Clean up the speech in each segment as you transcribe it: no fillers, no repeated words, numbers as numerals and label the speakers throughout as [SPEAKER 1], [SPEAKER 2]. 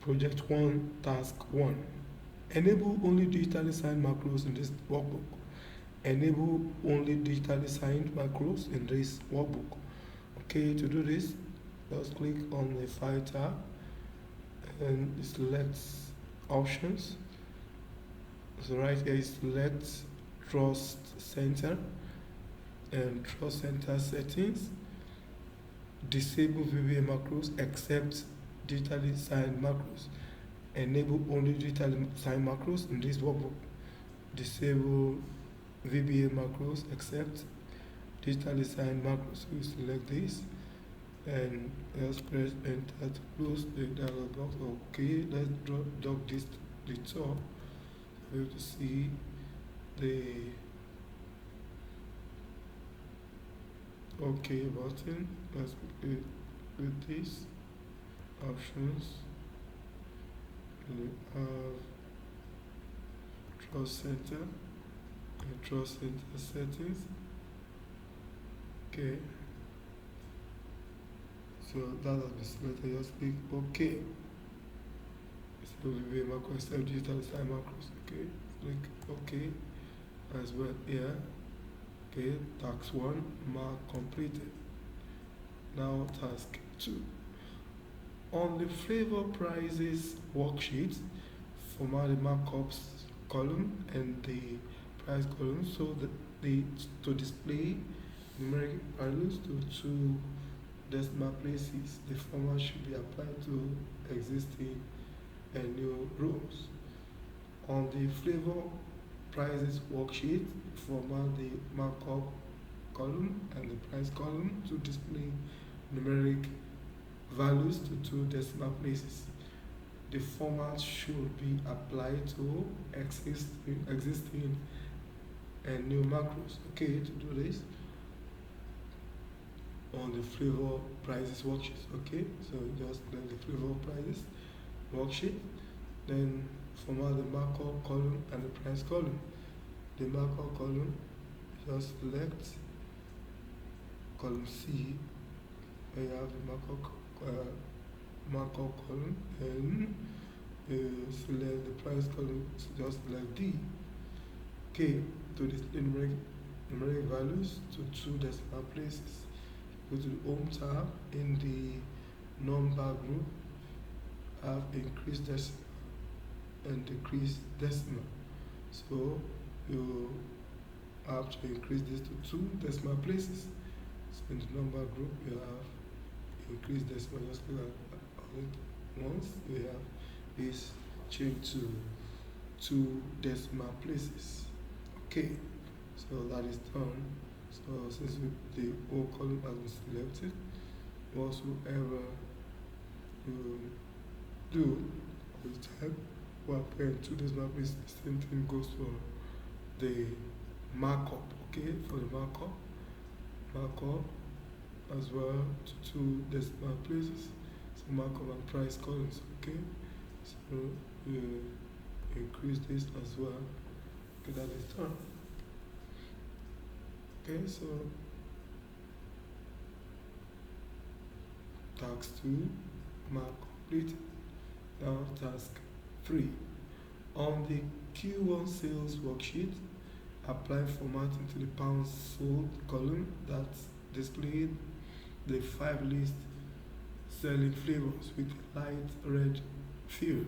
[SPEAKER 1] Project 1, Task 1. Enable only digitally signed macros in this workbook. Enable only digitally signed macros in this workbook. Okay, to do this, just click on the File tab and select Options. So right here is select Trust Center and Trust Center Settings. Disable VBA macros except digitally signed macros. Enable only digitally signed macros in this workbook. Disable VBA macros except digitally signed macros. We select this and just press enter to close the dialog box. Okay, let's drag this to the top. We have to see the OK button. Let's click with this options. We have Trust Center and Trust Center settings. Okay. So that has been selected. Just click OK. So we will macro except digital sign macros. Okay. Click OK as well here. Okay. Task 1 mark completed. Now task 2. On the flavor prices worksheet, format the markups column and the price column so that to display numeric values to two decimal places. The format should be applied to existing and new rows. On the flavor prices worksheet, format the markup column and the price column to display numeric values to two decimal places. The format should be applied to existing and new macros. Okay, to do this on the flavor prices worksheet. Okay, so just select the flavor prices worksheet, then format the markup column and the price column. The markup column, just select column C, where you have the markup column, and select the price column, so just select D. Okay, to display numeric values to two decimal places. Go to the Home tab. In the number group, have increased decimal and decreased decimal. So you have to increase this to two decimal places. So in the number group, you have increased decimal. Just click on it once. We have this change to two decimal places. Okay, so that is done. So since the whole column has been selected, whatsoever you do all the time, we're applying two decimal places. The same thing goes for the markup. Okay, for the markup as well to two decimal places. So markup and price columns. Okay, so we increase this as well. Okay, that is done. Okay, so task 2 mark completed. Now task 3. On the Q1 sales worksheet, apply formatting to the pounds sold column that displayed the 5 list selling flavors with light red fill.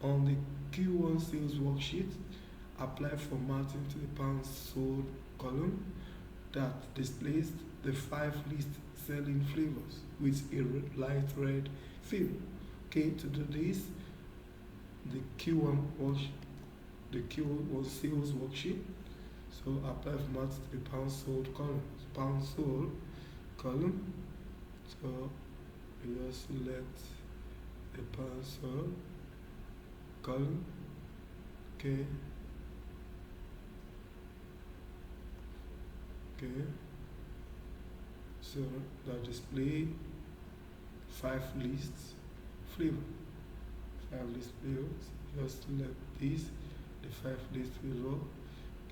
[SPEAKER 1] On the Q1 sales worksheet, apply formatting to the pounds sold column that displays the 5 list selling flavors with a light red fill. Okay, to do this, the Q1 sales worksheet. So apply format to the pounds sold column. Pounds sold column. So you just select the pounds sold column. Okay. Okay. So that display 5 lists flavor. 5 list flavors. Just select this, the 5 list flavor,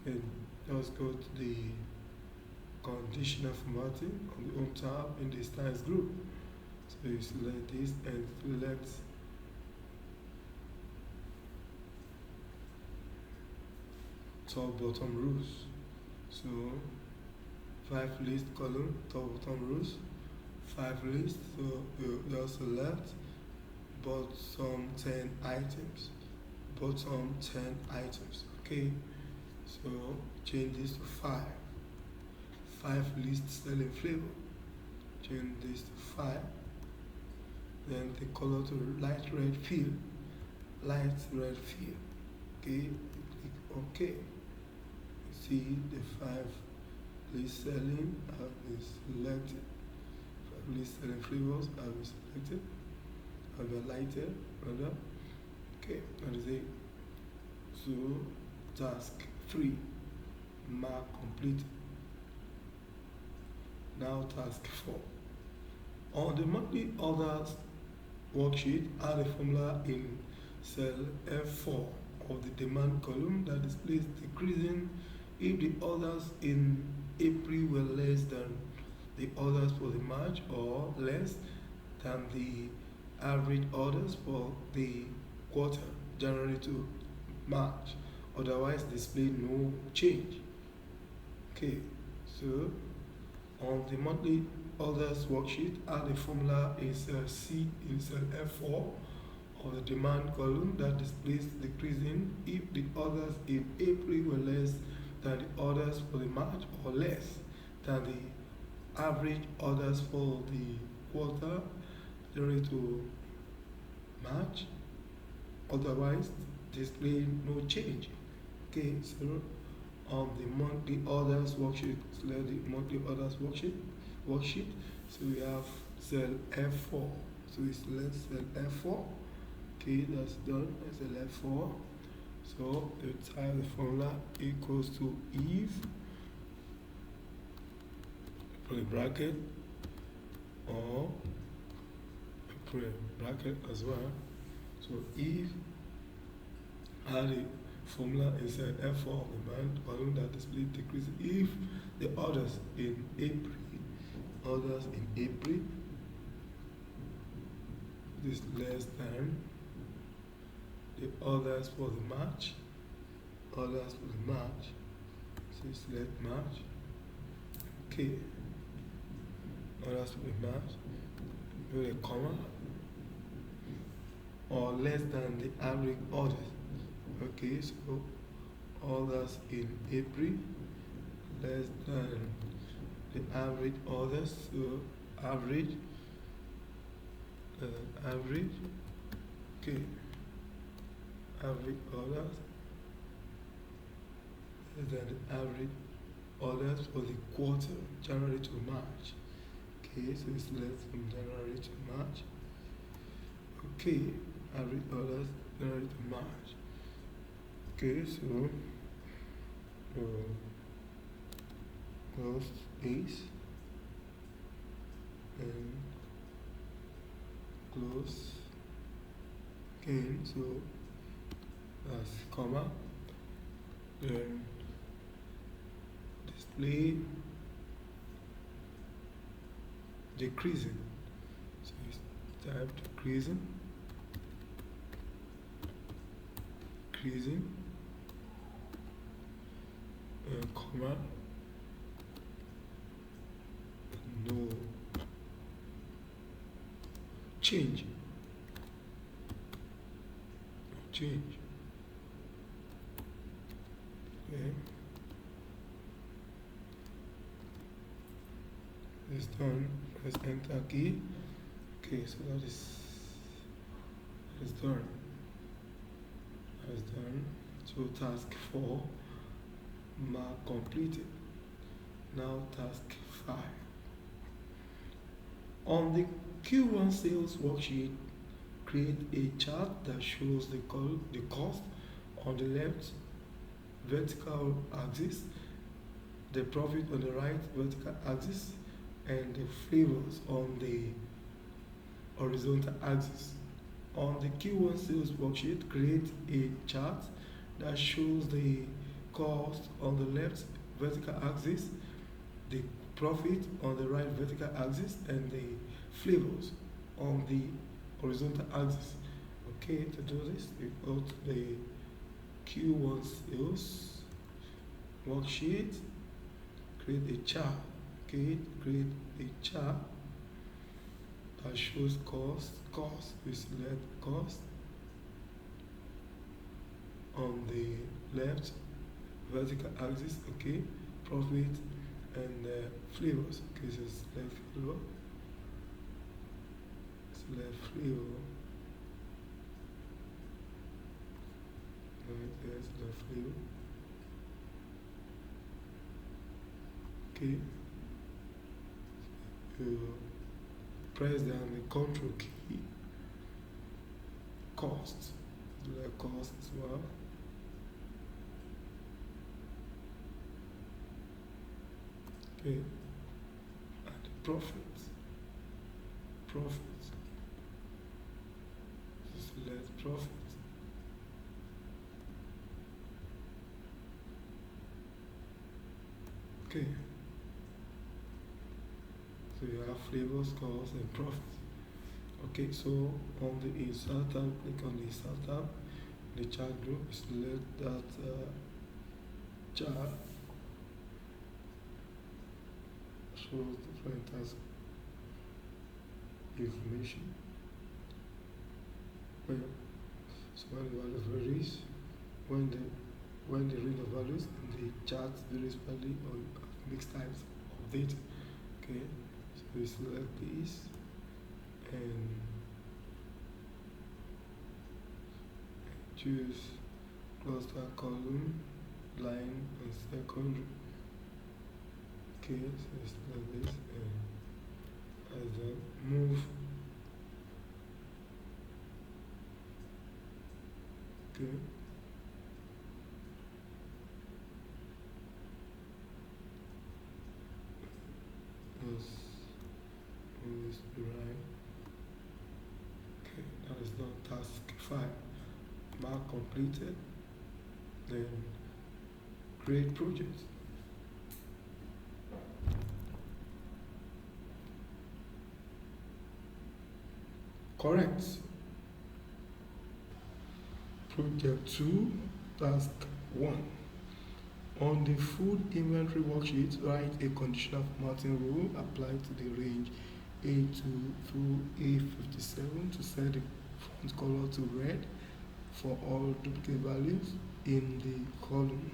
[SPEAKER 1] and just go to the conditional formatting on the Home tab in the styles group. So you select this and select top bottom rows. So 5 list column, top bottom rows, 5 lists. So you just select bottom 10 items, bottom 10 items. Okay, so change this to 5 list selling flavor, change this to 5. Then the color to light red fill, light red fill. Okay, click OK. See the 5 list selling have been selected. 5 list selling flavors have been selected, have been lighted rather. Okay, that is it. So task 3, mark complete. Now task 4. On the monthly orders worksheet, add a formula in cell F4 of the demand column that displays decreasing if the orders in April were less than the orders for the March or less than the average orders for the quarter, January to March. Otherwise, display no change. Okay, so on the monthly orders worksheet, add a formula in cell C in cell F4 of the demand column that displays decreasing if the orders in April were less than the orders for the March or less than the average orders for the quarter, January to March. Otherwise, display no change. Okay, so on the monthly orders worksheet, select the monthly orders worksheet. So we have cell F4. So we select cell F4. Okay, that's done. Cell F4. So you type the formula equals to if, put a bracket, or put a bracket as well. So if add the formula inside F4 of the demand column that displays decreasing if the orders in April is less than the orders for the March, so select March. Okay, orders for the March, with a comma, or less than the average orders. Okay, so orders in April less than the average orders. So average, okay, average orders less than the average orders for the quarter, January to March. Okay, so it's less from January to March. Okay, average orders January to March. Okay, so close space and close again, so that's comma, then display decreasing, so it's type decreasing, comma, no change. Okay. It's done. Press enter key. Okay, so that is done. That is done. So task 4, mark completed. Now task 5. On the Q1 sales worksheet, create a chart that shows the cost on the left vertical axis, the profit on the right vertical axis, and the flavors on the horizontal axis. On the Q1 sales worksheet, create a chart that shows the cost on the left vertical axis, the profit on the right vertical axis, and the flavors on the horizontal axis. Okay, to do this, we go to the Q1 sales worksheet, create a chart. Okay, create a chart that shows cost. We select cost on the left vertical axis. Okay, profit and flavors. Okay, so select flavor. Select flavor. Right there, select flavor. Okay. You press down the control key. Cost. Select cost as well. Okay. And profit. Select profit. Okay. So you have flavors, cost, and profit. Okay, so on the insert tab, click on the insert tab, the chart group, select that chart, shows different types of information. Well, so when the value varies, when the range of values in the chart varies widely or mixed types of data. Okay, so we select this and choose cluster column, line, and secondary. Okay, so it's like this, and as then move. Okay. Yes. Move this to right. Okay, that is done. Task 5. Mark completed. Then create project. Correct. Project 2, task 1. On the food inventory worksheet, write a conditional formatting rule applied to the range A2 through A57 to set the font color to red for all duplicate values in the column.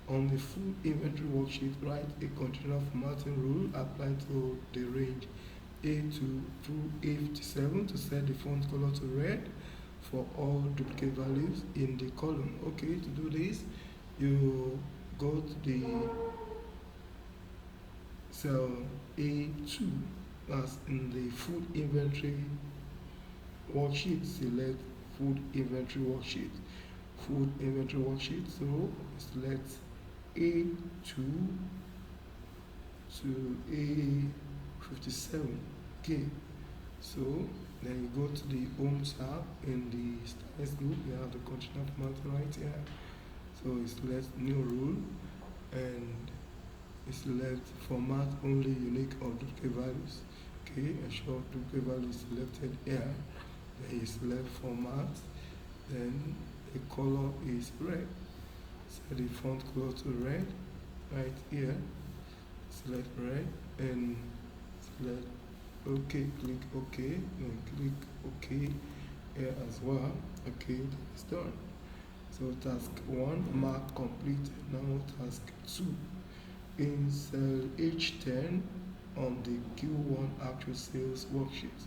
[SPEAKER 1] On the food inventory worksheet, write a conditional formatting rule applied to the range A2 through A57 to set the font color to red for all duplicate values in the column. Okay, to do this, you go to the cell A2, that's in the food inventory worksheet. Select food inventory worksheet. Food inventory worksheet. So select A2 to A57. Okay. So then you go to the home tab in the styles group. You have the conditional formatting right here. So you select new rule and you select format only unique or duplicate values. Okay, ensure duplicate values selected here. Then you select format, then the color is red. Set the font color to red right here. Select red and select OK, click OK, and click OK here as well. Okay, that's done. So task 1, mark complete. Now task 2. In cell H10 on the Q1 actual sales worksheet,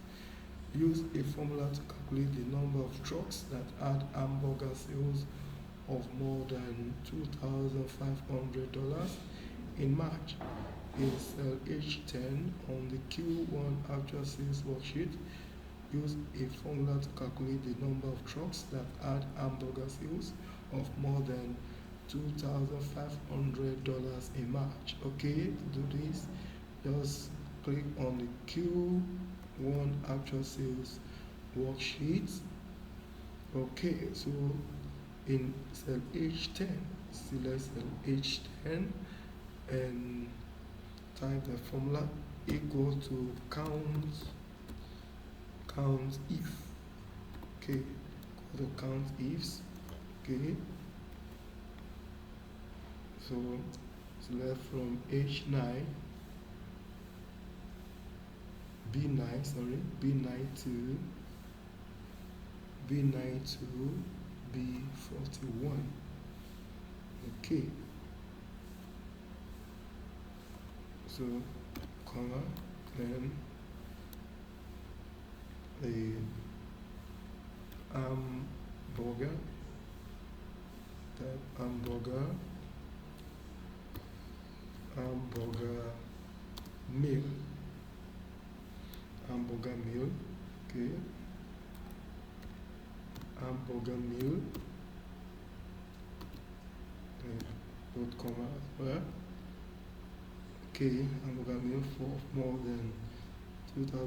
[SPEAKER 1] use a formula to calculate the number of trucks that had hamburger sales of more than $2,500 in March. In cell H10 on the Q1 actual sales worksheet, use a formula to calculate the number of trucks that had hamburger sales of more than $2,500 in March. Okay, to do this, just click on the Q1 actual sales worksheet. Okay, so in cell H10, select cell H10 and type the formula equal to count if. Okay, equal to count ifs. Okay, So select from H9, B9, sorry, B9 to B41. Okay. So comma, then the hamburger, type hamburger meal, okay, hamburger meal, put comma as well. Okay, hamburger meal for more than $2,500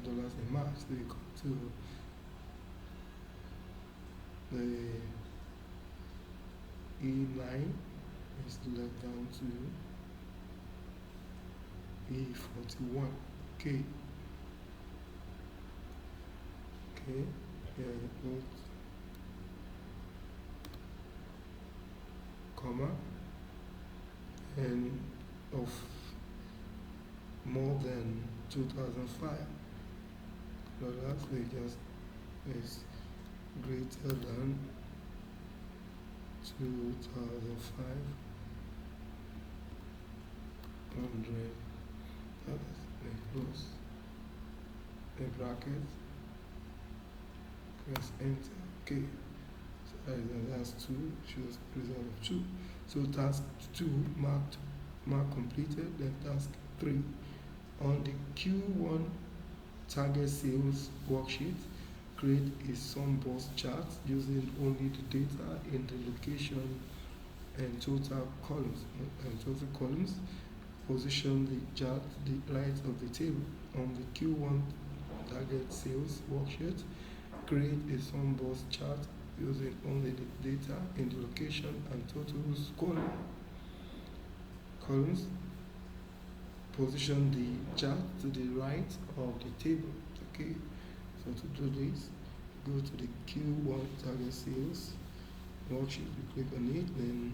[SPEAKER 1] in March. So you go to the E9, is left down to E41. Okay. Okay. Here you put comma and of more than 2005 dollars, they just is greater than 2005 $100. They close a bracket, press enter. Okay, so that's 2, choose result of 2. So task 2 mark completed. Then task 3, on the Q1 target sales worksheet, create a sunburst chart using only the data in the location and total columns. Position the chart to the right of the table. On the Q1 target sales worksheet, create a sunburst chart using only the data in the location and totals columns. Position the chart to the right of the table. Okay, so to do this, go to the Q1 target sales worksheet, you click on it, then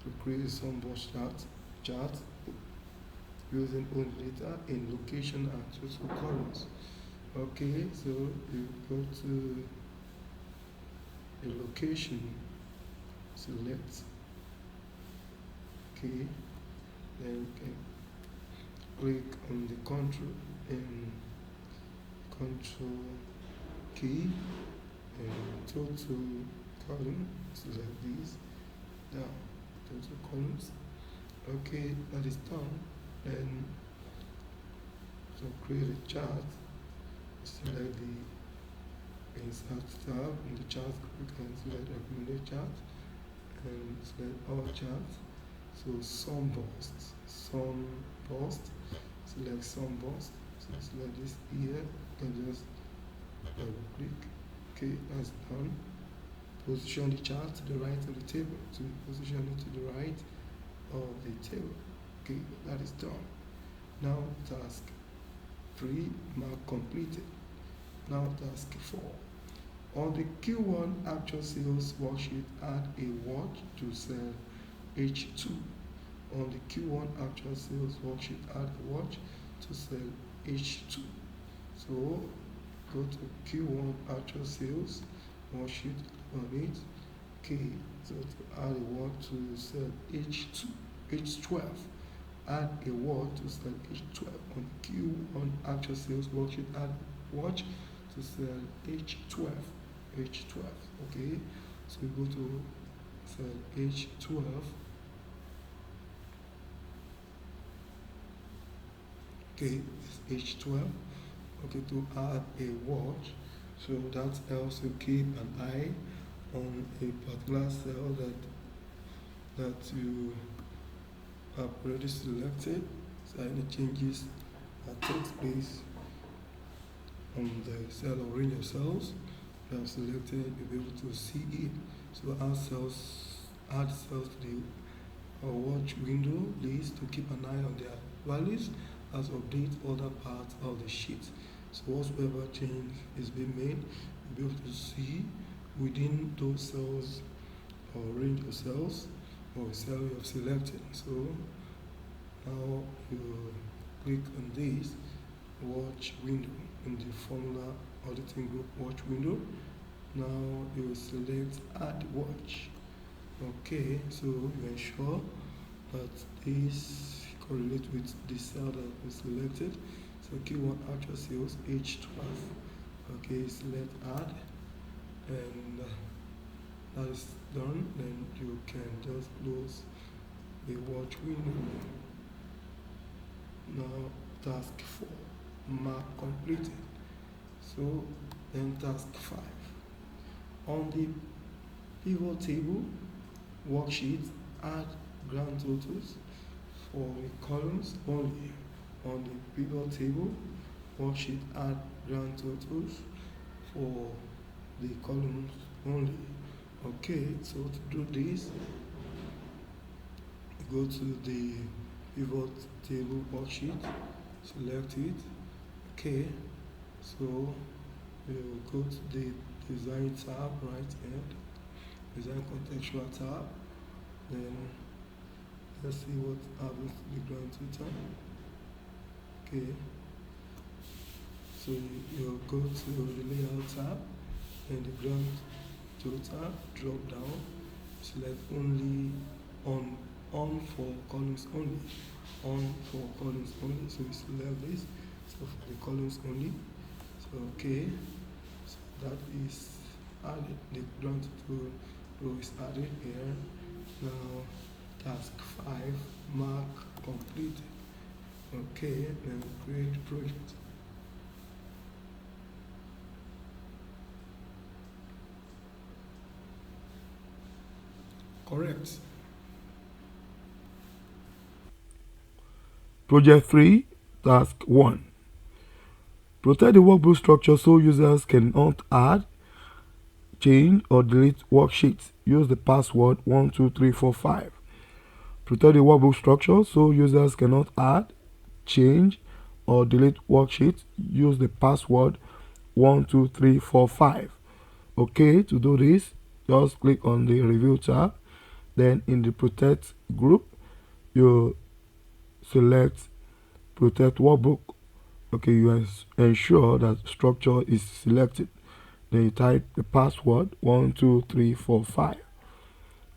[SPEAKER 1] to create a sunburst chart using only data in location and total columns. Okay, so you go to the location, select, okay, then you can click on the control key and total column, select these down, total columns. Okay, that is done. Then so create a chart, select the insert tab in the chart, you can select recommended chart and select all charts. So sunburst, select sunburst. So select this here, you can just double click. Okay, that's done. Position the chart to the right of the table. So position it to the right of the table. Okay, that is done. Now task 3, mark completed. Now task 4. On the Q1 actual sales worksheet, add a watch to cell H2. On the Q1 actual sales worksheet, add a watch to cell H2. So go to Q1 actual sales worksheet on it. Okay, so to add a watch to cell H12. Add a watch to cell H12. On Q1 actual sales worksheet, add watch to cell H12. Okay, so we go to cell H12. Okay, it's H12. Okay, to add a watch, so that helps you keep an eye on a particular cell that you have already selected. So any changes that takes place on the cell or range of cells you have selected, you'll be able to see it. So add cells to the watch window list to keep an eye on their values as update other parts of the sheet. So whatsoever change is being made, you'll be able to see within those cells or range change your cells or cell you have selected. So now you click on this watch window in the formula auditing group watch window. Now you select add watch. Okay, so you ensure that this correlates with the cell that was selected. So Q1 actual sales H12. Okay, select add, and that is done. Then you can just close the watch window. Now task 4, mark completed. So then task 5. On the pivot table worksheet, add grand totals for the columns only. On the pivot table worksheet, add grand totals for the columns only. Okay, so to do this, go to the pivot table worksheet, select it. Okay, so you go to the design tab right here, design contextual tab. Then let's see what happens to the grand total. Okay, so you go to the layout tab and the grand total, drop down, select only on for columns only, on for columns only. So we select this, so for the columns only. So okay, so that is added, the grand total row is added here. Now task 5, mark completed. Okay, then create project. Correct. Project 3, task 1. Protect the workbook structure so users cannot add, change, or delete worksheets. Use the password 12345. Protect the workbook structure so users cannot add, change, or delete worksheets. Use the password 12345. Okay, to do this, just click on the review tab. Then in the protect group, you select protect workbook. Okay, you ensure that structure is selected. Then you type the password 12345.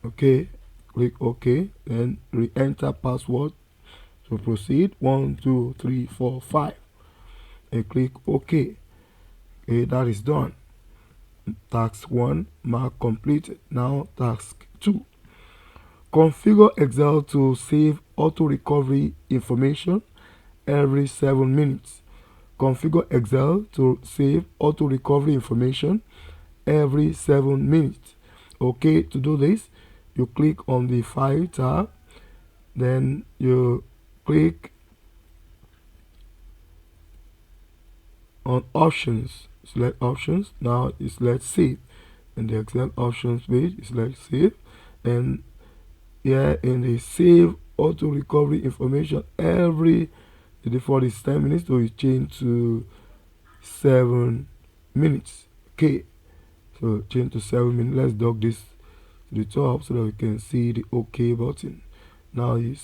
[SPEAKER 1] Okay, click OK, then re-enter password. So proceed 12345 and click OK. Okay, that is done. Task 1 mark completed. Now task 2. Configure Excel to save auto recovery information every 7 minutes. Configure Excel to save auto recovery information every 7 minutes. Okay, to do this, you click on the File tab, then you click on Options, select Options. Now you select Save. In the Excel Options page, you select Save, and here in the Save auto recovery information every default is 10 minutes, so you change to 7 minutes. Okay, so change to 7 minutes. Let's drag this to the top so that we can see the OK button. Now you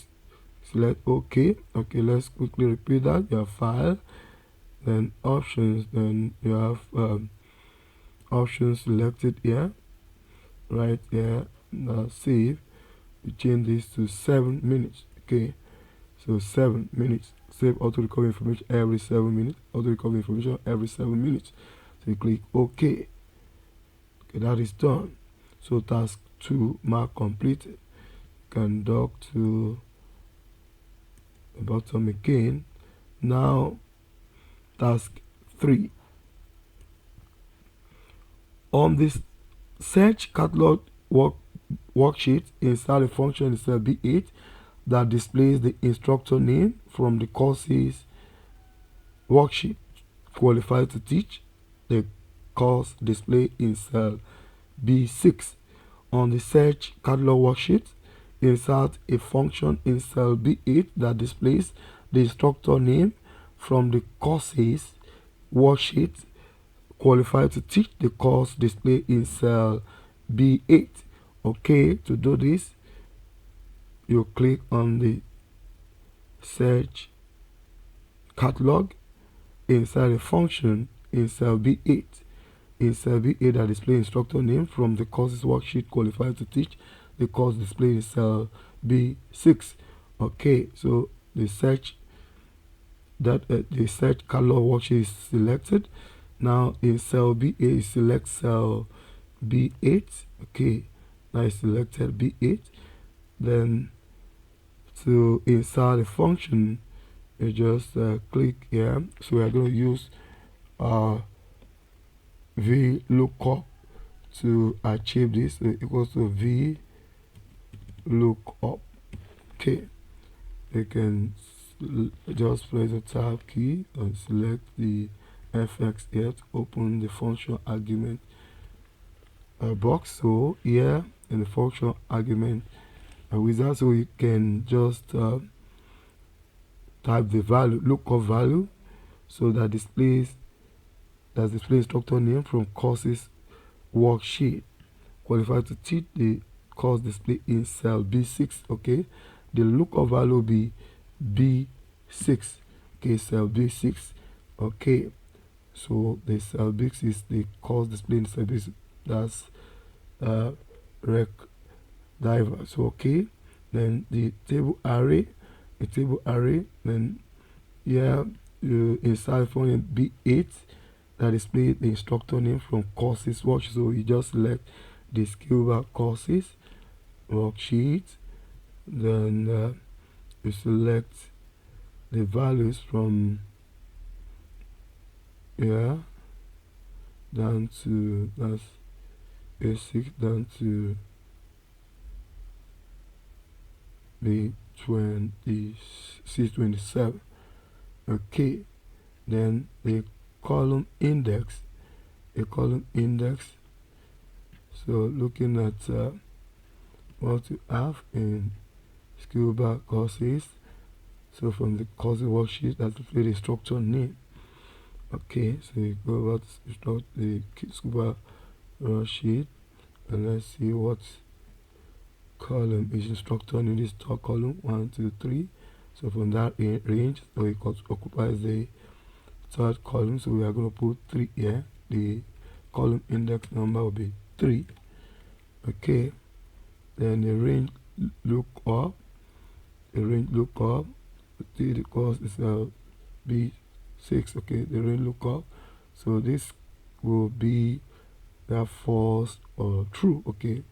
[SPEAKER 1] select OK. Okay, let's quickly repeat that. You have File, then Options, then you have Options selected here, right here. Now Save. You change this to 7 minutes. Okay, so 7 minutes. Save auto recovery information every 7 minutes. Auto recovery information every 7 minutes. So you click OK. Okay, that is done. So task 2 mark completed. You can dock to the bottom again. Now task 3. On this search catalog worksheet, insert a function in cell B8 that displays the instructor name from the courses worksheet. Qualified to teach, the course display in cell B6. On the search catalog worksheet, insert a function in cell B8 that displays the instructor name from the courses worksheet. Qualified to teach, the course display in cell B8.
[SPEAKER 2] Okay, to do this, you click on the search catalog. Inside the function in cell B8, in cell B8 that display instructor name from the courses worksheet qualified to teach. The course displayed in cell B6. Okay, so the search catalog worksheet is selected. Now in cell B8, select cell B8. Okay, now it's selected B8. Then to insert the function, you just click here. So we are going to use VLOOKUP to achieve this. So equals to VLOOKUP. Okay, you can just press the tab key and select the FX here to open the function argument box. So here in the function argument wizard, so you can just type the value, lookup value, so that display instructor name from courses worksheet qualified to teach. The course display in cell B6. Okay, the lookup value will be B6. Okay, cell B6. Okay, so the cell B6 is the course display in cell B6. That's rec diver. So okay, then the table array, then here you insert from B8 that display the instructor name from courses worksheet. So you just select the skill bar courses worksheet, then you select the values from here down to, that's A6 down to the 27. Okay, then the column index, so looking at what you have in skill bar courses, so from the courses worksheet that display the instructor name. Okay, so you go about the skill bar worksheet, and let's see what column is instructor in this top column, 1 2 3. So from that range, so it occupies the third column, so we are going to put 3 here. The column index number will be 3. Okay, then the range lookup, the course is B6. Okay, the range lookup, so this will be that false or true. Okay,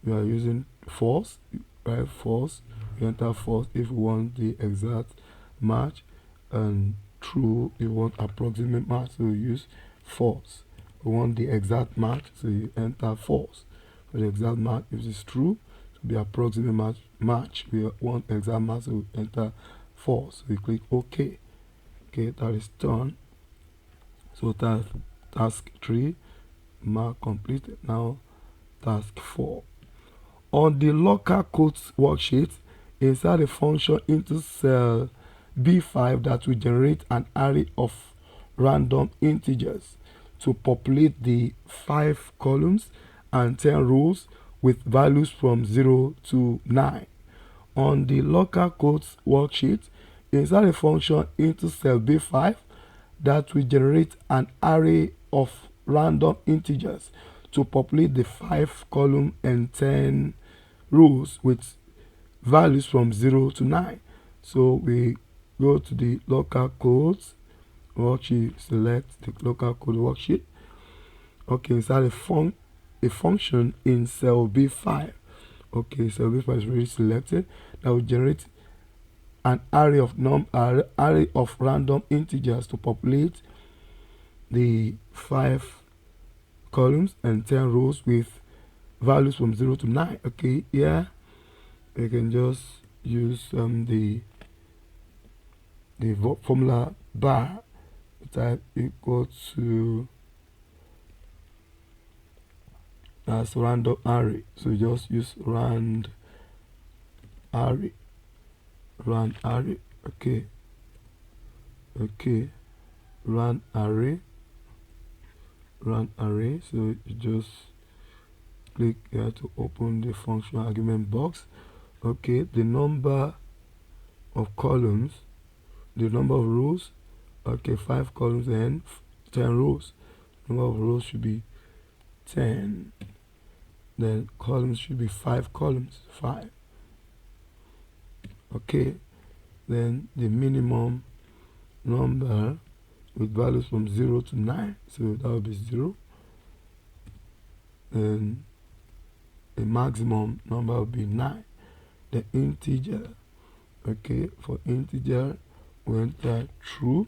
[SPEAKER 2] we are using false, right? False, you enter false if you want the exact match, and true you want approximate match, so you use false. You want the exact match, so you enter false. For the exact match, if it's true, to be approximate match, we want exact match, so we enter false. So we click OK. Okay, that is done. So task 3 mark completed. Now task 4. On the local codes worksheet, insert a function into cell B5 that will generate an array of random integers to populate the 5 columns and 10 rows with values from 0 to 9. On the local codes worksheet, insert a function into cell B5 that will generate an array of random integers to populate the 5 column and 10 rows with values from 0 to 9. So we go to the local codes worksheet, select the local code worksheet. Okay, insert a function in cell B5. Okay, cell B5 is already selected. That will generate an array of random integers to populate the 5 columns and 10 rows with values from 0 to 9. Okay, here you can just use the formula bar, type equal to as random array. So just use rand array. Okay, run array. So you just click here to open the function argument box. Okay, the number of columns, the number of rows, okay, 5 columns and 10 rows. Number of rows should be 10, then columns should be 5 columns, 5. Okay, then the minimum number with values from 0 to 9, so that will be 0. And the maximum number will be 9. The integer, okay, for integer we enter true.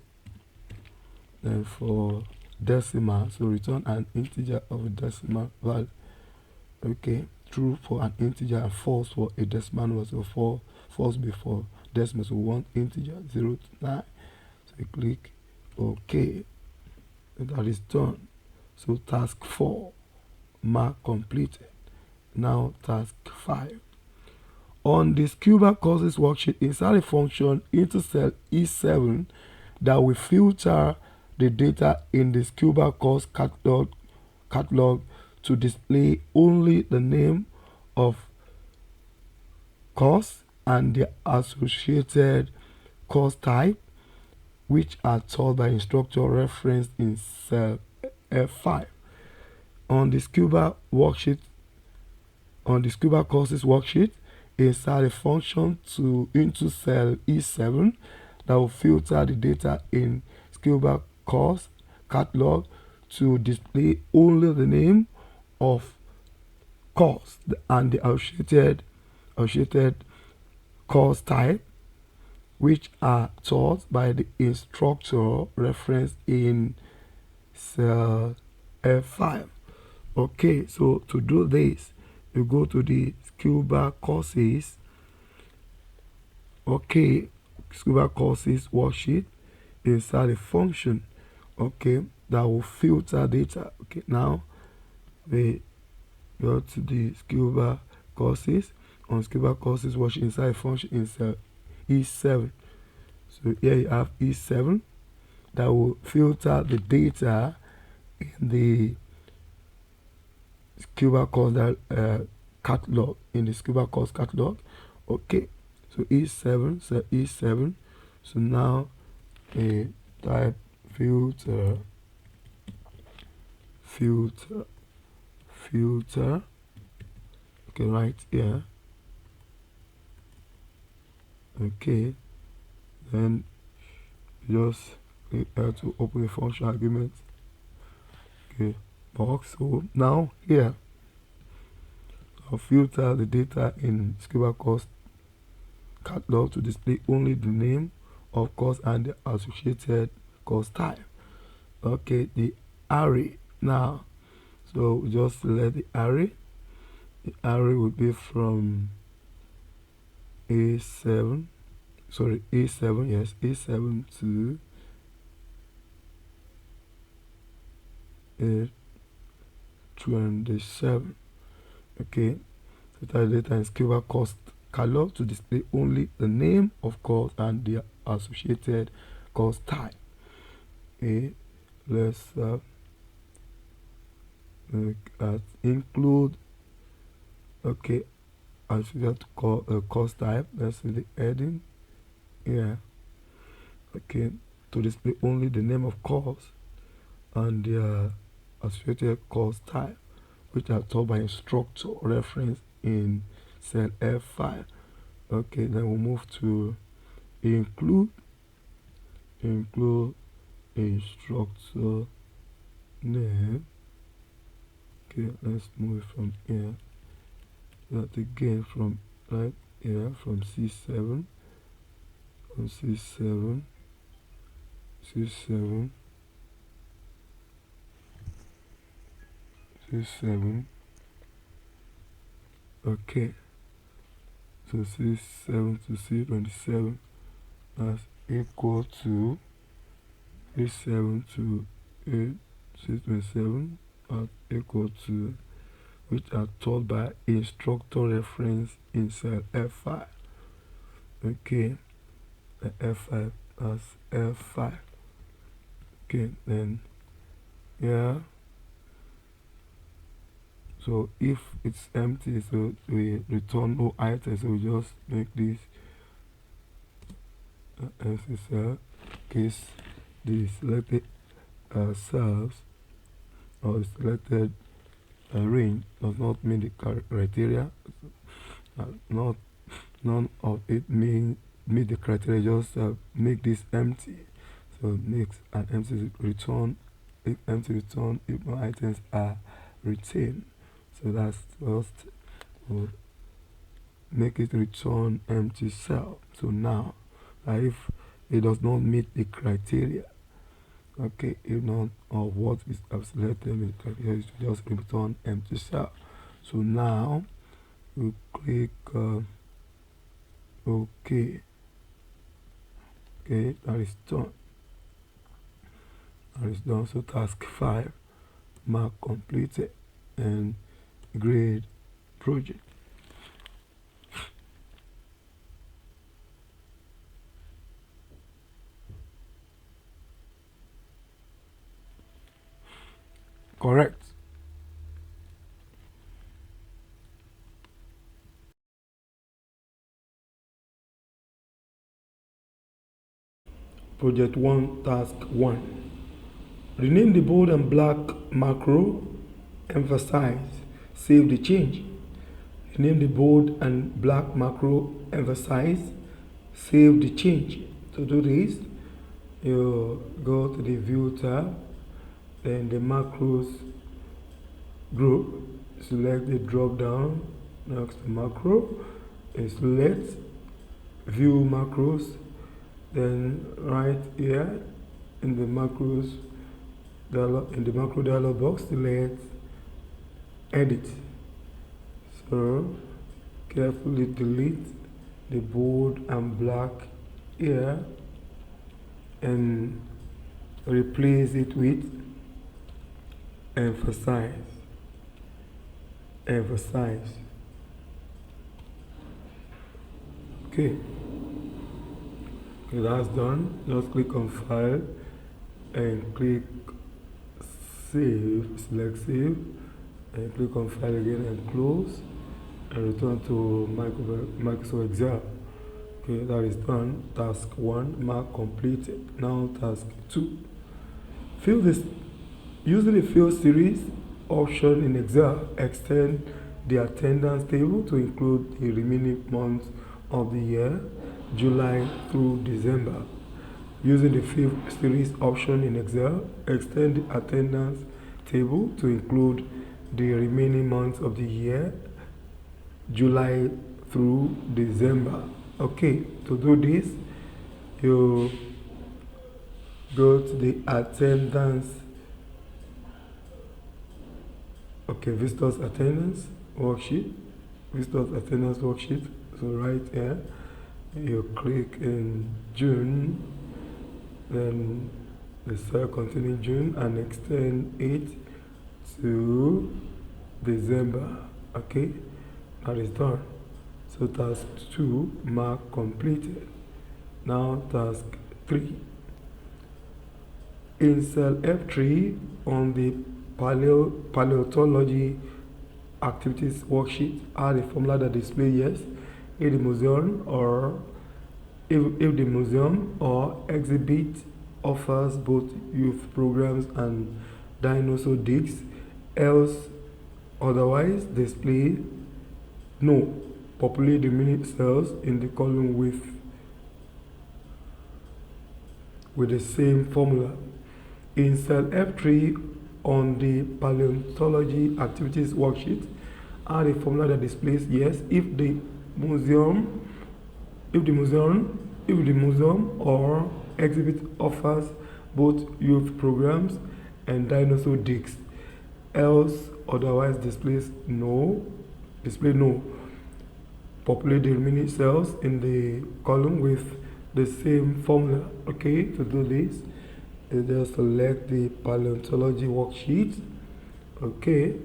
[SPEAKER 2] Then for decimal, so return an integer of a decimal value. Okay, true for an integer and false for a decimal number. So false before decimal, so we want integer 0 to 9. So you click OK, and that is done. So task 4, mark completed. Now task 5. On the Scuba courses worksheet, insert a function into cell E7 that will filter the data in the Scuba course catalog to display only the name of course and the associated course type, which are taught by instructor referenced in cell F5. On the Scuba courses worksheet, insert a function into cell E7 that will filter the data in Scuba course catalog to display only the name of course and the associated course type, which are taught by the instructor referenced in cell F5. Okay, so to do this, you go to the Scuba courses. Okay, Scuba courses worksheet, insert a function, okay, that will filter data. Okay, now we go to the Scuba courses. On Scuba courses worksheet, insert a function in cell E7. So here you have E7 that will filter the data in the Scuba course catalog, in the Scuba course catalog. Okay, so E7, so E7. So now type filter, okay, right here. Okay, then just click here to open the function argument, okay, box. So now here I'll filter the data in Scuba course catalog to display only the name of course and the associated course type. Okay, the array now, so we just select the array. The array will be from A7, yes, A7 to A27. Okay, filter the data in Scuba course catalog to display only the name of course and the associated course type. Okay, let's include, okay, associated course type. Let's see the heading here. Okay, to display only the name of course and the associated course type, which are taught by instructor reference in cell F5. Okay, then we'll move to include instructor name. Okay, let's move it from here. That again from right here, from C7, from C7. Okay, so C7 to C27 as equal to A7 to A627 as equal to, which are taught by instructor reference in cell F5. Okay, F5 as F5. Okay, then yeah, So if it's empty, so we return no items. So we just make this empty cell in case the selected cells or the selected range does not meet the criteria. Not none of it meet the criteria. Just make this empty. So makes an empty return. Empty return if no items are retained. So that's just we'll make it return empty cell. So now if it does not meet the criteria, okay, if none of what is selected in the criteria, it should just return empty cell. So now we click OK. Okay, that is done. That is done. So task 5, mark completed and grade project. Correct. Project 1, task 1. Rename the bold and black macro. Emphasize. Save the change. Rename the bold and black macro. Emphasize. Save the change. To do this, you go to the View tab, then the macros group, select the drop down next to macro, and select View Macros. Then right here in the macros macro dialog box, select edit. So carefully delete the bold and black here and replace it with emphasize. Okay, that's done. Just click on file and click save, select save, and click on file again and close and return to Microsoft Excel. Okay, that is done. Task 1, mark completed. Now task 2. Fill this. Using the fill series option in Excel, extend the attendance table to include the remaining months of the year, July through December. Using the fill series option in Excel, extend the attendance table to include the remaining months of the year, July through December. Okay, to do this, you go to the attendance, visitors attendance worksheet. So right here, you click in June, then the cell containing June, and extend it to December. Okay, that is done. So task 2, mark completed. Now task 3. In cell F3 on the paleontology activities worksheet, add a formula that displays yes if the museum or exhibit offers both youth programs and dinosaur digs, else otherwise display no. Populate the remaining cells in the column with the same formula. In cell F3 on the paleontology activities worksheet, add a formula that displays yes if the museum or exhibit offers both youth programs and dinosaur digs, else otherwise display no. Populate the remaining cells in the column with the same formula. Okay, to do this, you just select the paleontology worksheet. Okay,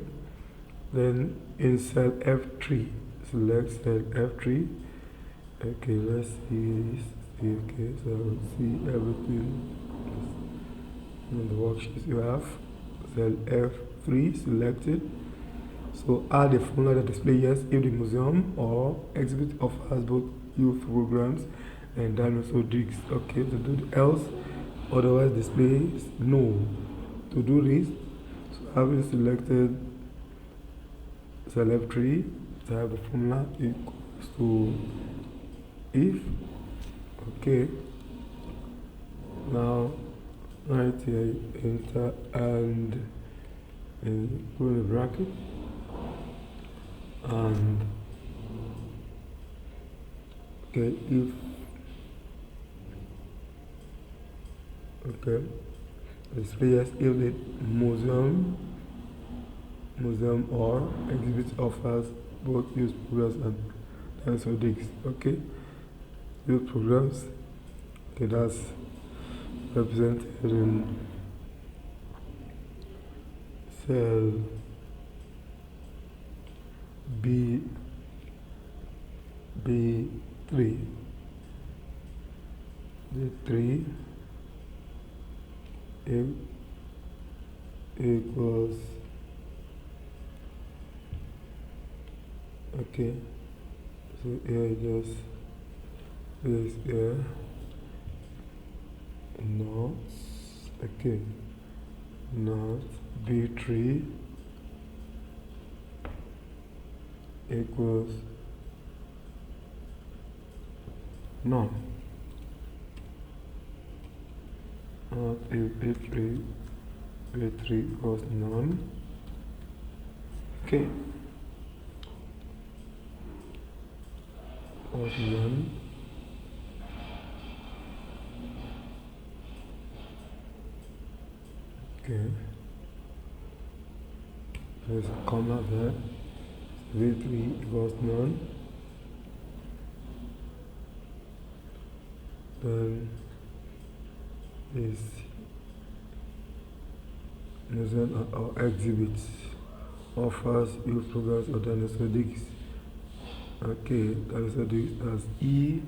[SPEAKER 2] then in cell F3, select cell F3. Okay, let's see this. Okay, so see everything in the worksheet you have. Cell F3 selected. So add a formula that displays yes if the museum or exhibit offers both youth programs and dinosaur digs. Okay, to do the else, otherwise displays no. To do this, so having selected select tree, type the formula equals to if. Okay, now right here enter and put in the bracket and okay if okay display yes if the museum or exhibit offers both youth programs and dinosaur digs. Okay, youth programs, okay, that's represented in cell B B3. B3 equals okay. So here just is here not okay not B3 equals none. Not if B3 equals none. Okay. Equals none. Okay. There's a comma there. V3 equals none. Then is museum or exhibits offers youth programs or dinosaur digs. Okay, dinosaur digs as E3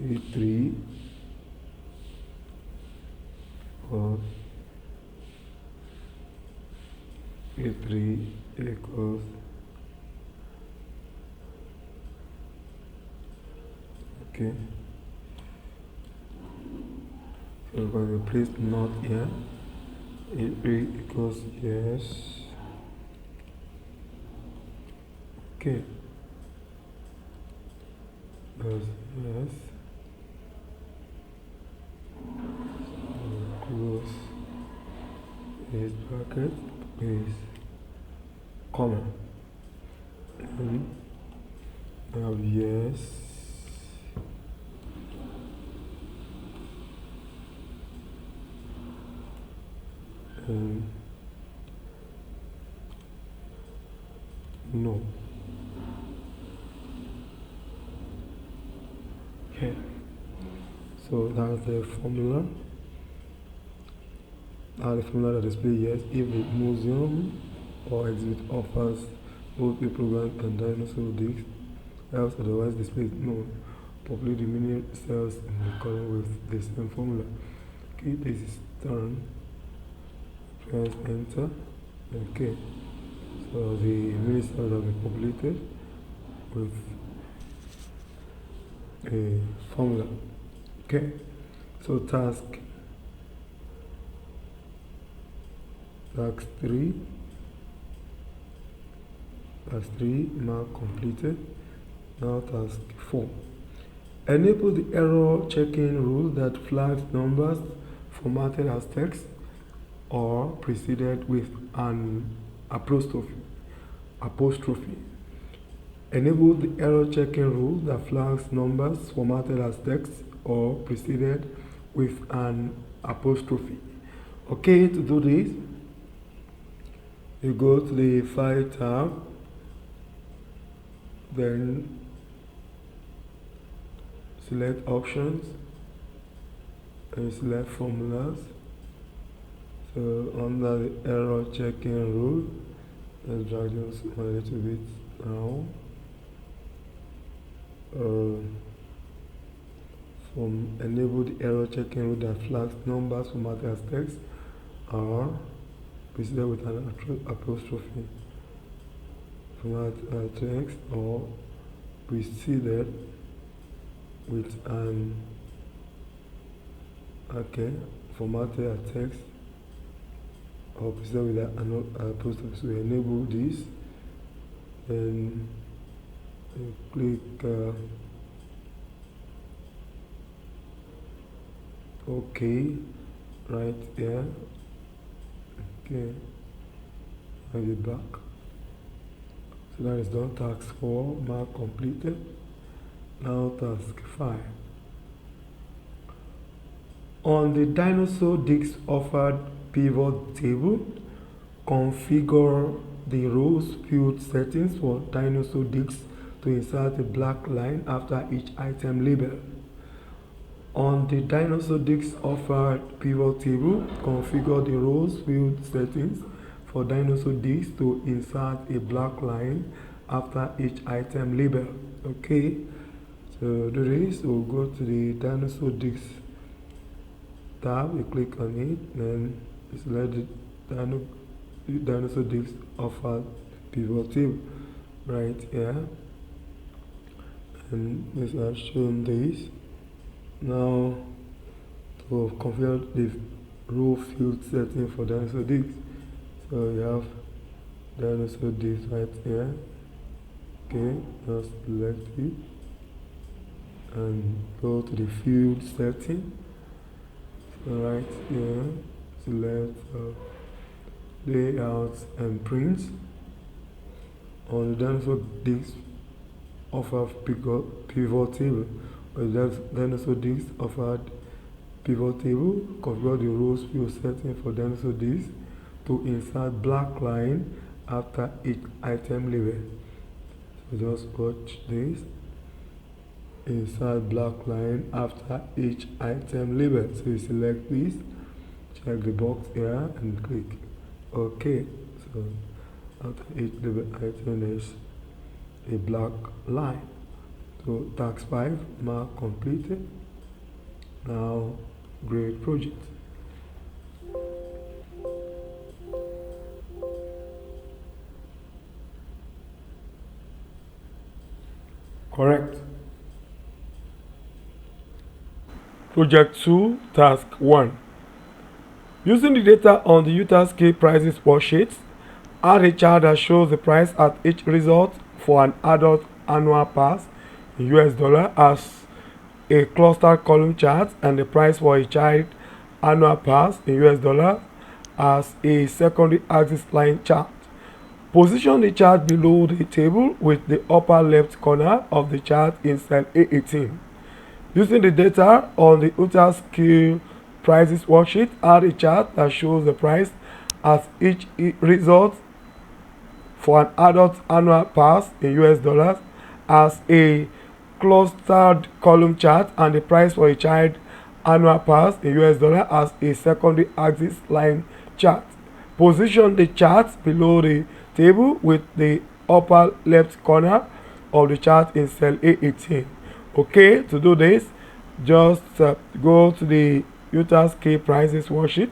[SPEAKER 2] E3 or E3 equals okay. So we're going to place not here. E3 equals yes. Okay. That's yes. Close is bracket is comma. And I have yes. And no. Okay. So that's the formula. The formula that displays yes if the museum or exhibit offers both the program and dinosaur digs, else otherwise displays no. Populate the many cells in the column with the same formula. Okay, this is done. Press enter. Okay, so the many cells have been populated with a formula. Okay, so task 3 mark completed. Now task 4, enable the error checking rule that flags numbers formatted as text or preceded with an apostrophe. Enable the error checking rule that flags numbers formatted as text or preceded with an apostrophe. Okay, to do this, you go to the File tab, then select Options and select Formulas. So under the error checking rule, let's drag this a little bit down. enable the error checking rule that flags numbers formatted as text are preceded with an apostrophe format text, or preceded with an formatted as text, or preceded with an apostrophe. So we enable this, and you click OK right here. Okay, I'll be back. So that is done. Task 4 mark completed. Now task 5. On the dinosaur disk offered pivot table, configure the rows field settings for dinosaur disks to insert a black line after each item label. On the dinosaur disk offered pivot table, configure the rows field settings for dinosaur disks to insert a black line after each item label. Okay, so do this. We'll go to the dinosaur disk tab, you click on it, then select the dinosaur disk offered pivot table right here, and this has shown this. Now to configure the row field setting for dinosaur disk, so you have dinosaur disk right here. Okay, just select it and go to the field setting. So right here, select layout and print. On the dinosaur disk offered pivot table, dinosaur disk offered pivot table, configure the rows field setting for dinosaur disk to insert black line after each item label. So just watch this. Insert black line after each item label. So you select this, check the box here and click OK. So after each label item there's a black line. So task 5 mark completed. Now grade project. Correct. Project 2, Task 1. Using the data on the UTASK prices worksheet, add a chart that shows the price at each result for an adult annual pass in US dollar as a clustered column chart, and the price for a child annual pass in US dollar as a secondary axis line chart. Position the chart below the table with the upper left corner of the chart in cell A18. Using the data on the UTASK prices worksheet, add a chart that shows the price at each result for an adult annual pass in US dollars as a clustered column chart, and the price for a child annual pass in US dollar as a secondary axis line chart. Position the chart below the table with the upper left corner of the chart in cell A18. Okay, to do this, just go to the UTASK prices worksheet,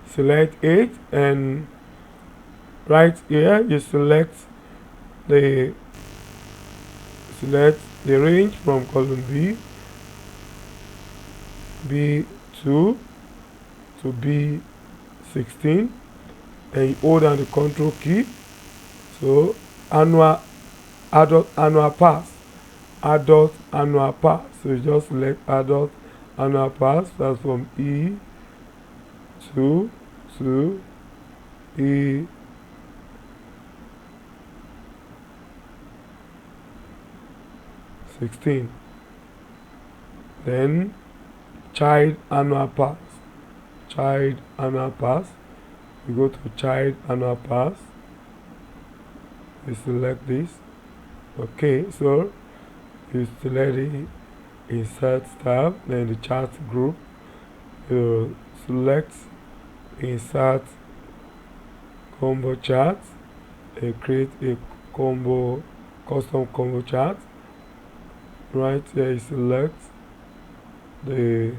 [SPEAKER 2] select it, and right here you select the range from column B2 to B16, and you hold down the control key. So adult annual pass. So you just select adult annual pass. That's from E2 to E16. Then child annual pass. You go to child annual pass. You select this. Okay, so you select the insert tab, then the chart group. You select insert combo chart and create a custom combo chart. Right here you select the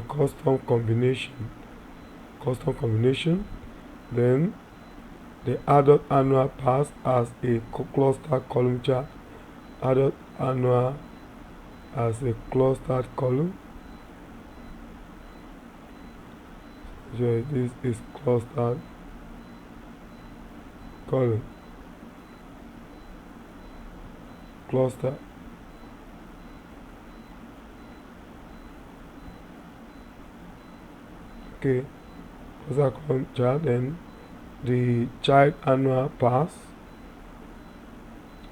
[SPEAKER 2] custom combination, then the added annual pass as a clustered column chart, added annual as a clustered column. So this is clustered column, cluster. Okay, cluster column chart. Then the child annual pass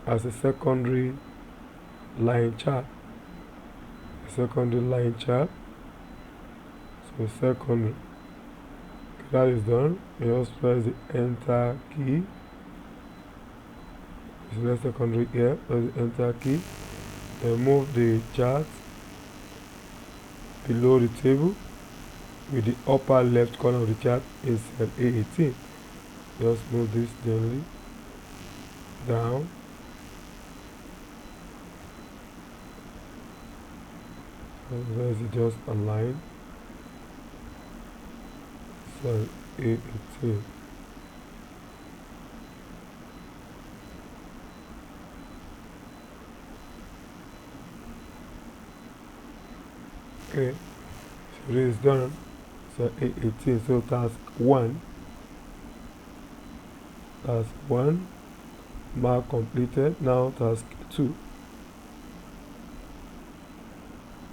[SPEAKER 2] as a secondary line chart. Secondary line chart. So secondary. Okay, that is done. You just press the enter key. Select secondary here. Press the enter key. Then move the chart below the table with the upper left corner of the chart in cell A18. Just move this gently down. There is just a line. Cell A18. Okay, so this is done. So A18. So task 1. Task 1. Mark completed. Now task 2.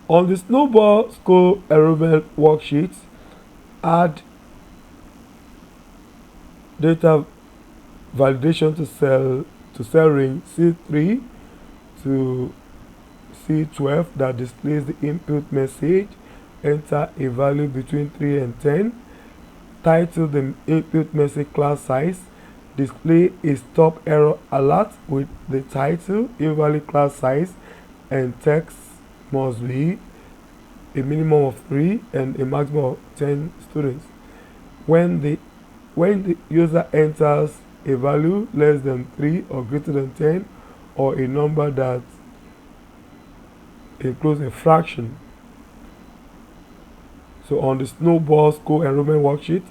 [SPEAKER 2] On the snowball score enrollment worksheet, add data validation to cell range C3 to C12 that displays the input message. Enter a value between 3 and 10. Title the input message class size. Display a stop error alert with the title, invalid class size, and text must be a minimum of 3 and a maximum of 10 students. When the user enters a value less than 3 or greater than 10, or a number that includes a fraction. So on the snowball score enrollment worksheet,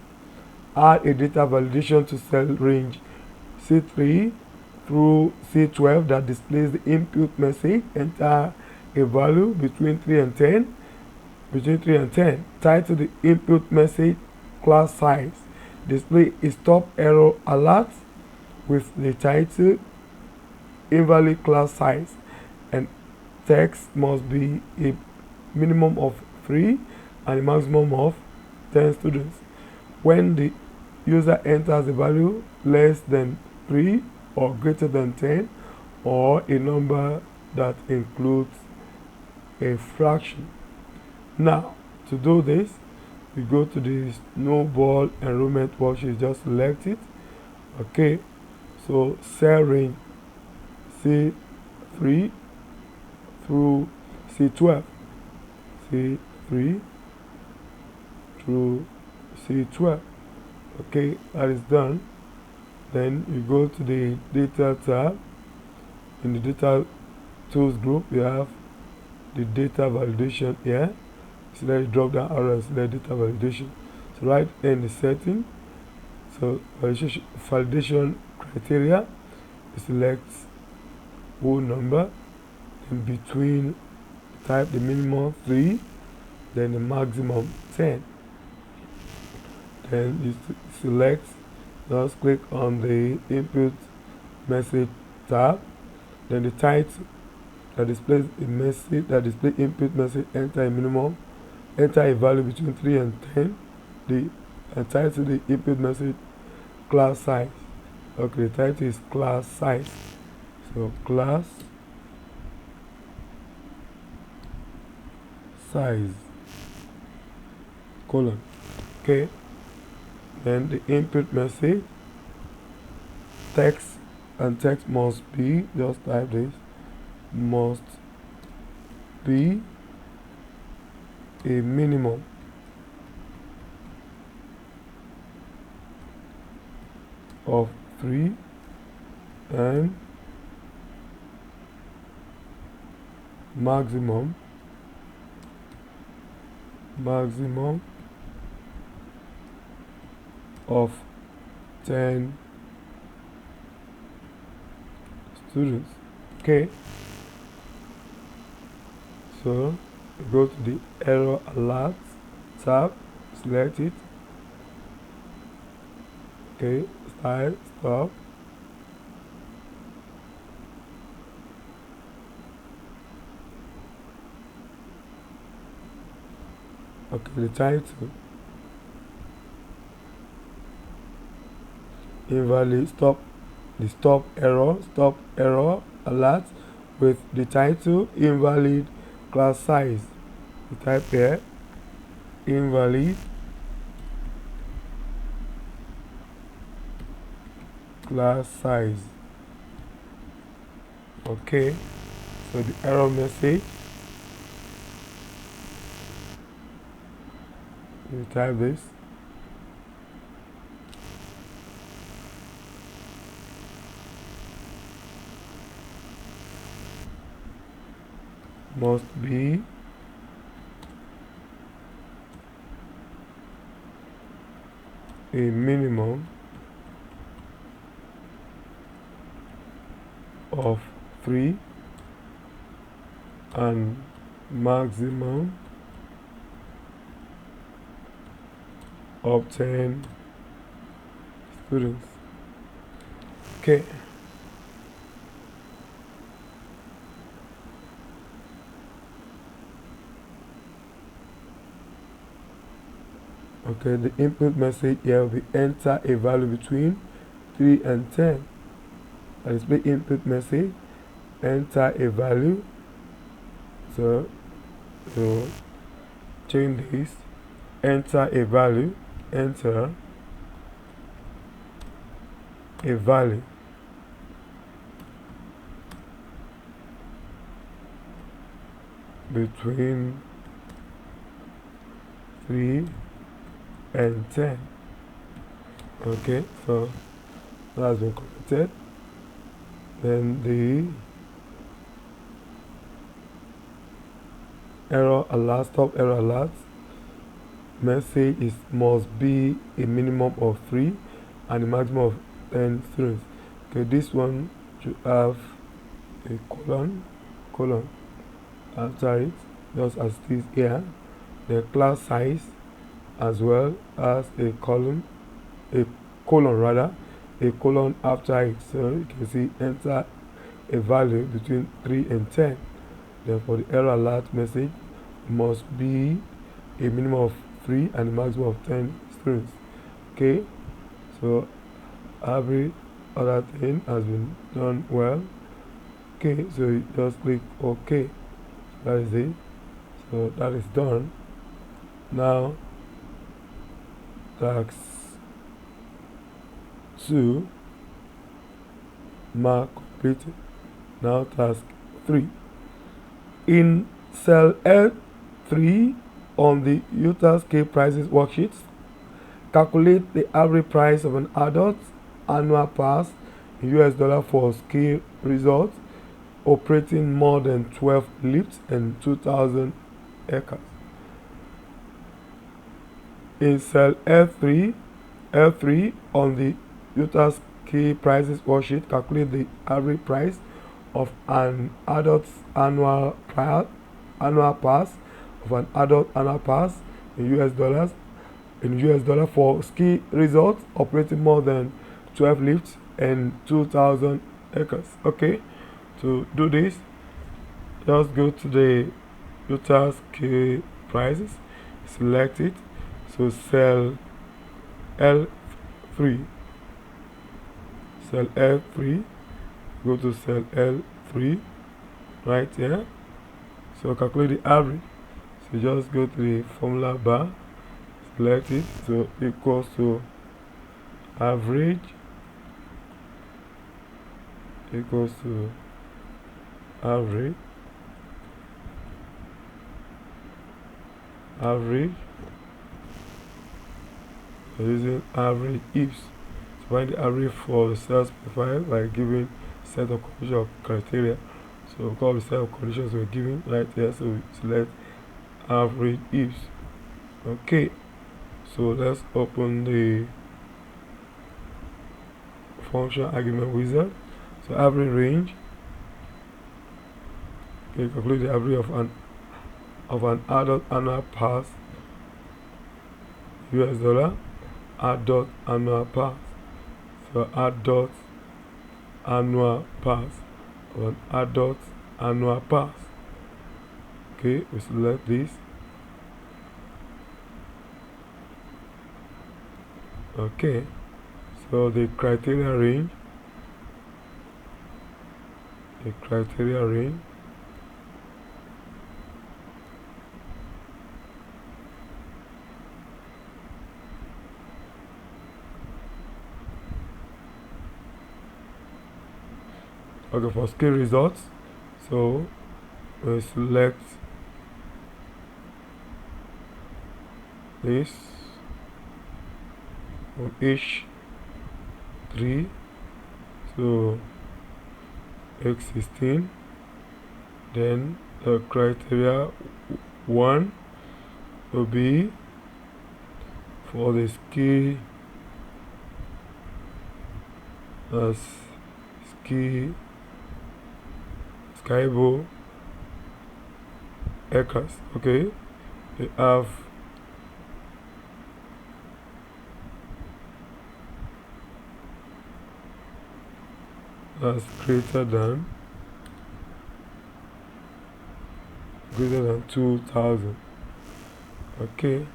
[SPEAKER 2] add a data validation to cell range C3 through C12 that displays the input message. Enter a value between 3 and 10. Title the input message class size. Display a stop error alert with the title, invalid class size, and text must be a minimum of 3 and a maximum of 10 students. When the user enters a value less than 3 or greater than 10, or a number that includes a fraction. Now, to do this, we go to the snowball enrollment worksheet. Just select it. Okay, so cell range C3 through C12. C3 through C12. Okay, that is done. Then you go to the data tab. In the data tools group, you have the data validation here. Select the drop down arrow and select data validation. So right in the setting, so validation criteria, you select whole number, in between type the minimum 3, then the maximum 10. Then you select, just click on the input message tab, then the title that displays a message, that display input message, enter a value between 3 and 10. And title the input message class size. Okay, the title is class size. So class size colon. Okay, then the input message text, and text must be, just type this, must be a minimum of 3 and maximum maximum of 10 students. Okay, so go to the error alert tab, select it. Okay, style, stop. Okay, the title invalid, stop error alert with the title invalid class size. You type here invalid class size. Okay, so the error message, you type this. Must be a minimum of 3 and maximum of 10 students. Okay, okay, the input message here will be enter a value between 3 and 10. I display input message, enter a value. So change this, enter a value, enter a value between 3 and 10. Okay, so that's been corrected. Then the error alert, stop error alert message is must be a minimum of 3 and a maximum of 10 students. Okay, this one should have a colon after it, just as it is here. The class size as well as a colon after it. So you can see enter a value between 3 and 10. Therefore the error alert message must be a minimum of 3 and a maximum of 10 students. Okay, so every other thing has been done well. Okay, so you just click OK. That is it. So that is done. Now task 2 mark completed. Now task 3. In cell L3 on the Utah scale prices worksheet, calculate the average price of an adult annual pass in US dollar for scale results operating more than 12 lifts and 2,000 acres. In cell L3 on the Utah scale prices worksheet, calculate the average price of an adult annual pass in US dollar for ski resorts operating more than 12 lifts and 2,000 acres. Okay, to do this, just go to the Utah ski prices, select it. So cell L3, go to cell L3 right here. So calculate the average. So just go to the formula bar, select it. So equals to average equals to average using average ifs. So find the average for the sales profile by giving set of condition of criteria. So we call the set of conditions we're giving right here. So we select average ifs. Okay, so let's open the function argument wizard. So average range, you calculate the average of an adult annual pass $, adult annual pass. So adult annual pass of an adult annual pass. Okay, we select this. Okay, so the criteria range, okay, for skill results, so we select this on each 3, so x16, then the criteria 1 will be for the ski skybow aircraft. Okay, we have that's greater than 2,000. Okay,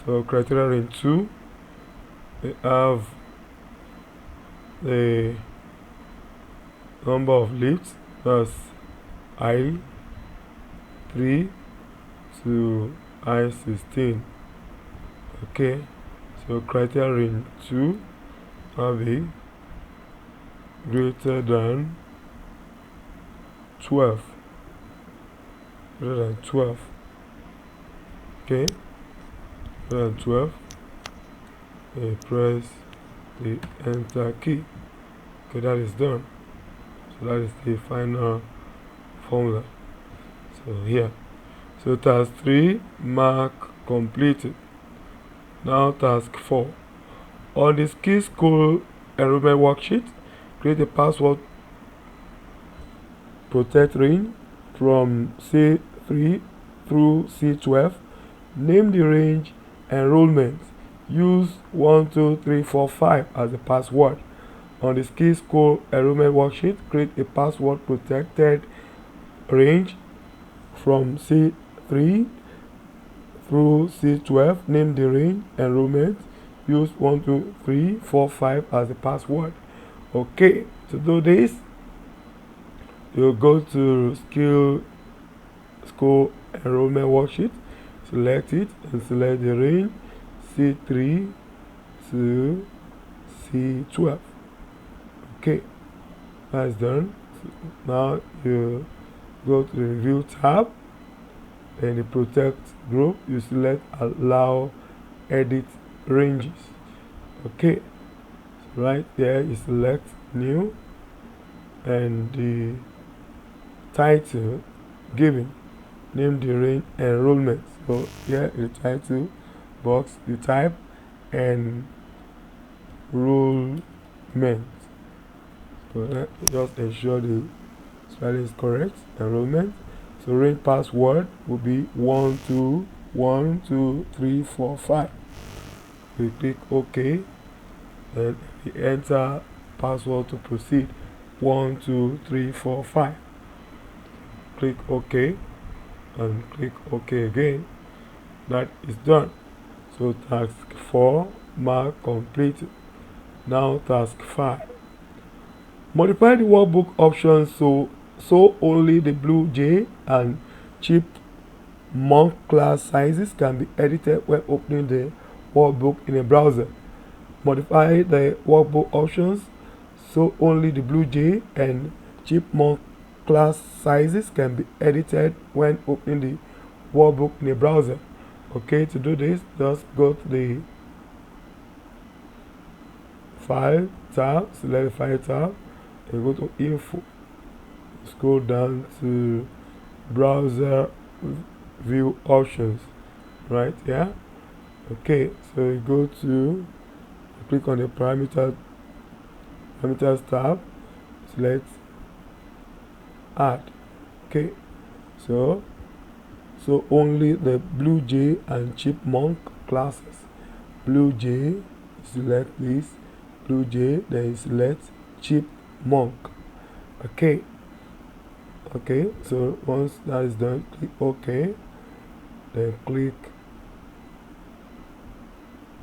[SPEAKER 2] so criteria range 2, we have the number of lifts, that's I3 to I16. Okay, so criteria range 2 will be greater than 12. Greater than 12. Okay, greater than 12. Press the enter key. Okay, that is done. So that is the final formula. So here, so task 3, mark completed. Now task 4, on the ski school enrollment worksheet, create a password protect range from C3 through C12. Name the range enrollment. Use 1, 2, 3, 4, 5 as the password. On the ski school enrollment worksheet, create a password protected range from C3 through C12. Name the range enrollment. Use 1, 2, 3, 4, 5 as the password. Okay, to do this, you go to school enrollment worksheet, select it, and select the range C3 to C12. Okay, that's done. So now you go to the review tab, and the protect group, you select allow edit ranges. Okay, so right there you select new, and the title given, name the range enrollment. So here the title box, you type enrollment. So just ensure the spelling is correct. Enrollment. So range password will be 1, 2, 1, 2, 3, 4, 5. We click OK, and we enter password to proceed. 1, 2, 3, 4, 5. Click OK, and click OK again. That is done. So task 4, mark completed. Now task 5. Modify the workbook options so only the blue J and chipmunk class sizes can be edited when opening the workbook in a browser. Modify the workbook options so only the blue J and chipmunk class sizes can be edited when opening the workbook in a browser. Okay, to do this, just go to the File tab, select the File tab, and go to Info. Scroll down to Browser View Options. Right here, Okay, so you go to click on the parameters tab, select add. Okay, so only the blue jay and chipmunk classes. Blue jay, select this blue jay, then select chipmunk. Okay, so once that is done, click OK, then click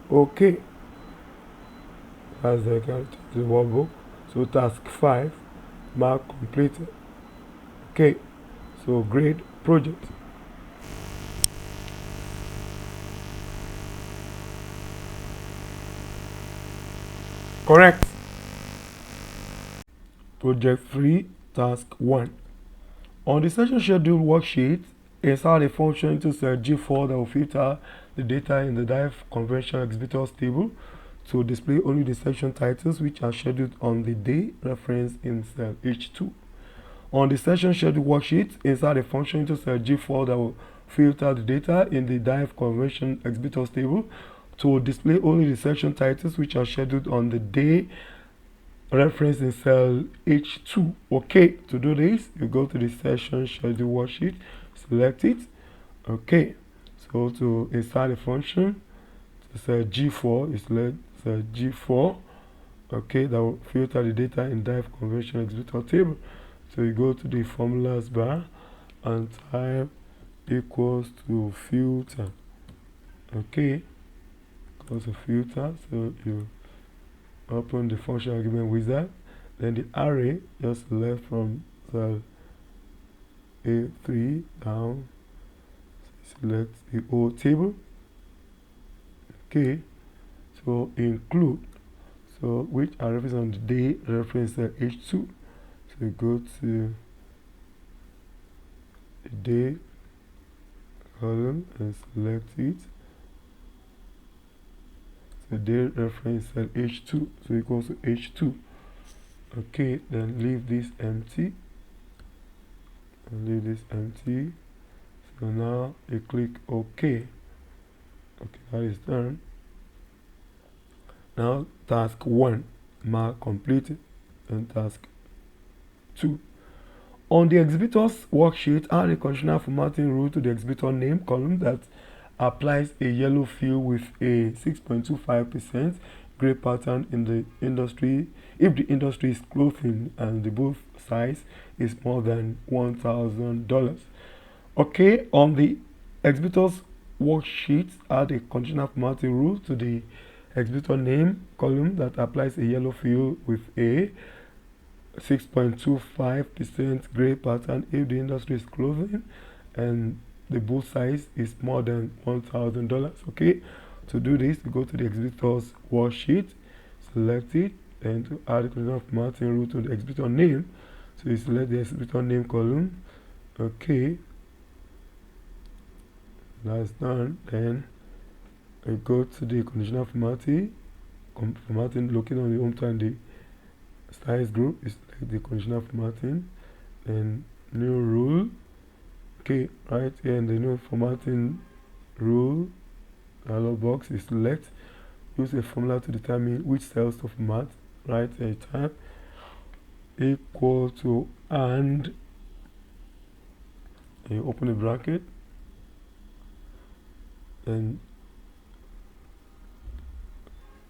[SPEAKER 2] OK. That's the workbook. So task 5, mark completed. Okay, so grade project. Correct. Project 3, task 1. On the session schedule worksheet, insert a function into cell G4 that will filter the data in the dive convention exhibitors table to display only the section titles which are scheduled on the day referenced in cell H2. On the session schedule worksheet, insert a function into cell G4 that will filter the data in the dive convention exhibitors table to display only the section titles which are scheduled on the day reference in cell H2. Okay, to do this, you go to the session schedule worksheet, select it. Okay, so to insert a function to cell G4, you select cell G4. Okay, that will filter the data in dive convention exhibitor table. So you go to the formulas bar and type equals to filter. Okay, equals to filter. So you open the function argument wizard, then the array just select from cell A3 down, select the whole table. Okay, so include, so which are referenced on the day reference cell H2. So you go to the day column and select it. So day reference cell H2, so equals to H2. Okay, then leave this empty. And leave this empty. So now you click OK. Okay, that is done. Now task 1, mark completed, and task 2. On the exhibitors worksheet, add a conditional formatting rule to the exhibitor name column that applies a yellow fill with a 6.25% gray pattern in the industry if the industry is clothing and the booth size is more than $1,000. Okay, on the exhibitors worksheet, add a conditional formatting rule to the exhibitor name column that applies a yellow fill with a 6.25% gray pattern if the industry is clothing and the booth size is more than $1,000. Okay, to do this, you go to the exhibitors worksheet, select it, and to add a conditional formatting rule to the exhibitor name, so you select the exhibitor name column. Okay, that's done. Then you go to the conditional formatting located on the home and the size group, is like the conditional formatting, and new rule. Okay, right here in the new formatting rule dialog box, is select, use a formula to determine which cells to format. Right here, type equal to and you open a bracket, and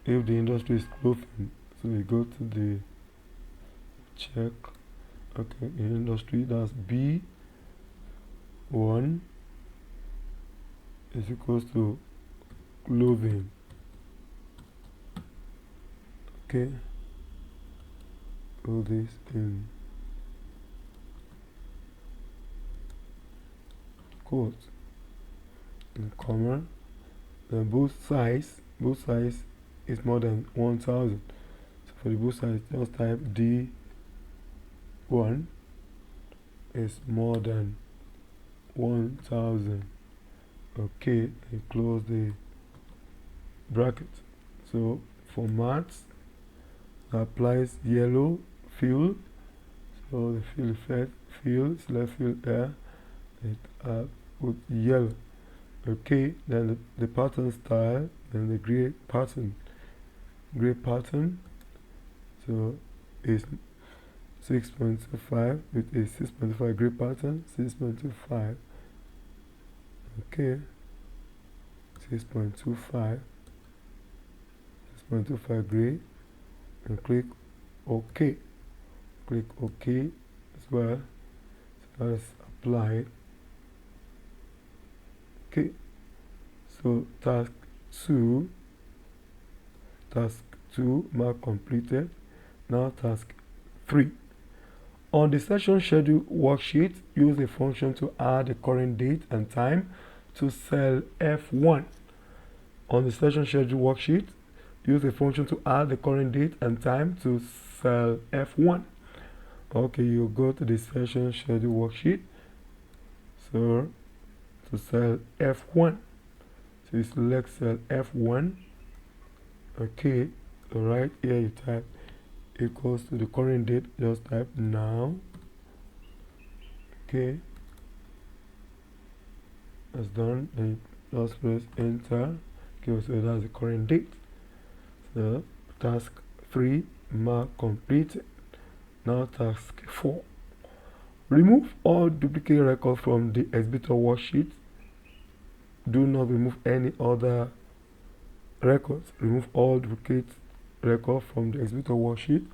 [SPEAKER 2] if the industry is clothing, so we go to the check. Okay, in industry, that's B1 is equals to clothing. Okay, all this in quotes, in comma, then both size is more than 1,000. So for the both size, just type D1 is more than 1,000. Okay, and close the bracket. So for maths, applies yellow fill. So the fill effect, fill, select fill air, it put yellow. Okay, then the pattern style, then the gray pattern. So it's 6.25 with a 6.5 gray pattern. 6.25. Okay, 6.25. 6.25 gray, and click OK. Click OK as well. So that's applied. Okay, so task 2 mark completed. Now task 3. On the session schedule worksheet, use a function to add the current date and time to cell F1. On the session schedule worksheet, use a function to add the current date and time to cell F1. Okay, you go to the session schedule worksheet. So to cell F1, so you select cell F1. Okay, so right here you type equals to the current date, just type now. Okay, that's done, then just press enter. Okay, so that's the current date. So task 3 mark completed. Now task 4. Remove all duplicate records from the exhibitor worksheet. Do not remove any other records. Remove all duplicate records from the exhibitor worksheet.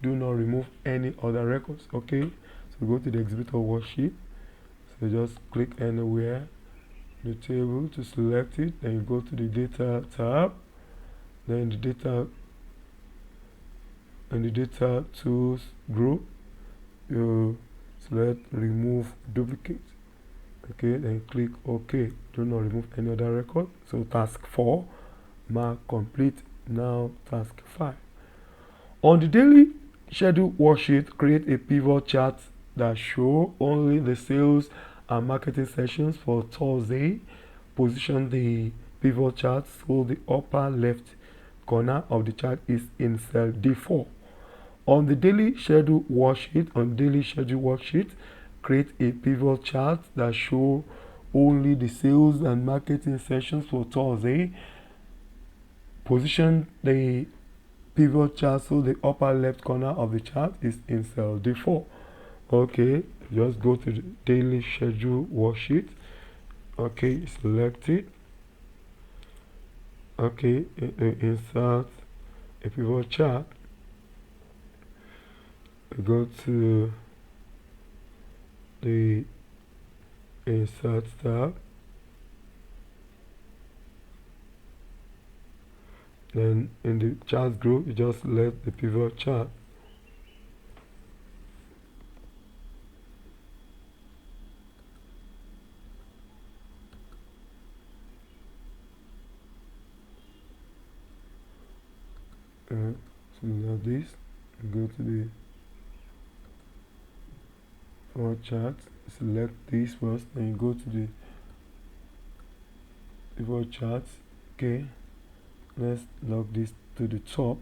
[SPEAKER 2] Do not remove any other records. Okay, so go to the exhibitor worksheet. So just click anywhere in the table to select it. Then you go to the data tab. Then the data tools group, you select remove duplicate. Okay, then click OK. Do not remove any other record. So task 4 mark complete. Now task 5. On the daily schedule worksheet, create a pivot chart that show only the sales and marketing sessions for Thursday. Position the pivot chart so the upper left corner of the chart is in cell D4. On the daily schedule worksheet, create a pivot chart that show only the sales and marketing sessions for Thursday. Position the pivot chart so the upper left corner of the chart is in cell D4. Okay, just go to the daily schedule worksheet. Okay, select it. Okay, insert a pivot chart. Go to the insert tab. Then in the chart group, you just select the pivot chart. Select this. Go to the pivot chart. Select this first. Then you go to the pivot chart. Okay. Let's log this to the top.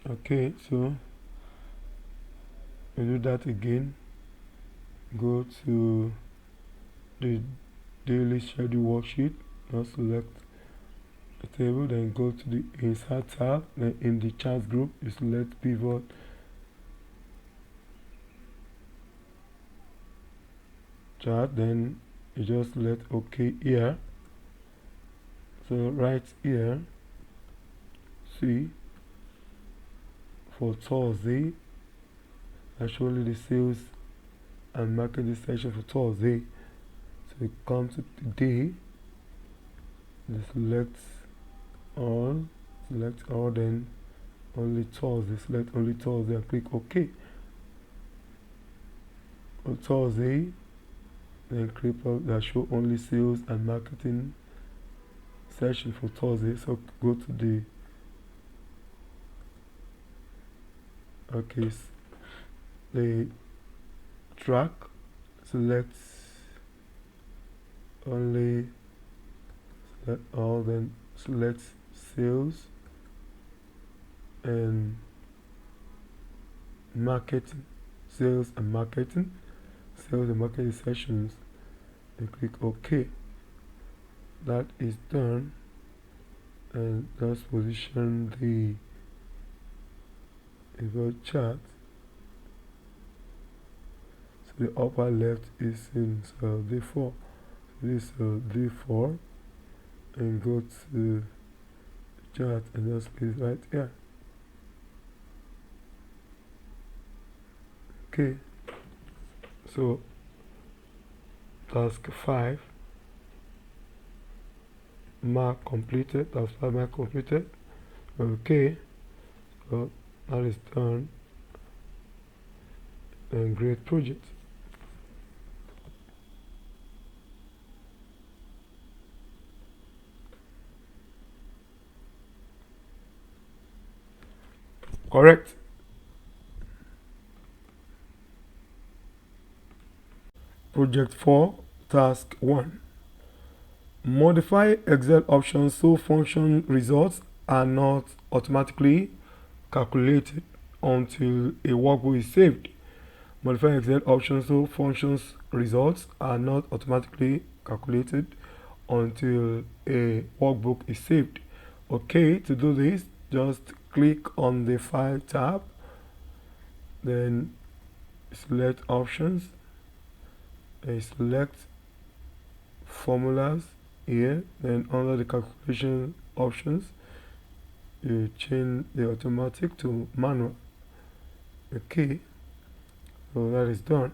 [SPEAKER 2] Okay, so we do that again. Go to the daily schedule worksheet. Now select the table, then go to the insert tab. Then in the charts group, you select pivot chart. Then you just select OK here. So right here, see for Thursday, actually the sales and marketing section for Thursday. So you come to today, you select all, then only Thursday, select only Thursday and click OK. On Thursday, then click up that show only sales and marketing section for Thursday. So go to the the track, select only, select all, then select sales and marketing. sales and marketing sessions, and click OK. That is done, and just position the pivot chart. So the upper left is in cell D4. This D4, and go to chart and just place it right here. Okay, so task 5, mark completed. Task 5, mark completed. Okay, so that is done, and great project. Correct. Project 4, task 1. Modify Excel options so function results are not automatically calculated until a workbook is saved. Modify Excel options so functions results are not automatically calculated until a workbook is saved. Okay, to do this, just click on the File tab, then select Options, and select Formulas here. Then under the calculation options, you change the automatic to manual. Okay, so that is done.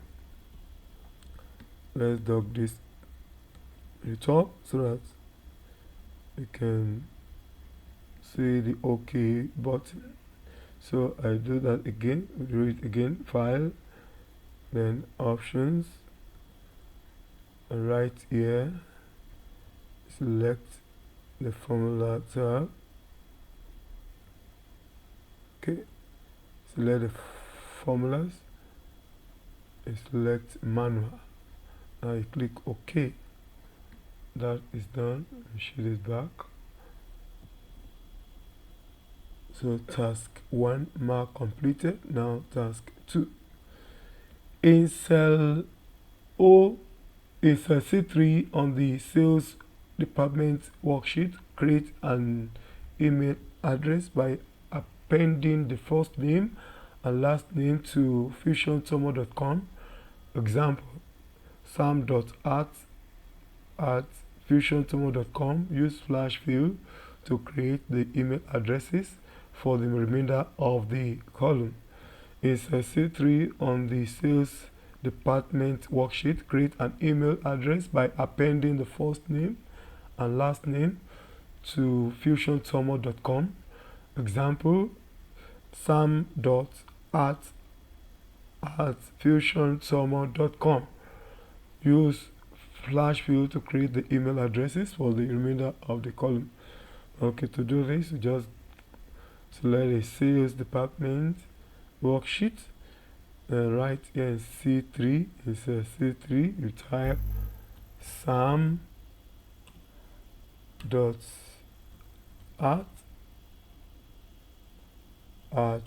[SPEAKER 2] Let's dog this to the top so that you can see the OK button. So I do that again. We do it again. File, then Options, and right here select the Formula tab. Okay, select the formulas and select manual. Now you click OK. That is done. Shift it back. So task 1, mark completed. Now task 2. In cell C3 on the sales department worksheet, create an email address by appending the first name and last name to fusiontomo.com. Example, sam.art@fusiontomo.com. Use flash fill to create the email addresses for the remainder of the column. In cell C3 on the sales department worksheet, create an email address by appending the first name and last name to fusiontomo.com. Example, sam.art@fusiontomo.com. Use flash fill to create the email addresses for the remainder of the column. Okay, to do this, just select a sales department worksheet, right here in C3, C3, you type sam.art at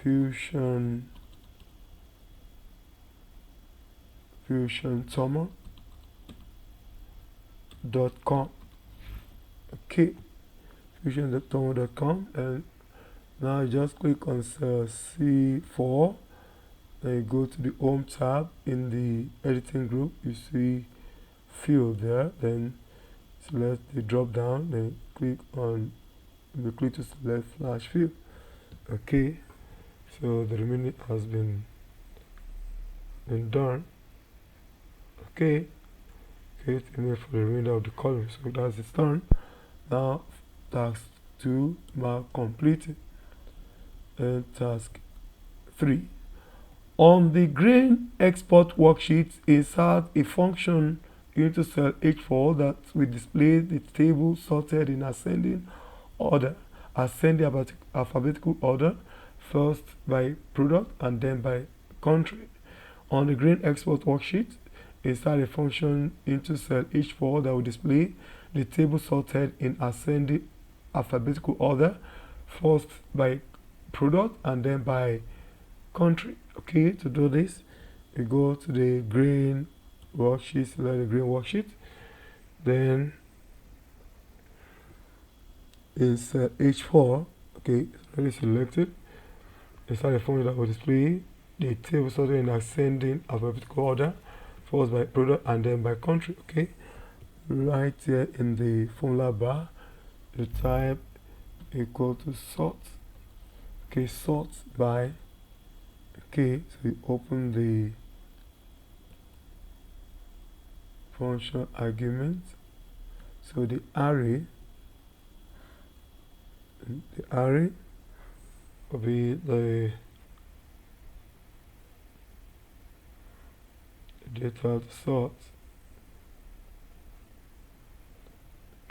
[SPEAKER 2] fusiontomo.com. Okay, fusiontomo.com, and now just click on cell C4, then you go to the Home tab. In the editing group, you see fill there, then select the drop down, then click to select flash fill. Okay, so the remaining has been done. Okay, create email for the remainder of the column. So that's it done. Now task 2, mark completed. And task 3. On the grain export worksheet, insert a function into cell H4 that will display the table sorted in ascending alphabetical order, first by product and then by country. On the grain export worksheet, insert a function into cell H4 that will display the table sorted in ascending alphabetical order, first by product and then by country. Okay, to do this, you go to the green worksheet, select the green worksheet, then insert H4. Okay, it's already selected. Inside the formula that will display the table sorted in ascending alphabetical order, first by product and then by country. Okay, right here in the formula bar, you type equal to sort. Okay, sort by. Okay, so you open the function argument. So the array will be the data to sort.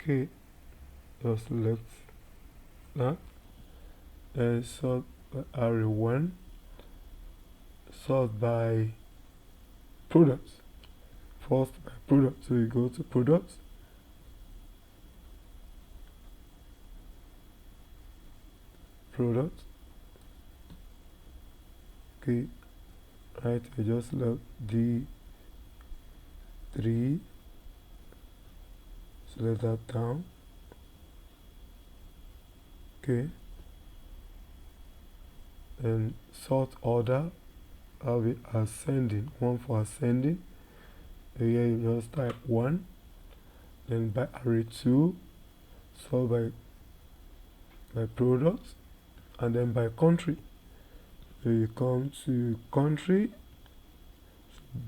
[SPEAKER 2] Okay, just select that and sort by array 1, sort by products, first by product. So you go to products, okay, right, I just select D3, select that down, okay, and sort order, I'll be ascending, 1 for ascending. Here you just type 1, then by array 2, sort by products, and then by country. So you come to country,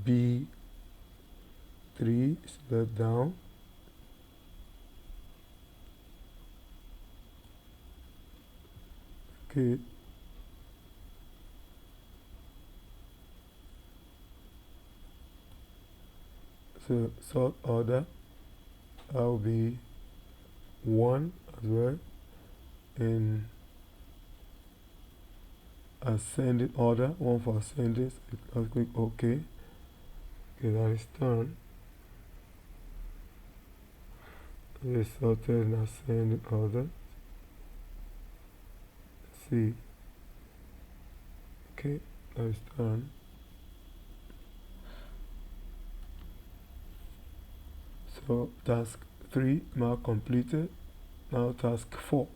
[SPEAKER 2] B3, select down, okay, so sort order, I'll be 1 as well, in ascending order, 1 for ascending. So I'll click OK. Okay, that is done. It's sorted in ascending order. Let's see. Okay, that is done. So task 3 now completed. Now task 4.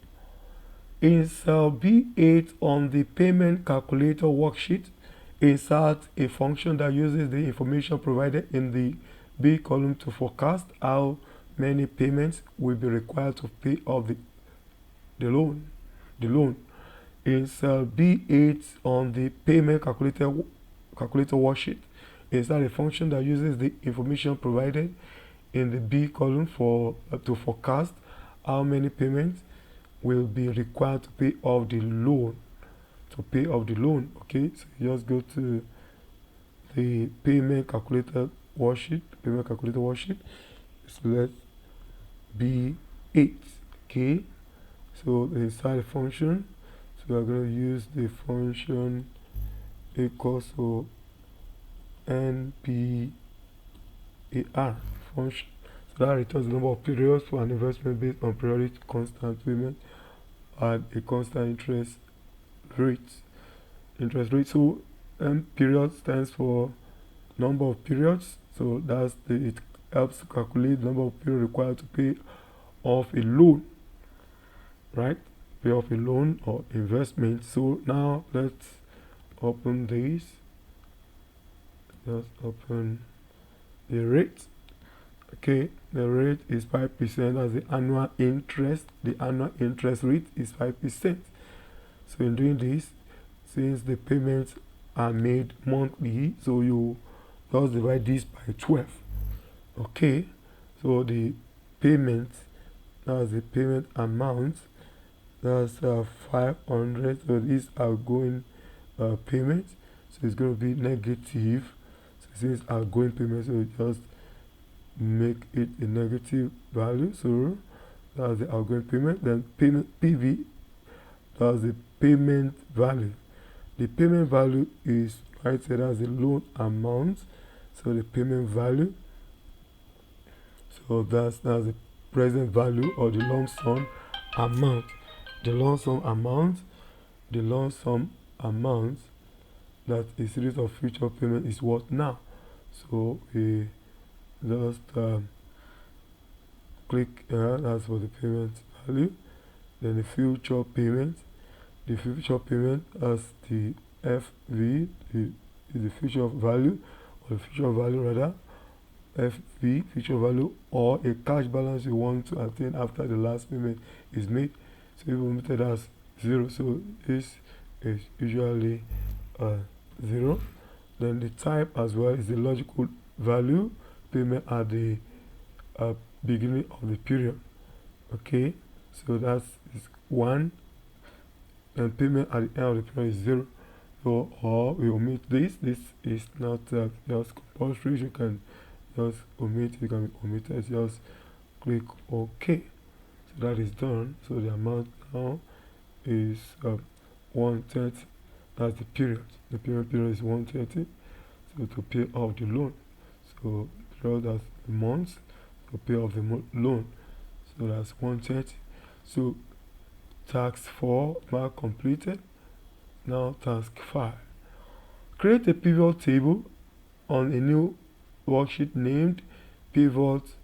[SPEAKER 2] In cell B8 on the payment calculator worksheet, insert a function that uses the information provided in the B column to forecast how many payments will be required to pay off the loan. In cell B8 on the payment calculator worksheet, insert a function that uses the information provided in the B column to forecast how many payments will be required to pay off the loan. Okay, so you just go to the payment calculator worksheet, select B8. Okay, so inside the function, so we are going to use the function equals to NPAR function. So that returns the number of periods for an investment based on periodic constant payment at a constant interest rate. So period stands for number of periods. So it helps to calculate the number of periods required to pay off a loan, right? Pay off a loan or investment. So now let's open this. Just open the rate. Okay, the rate is 5%. As the annual interest. The annual interest rate is 5%. So in doing this, since the payments are made monthly, so you just divide this by 12. Okay, so the payment, that's the payment amount, that's 500. So these are outgoing payments, so it's going to be negative. So since outgoing payment, so just make it a negative value. So that's the outgoing payment. Then payment PV, that's the payment value. The payment value is right here as the loan amount. So the payment value, so that's the present value or the lump sum amount. The lump sum amount that a series of future payment is what now. So we just click here, that's for the payment value. Then the future payment as the FV, is the future value, or the future value rather, FV, future value, or a cash balance you want to attain after the last payment is made. So if we move it as 0, so this is usually 0. Then the type as well is the logical value payment at the beginning of the period. Okay, so that is 1, and payment at the end of the period is 0. So, or we omit this. This is not just compulsory. You can just omit. You can omit it. Just click OK. So that is done. So the amount now is 130. That's the period. The period is 130. So to pay off the loan. So period that's the months to pay off the loan. So that's 130. So task 4 mark completed. Now task 5. Create a pivot table on a new worksheet named pivot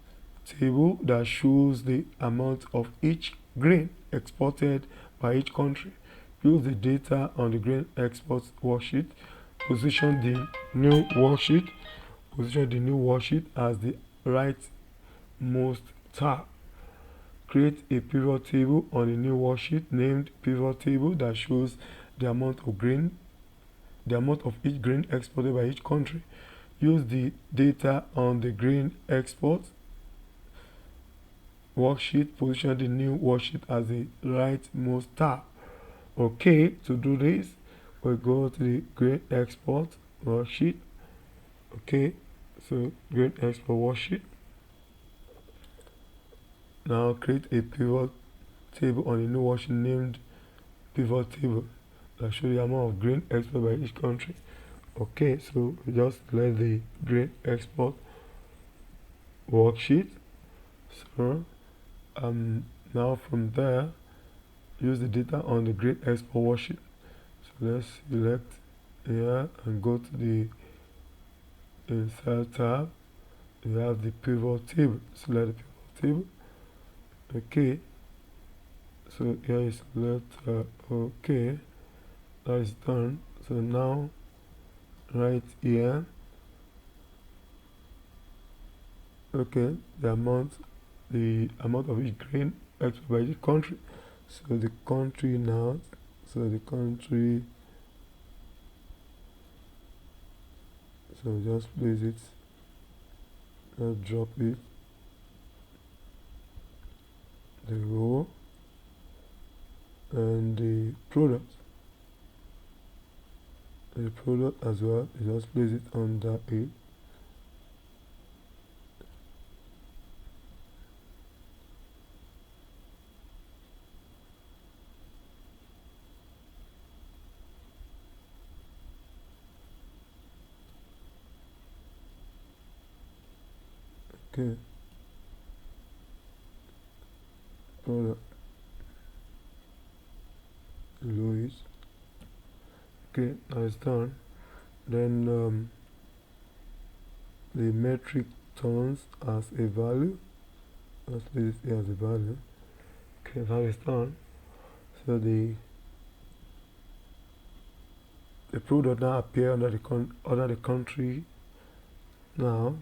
[SPEAKER 2] table that shows the amount of each grain exported by each country. Use the data on the grain export worksheet. Position the new worksheet as the rightmost tab. Create a pivot table on a new worksheet named pivot table that shows the amount of each grain exported by each country. Use the data on the grain export worksheet. Position the new worksheet as the rightmost tab. Okay, to do this, we'll go to the grain export worksheet. Okay, so grain export worksheet. Now create a pivot table on a new worksheet named pivot table that shows the amount of grain exported by each country. Okay, so we just select the grain export worksheet. So now from there, use the data on the grain export worksheet. So let's select here and go to the insert tab. You have the pivot table. Select the pivot table. Okay, so here is select okay, that is done. So now right here, okay, the amount of each grain exported by each country. So the country now, so just place it, drop it, the row, and the product as well, you just place it under it. Okay, product below it. Okay, now it's done. Then the metric tons as a value. Let's place it here as a value. Okay, now it's done. So the product now appear under the country now,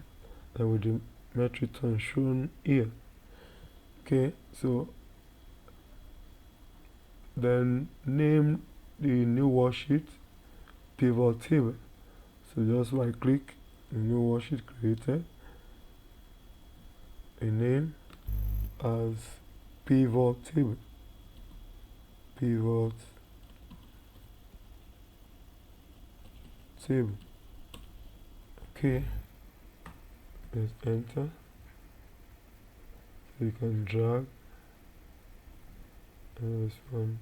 [SPEAKER 2] and with the metric ton shown here. Okay, so then name the new worksheet pivot table. So just right click the new worksheet created, a name as pivot table. Okay, let's enter. So you can drag this one.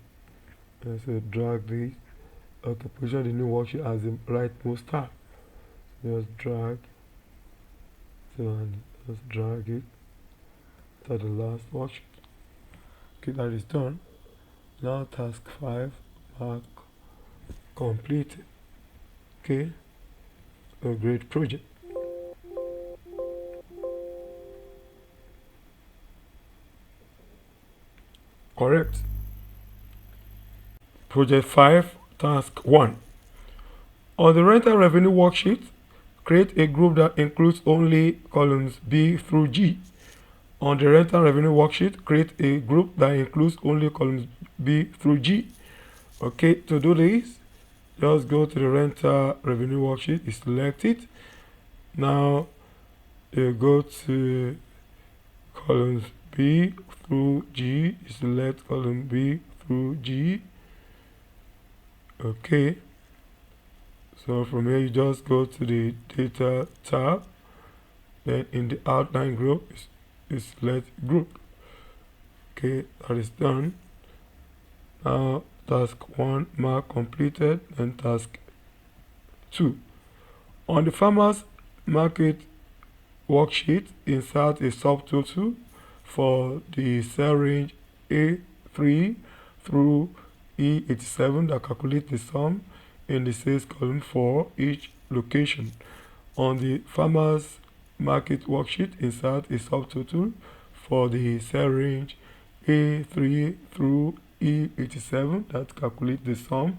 [SPEAKER 2] Let's drag this. Okay, position the new worksheet as the rightmost tab. Just drag. So and just drag it to the last worksheet. Okay, that is done. Now task 5 mark completed. Okay, a great project. Correct. Project 5, task 1. On the rental revenue worksheet, create a group that includes only columns B through G. On the rental revenue worksheet, create a group that includes only columns B through G. Okay, to do this, just go to the rental revenue worksheet, you select it. Now you go to columns B through G, you select column B through G. Okay, so from here you just go to the data tab, then in the outline group you select group. Okay, that is done. Now task 1 mark completed, and task 2. On the farmers market worksheet, insert a subtotal for the cell range A3 through E87 that calculates the sum in the sales column for each location. On the farmers market worksheet, insert a subtotal for the cell range A3 through E87 that calculates the sum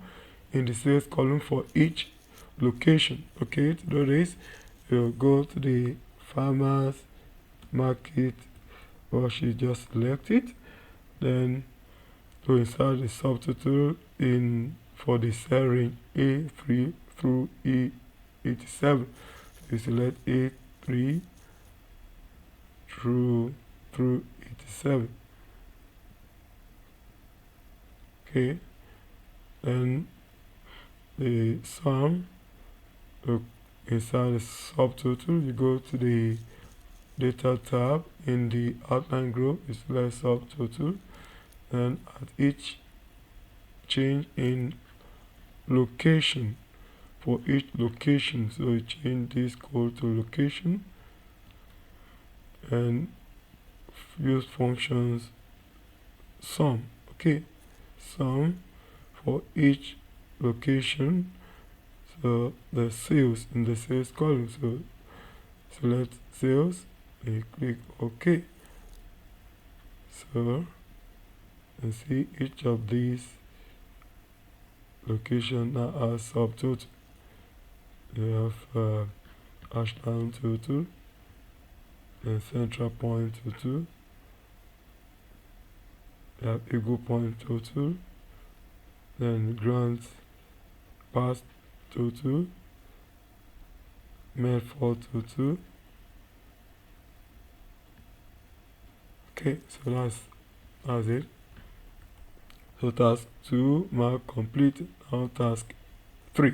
[SPEAKER 2] in the sales column for each location. Okay, to do this, you go to the farmers market worksheet, just select it, then to insert the subtotal in for the cell range A3 through E87. You select A3 through 87. Okay, then the sum, inside the subtotal, you go to the data tab, in the outline group you select subtotal, and at each change in location, for each location, so you change this code to location and use functions sum. Okay, sum for each location, so the sales in the sales column, so select sales and you click OK. So and see each of these locations now has subtotal. You have Ashland total and Central Point total. You have Eagle Point total, then Grant Pass total, Medford total. Okay, so that's it. So task 2 mark complete. Now task 3.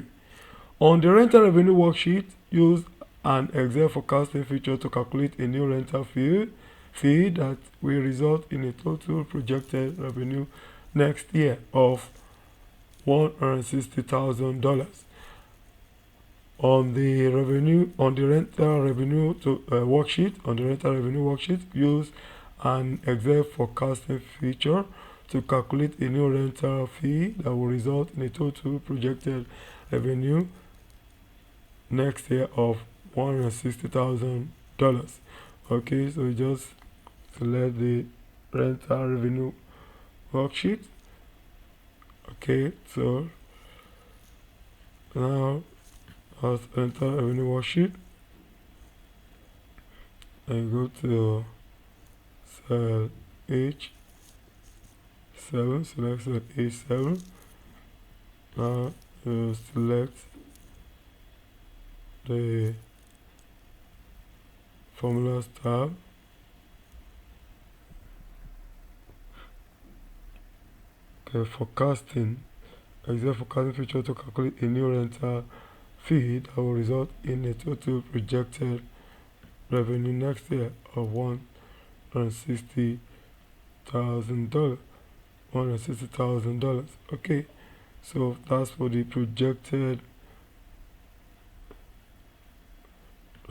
[SPEAKER 2] On the rental revenue worksheet, use an Excel forecasting feature to calculate a new rental fee that will result in a total projected revenue next year of $160,000. On the rental revenue worksheet, use an Excel forecasting feature to calculate a new rental fee that will result in a total projected revenue next year of $160,000. Okay, so just select the rental revenue worksheet. Okay, so now as rental revenue worksheet, and go to cell H7, select cell A7. Now you select the formulas tab. Okay, forecasting. Excel forecasting feature to calculate a new rental fee that will result in a total projected revenue next year of $160,000. Okay, so that's for the projected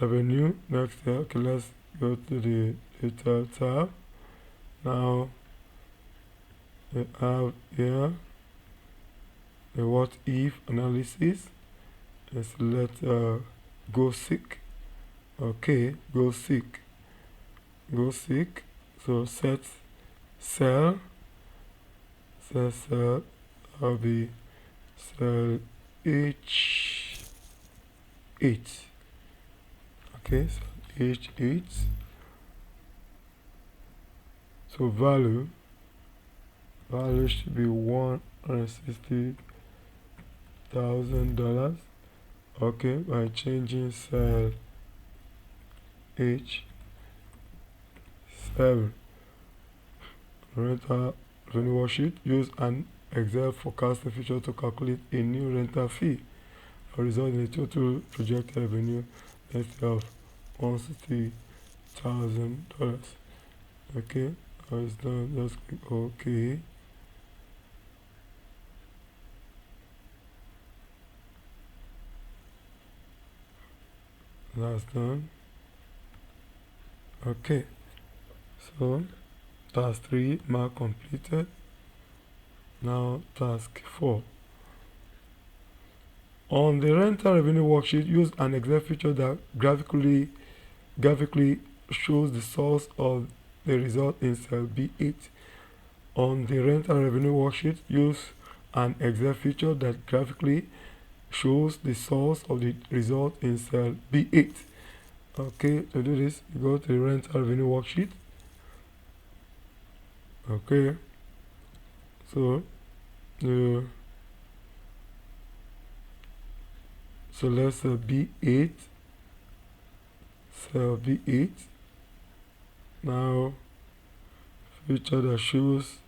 [SPEAKER 2] revenue next year. Okay, let's go to the data tab. Now we have here the what if analysis. and select go seek. Okay, go seek. So set cell, will be cell H8. Okay, so H8. So value should be $160,000. Okay, by changing cell H7. Rental revenue worksheet. Use an Excel forecasting feature to calculate a new rental fee. A result in a total projected revenue next year of $160,000. Okay, now it's done. Just click OK. That's done. Okay, so task 3 mark completed. Now task 4. On the rental revenue worksheet, use an Excel feature that graphically shows the source of the result in cell B8. On the rental revenue worksheet, use an Excel feature that graphically shows the source of the result in cell B8. Okay, to do this, you go to the rental revenue worksheet. Okay, so select cell B8, Now feature that shows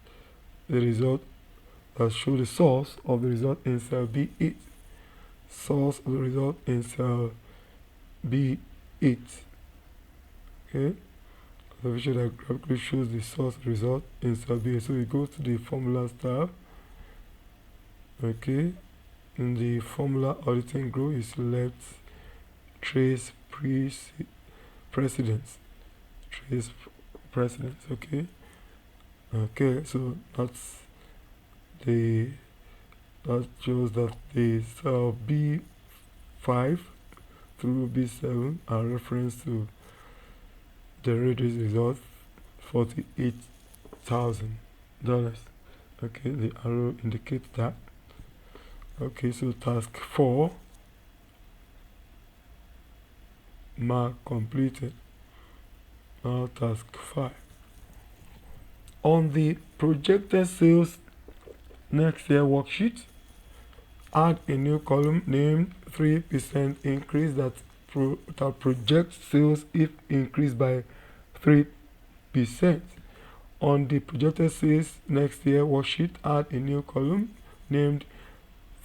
[SPEAKER 2] the result, that show the source of the result in cell B8. Source of the result in cell B8. Okay, the feature that graphically shows the source result in cell B8. So we go to the formulas tab. Okay, in the formula auditing group, you select trace precedence. Okay. Okay, so that shows that the cell B5 through B7 are reference to generate this result $48,000. Okay, the arrow indicates that. Okay, so task 4 mark completed. Now task 5. On the projected sales next year worksheet, add a new column named 3% increase that projects sales if increased by 3%. On the projected sales next year worksheet, add a new column named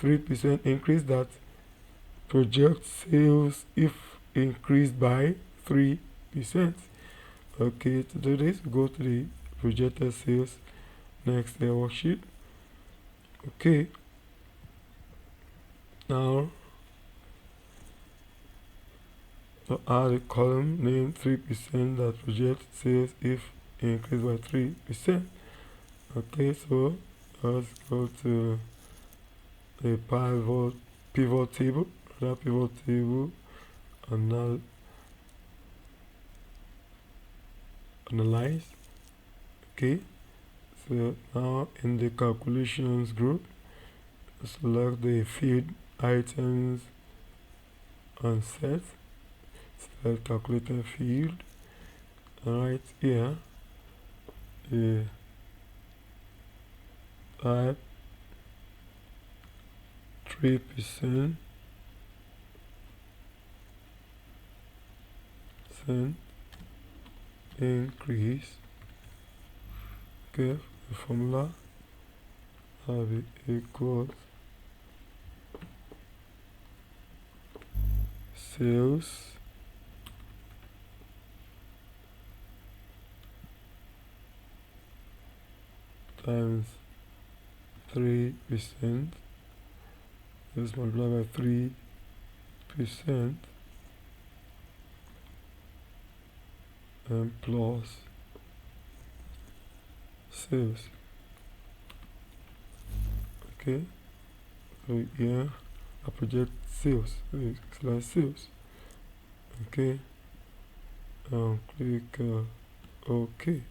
[SPEAKER 2] 3% increase that projects sales if increased by 3%. Okay, to do this, go to the projected sales next year worksheet. Okay, now to add a column named 3% that projects sales if increased by 3%. Okay, so let's go to the pivot table. That pivot table and analyze. Okay, so now in the calculations group, select the field items and set. Select calculator field, and right here type 3% increase. Okay, the formula will be equals sales times 3%. Let's multiply by 3% and plus sales. Okay, so here I project sales. Select sales. Okay. Click OK.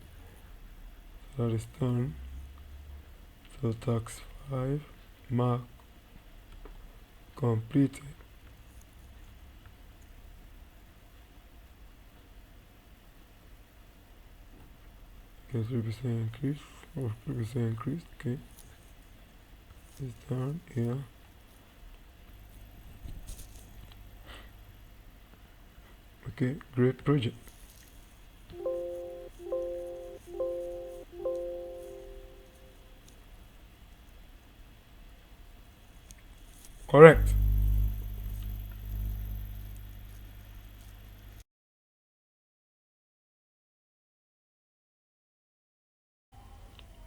[SPEAKER 2] That is done. So task 5 mark completed. Okay, 3% increase or 3% increase. Okay, it's done here. Okay, great project. Correct.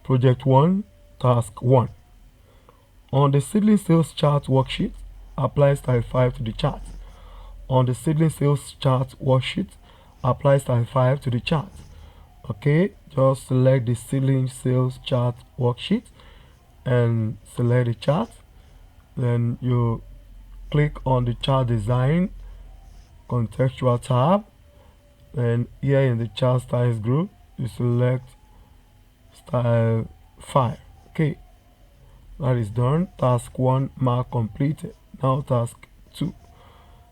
[SPEAKER 2] Project 1, Task 1. On the seedling sales chart worksheet, apply style 5 to the chart. On the seedling sales chart worksheet, apply style 5 to the chart. Okay, just select the seedling sales chart worksheet and select the chart. Then you click on the chart design contextual tab, and here in the chart styles group you select style 5. Okay, that is done. Task 1 mark completed. Now task 2,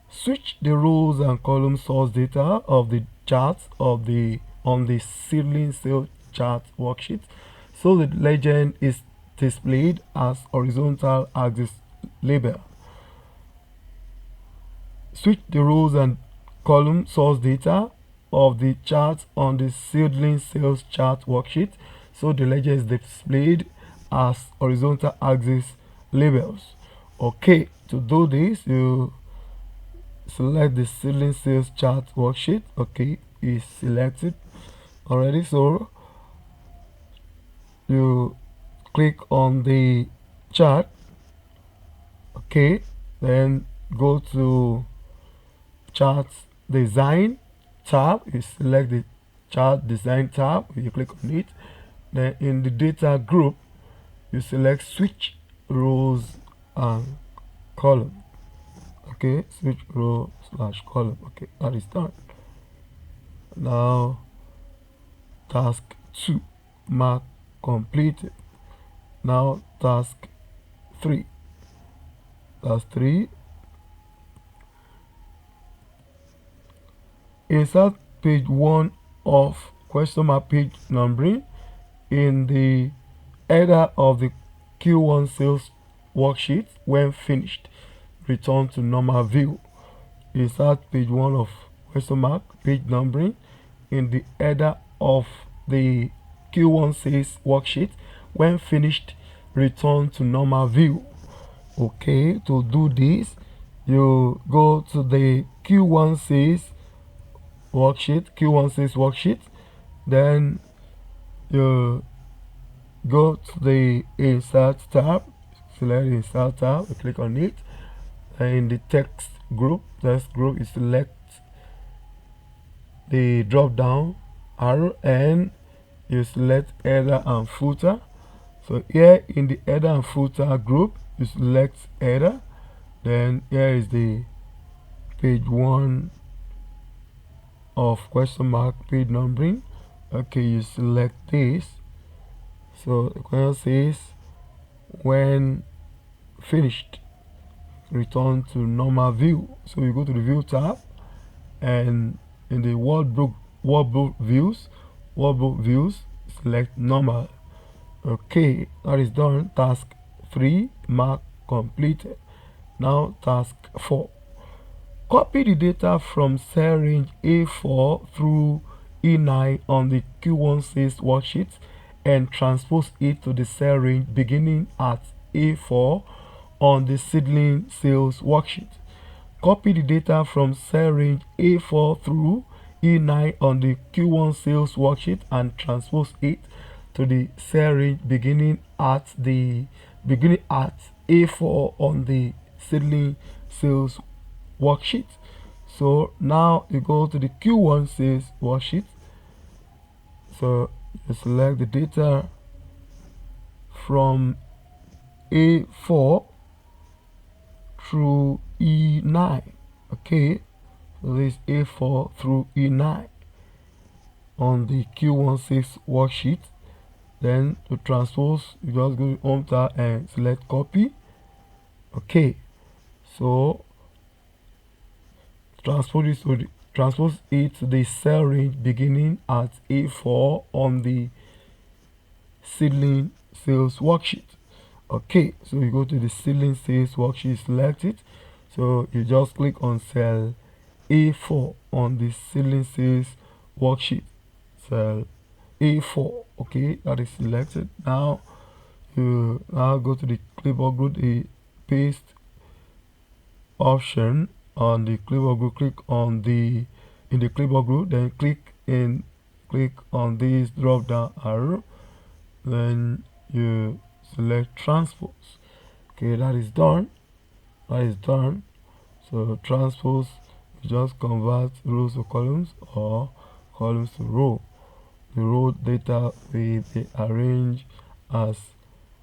[SPEAKER 2] switch the rows and column source data of the charts of the on the seedling sales chart worksheet so the legend is displayed as horizontal axis label. Switch the rows and column source data of the chart on the seedling sales chart worksheet so the legend is displayed as horizontal axis labels. Okay, to do this you select the seedling sales chart worksheet. Okay, is selected already, so you click on the chart. Okay, then go to chart design tab. You select the chart design tab, you click on it. Then in the data group you select switch rows and column. Okay, switch row slash column. Okay, that is done. Now task 2 mark completed. Now task 3. Task 3, insert page 1 of question mark page numbering in the header of the Q1 sales worksheet. When finished, return to normal view. Insert page 1 of question mark page numbering in the header of the Q1 sales worksheet. When finished, return to normal view. Okay, to do this you go to the Q1 sales worksheet, then you go to the insert tab, select the insert tab, you click on it, and in the text group you select the drop down arrow and you select header and footer. So here in the header and footer group you select header, then here is the page 1 of question mark page numbering. Okay, you select this. So the question says when finished, return to normal view. So you go to the view tab, and in the workbook views select normal. Okay, that is done. Task 3 mark completed. Now task 4, copy the data from cell range A4 through E9 on the Q1 sales worksheet and transpose it to the cell range beginning at A4 on the seedling sales worksheet. Copy the data from cell range A4 through E9 on the Q1 sales worksheet and transpose it to the cell range beginning at A4 on the seedling sales worksheet. So now you go to the Q1 sales worksheet. So you select the data from A4 through E9. Okay, so this A4 through E9 on the Q16 worksheet. Then to transpose, you just go to Home tab and select copy. Okay, so transpose it to the cell range beginning at A4 on the seedling sales worksheet. Okay, so you go to the seedling sales worksheet, select it. So you just click on cell A4 on the seedling sales worksheet. Cell A4. Okay, that is selected. Now you now go to the clipboard group, the paste option on the clipboard group. Click on the in the clipboard group, then click on this drop down arrow, then you select transpose. Okay, that is done. So transpose, you just convert rows to columns or columns to row. The row data will be arranged as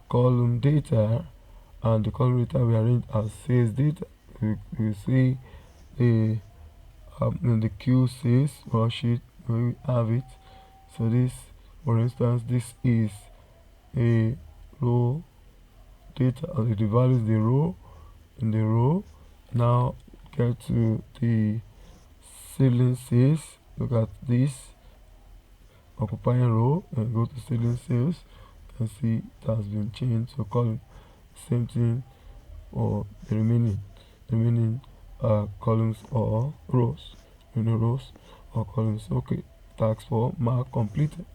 [SPEAKER 2] column data, and the column data will be arranged as sales data. You see the in the Q6 worksheet we have it. So this, for instance, this is a row data, the value is the row in the row. Now get to the seedling sales. Look at this occupying row and go to seedling sales. You can see it has been changed to column. Same thing for the remaining columns or rows. Rows or columns. Okay, task 4 mark completed.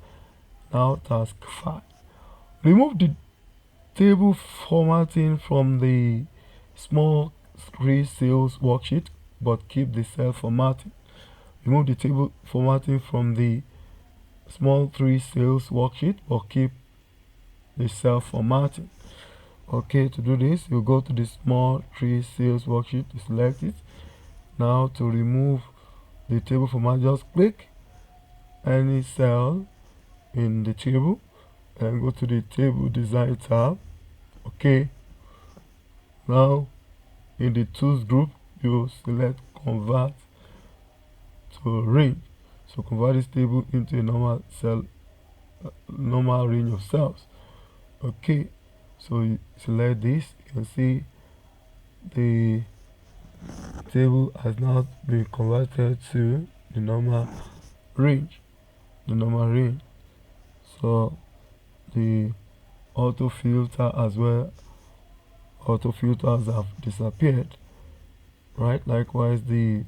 [SPEAKER 2] Now task 5. Remove the table formatting from the small 3 cells worksheet, but keep the cell formatting. Remove the table formatting from the small 3 cells worksheet, but keep the cell formatting. Okay, to do this, you go to the small 3 cells worksheet to select it. Now to remove the table format, just click any cell in the table and go to the table design tab. Okay, now in the tools group, you select convert to range. So convert this table into a normal cell, normal range of cells. Okay, so you select this. You can see the table has now been converted to the normal range. So the auto filter as well, auto filters have disappeared, right? Likewise, the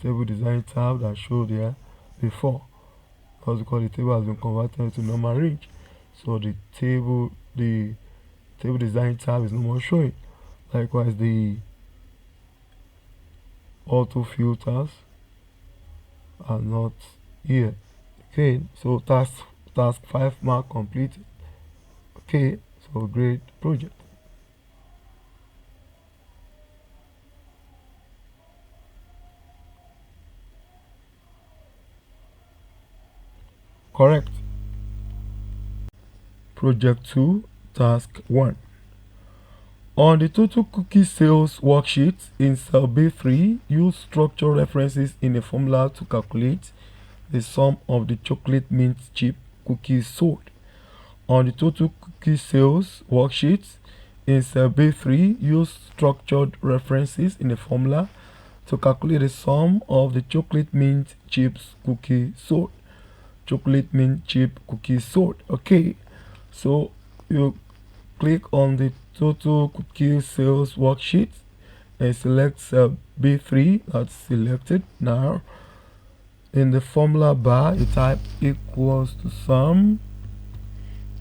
[SPEAKER 2] table design tab that showed there before, because the table has been converted to normal range, so the table design tab is no more showing. Likewise, the auto filters are not here. Okay, so task 5 mark completed. Okay, so great project. Correct. Project 2, task 1. On the total cookie sales worksheet in cell B3, use structured references in a formula to calculate the sum of the chocolate mint chip cookies sold. On the total cookie sales worksheet in cell B3, use structured references in a formula to calculate the sum of the chocolate mint chips cookie sold. Chocolate mint chip cookies sold. Okay, so you click on the total cookie sales worksheet and select cell B3. That's selected. Now in the formula bar, you type equals to sum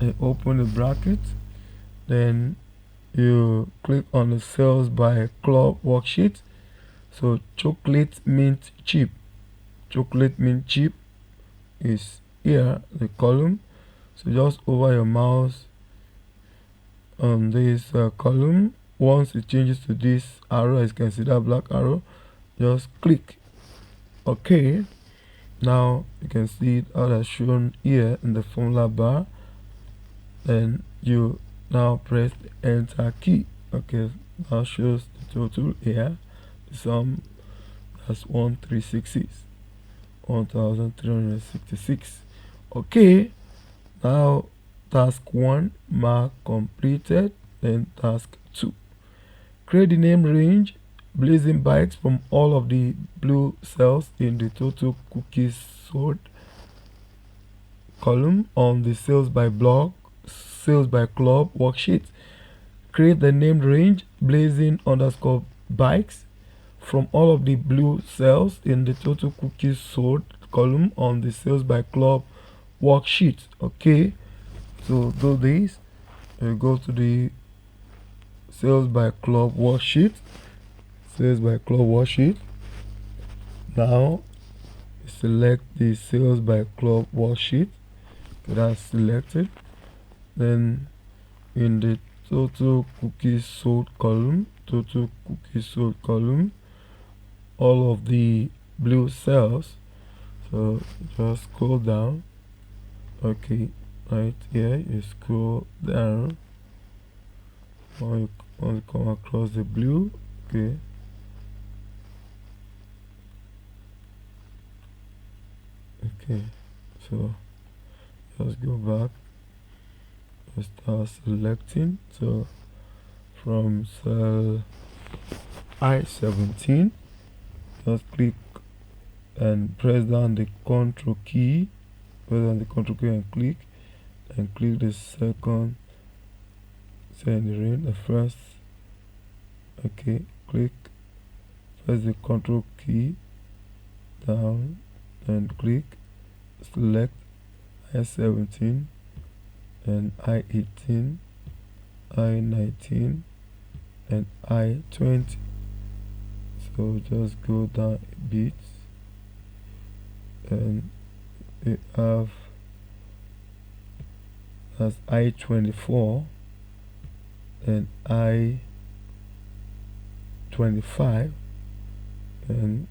[SPEAKER 2] and open the bracket. Then you click on the sales by club worksheet. So chocolate mint chip is here, the column. So just over your mouse on this column. Once it changes to this arrow, as you can see that black arrow, just click OK. Now you can see it as shown here in the formula bar. Then you now press the enter key. Okay, now shows the total here. The sum as 1366. Okay, now task 1 mark completed. Then task 2, create the name range blazing bikes from all of the blue cells in the total cookies sold column on the sales by club worksheet. Create the named range blazing underscore bikes from all of the blue cells in the total cookies sold column on the sales by club worksheet. Okay, so do this. You go to the sales by club worksheet. Now select the sales by club worksheet. That's selected. Then in the total cookies sold column, all of the blue cells. So just scroll down. Okay, right here you scroll down. Or you come across the blue. Okay. Okay, so just go back. Start selecting. So from cell I-17, just click and press down the control key. And click the second cell in the range, the first. Okay, press the control key down and click, select I-17 and I-18, I-19 and I-20. So just go down a bit and we have as I-24 and I-25, and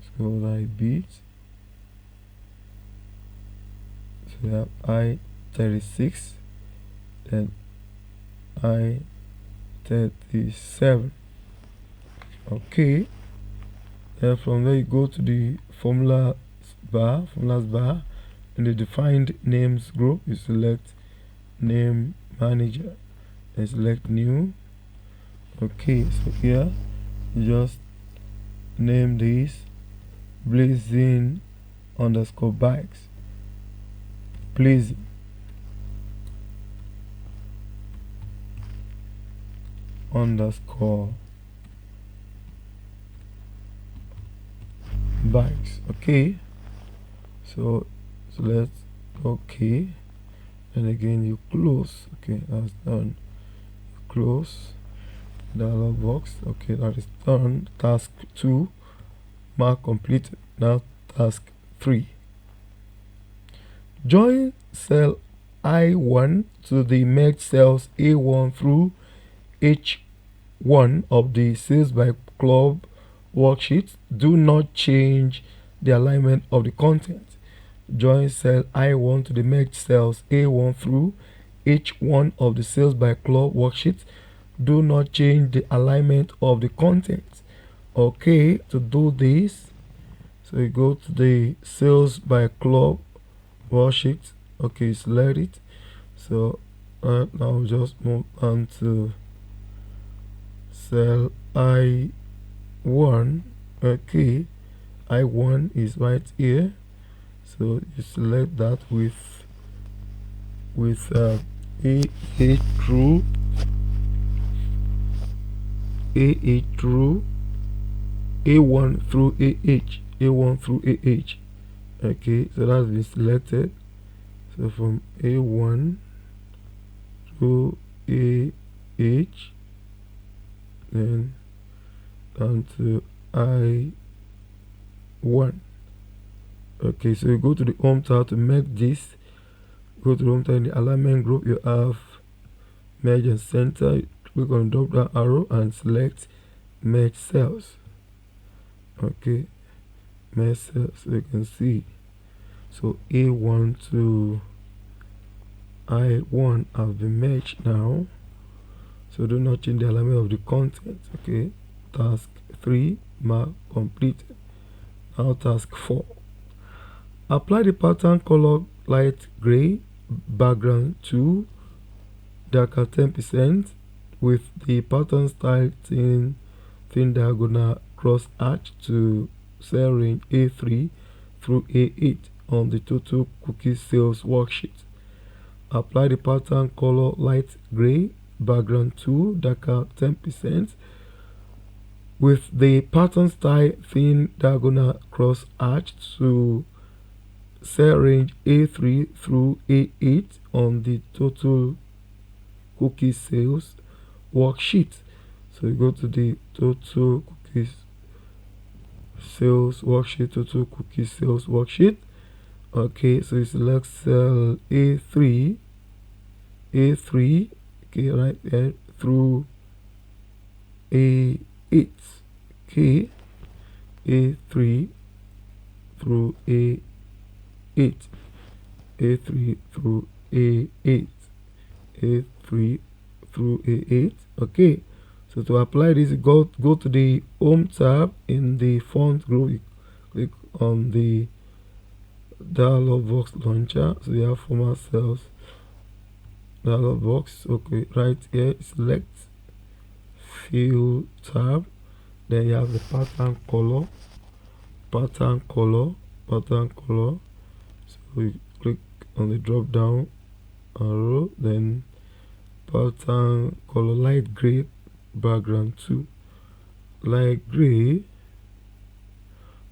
[SPEAKER 2] scroll down a bit. So we have I-36 and I-37. Okay, and from there you go to the formulas bar. In the defined names group, you select name manager and select new. Okay, so here you just name this blazing underscore bikes. Blazing underscore bikes. Okay, so let's okay, and again you close. Okay, that's done. Close dialog box. Okay, that is done. Task 2 mark completed. Now task 3, join cell I1 to the merged cells A1 through H1 of the sales by club worksheet. Do not change the alignment of the content. Join cell I1 to the merged cells A1 through H1 of the sales by club worksheet. Do not change the alignment of the content. Okay, to do this, so you go to the sales by club worksheet. Okay, select it. So now just move on to cell I1. Okay, I1 is right here, so you select that with A8 through A1 through AH. Okay, so that's been selected. So from A1 to AH, then down to I1. Okay, so you go to the home tab to make this. Go to the home tab. In the alignment group, you have merge and center. Click on drop down arrow and select merge cells. Okay, merge cells, so you can see. So A1 to I1 have been merged now. So do not change the alignment of the content. Okay, task 3 mark completed. Now task 4. Apply the pattern color light gray background to darker 10% with the pattern style thin diagonal cross hatch to cell range A3 through A8 on the total cookie sales worksheet. Apply the pattern color light gray background to darker 10% with the pattern style thin diagonal cross hatch to cell range A3 through A8 on the total cookie sales worksheet. So you go to the total cookies sales worksheet, total cookie sales worksheet. Okay, so you select cell A3, okay, right there through A8, okay, A3 through A8, A3 through A8, A3 through A8. Okay, so to apply this, go to the Home tab in the Font group. You click on the dialog box launcher. So you have format cells dialog box. Okay, right here, select Fill tab. Then you have the pattern color. So you click on the drop down arrow, then pattern color light gray background 2, light gray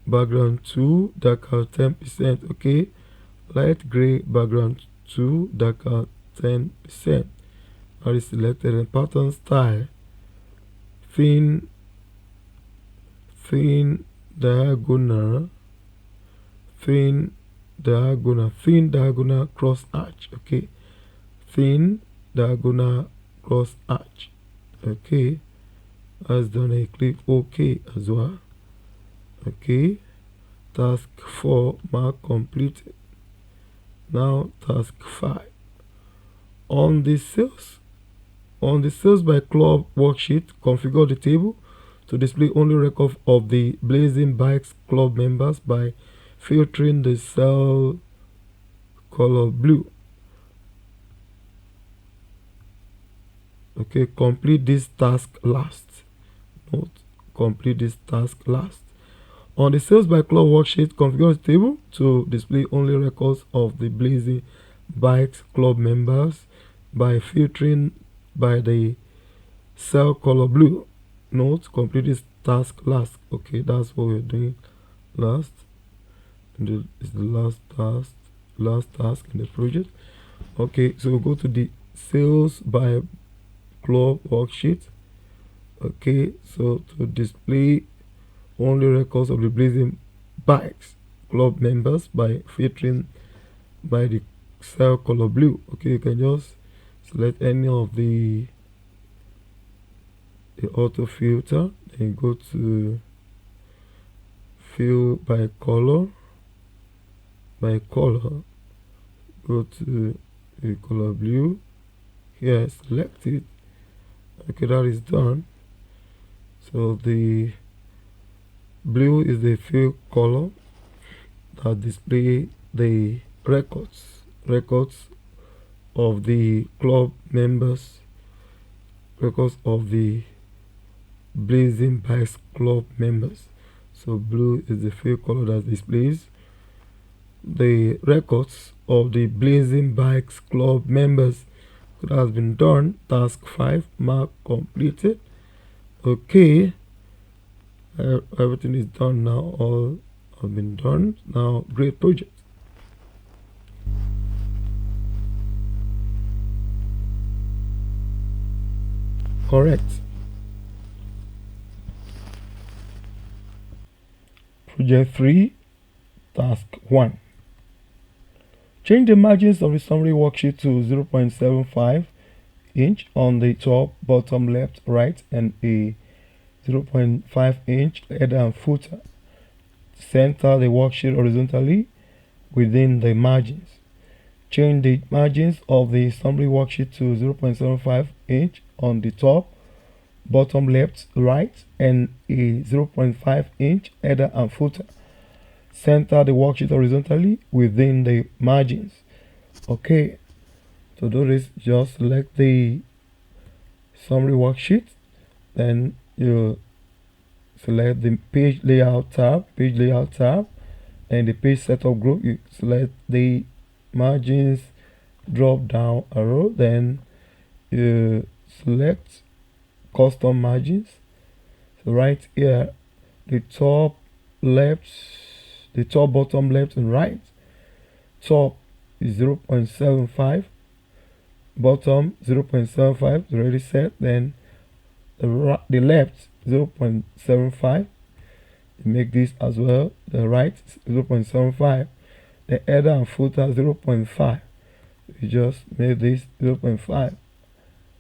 [SPEAKER 2] background 2 darker 10%. Okay, light gray background 2 darker 10%. Already selected. And pattern style thin diagonal cross hatch. Okay, thin diagonal cross hatch. Okay, as done. I click OK as well. Okay, task 4 mark completed. Now task 5. On the sales by club worksheet, configure the table to display only record of the Blazing Bikes club members by filtering the cell color blue. Okay, complete this task last. Note, complete this task last. On the sales by club worksheet, configure the table to display only records of the Blazing Bikes club members by filtering by the cell color blue. Note, complete this task last. Okay, that's what we're doing last. And it's the last task in the project. Okay, so we'll go to the sales by club worksheet. Okay, so to display only records of the Blazing Bikes club members by filtering by the cell color blue. Okay, you can just select any of the auto filter, then go to fill by color, go to the color blue. Here, select it. Okay, that is done. So the blue is the fill color that display the records of the club members, records of the Blazing Bikes club members. So blue is the fill color that displays the records of the Blazing Bikes club members. That has been done. Task 5 mark completed. Okay, everything is done now. All have been done. Now, great project. Correct. Project 3, task 1. Change the margins of the summary worksheet to 0.75 inch on the top, bottom, left, right, and a 0.5 inch header and footer. Center the worksheet horizontally within the margins. change the margins of the summary worksheet to 0.75 inch on the top, bottom left, right, and a 0.5 inch header and footer. Center the worksheet horizontally within the margins. Okay, to do this, just select the summary worksheet, then you select the page layout tab, and the page setup group. You select the margins drop down arrow, then you select custom margins. So right here, the top left, the top, bottom left, and right. Top is 0.75, bottom 0.75 is already set. Then the left 0.75, make this as well. The right 0.75, the header and footer 0.5, you just make this 0.5,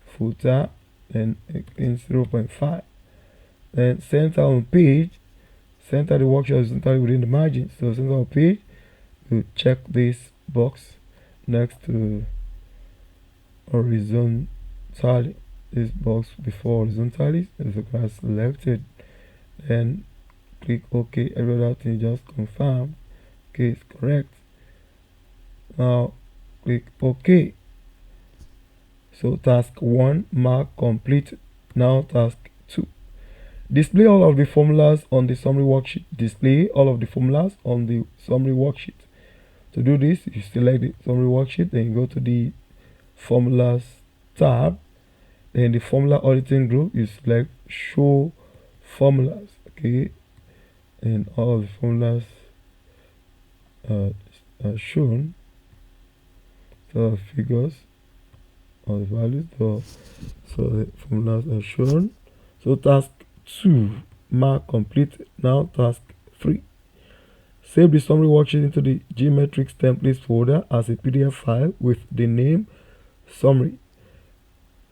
[SPEAKER 2] footer and in 0.5. Then center on page, center the worksheet horizontally within the margin. So center on page, you check this box next to horizontally, this box before horizontally, as you can select it, then click OK. Every other thing just confirm. Okay, it's correct. Now click OK. So task 1 mark complete. Now task 2, display all of the formulas on the summary worksheet. Display all of the formulas on the summary worksheet. To do this, you select the summary worksheet, then you go to the formulas tab, then the formula auditing group, you select show formulas. Okay, and all of the formulas are shown. So figures, all the values, so the formulas are shown. So task 2 mark complete. Now task 3, save the summary worksheet into the geometrics templates folder as a PDF file with the name summary.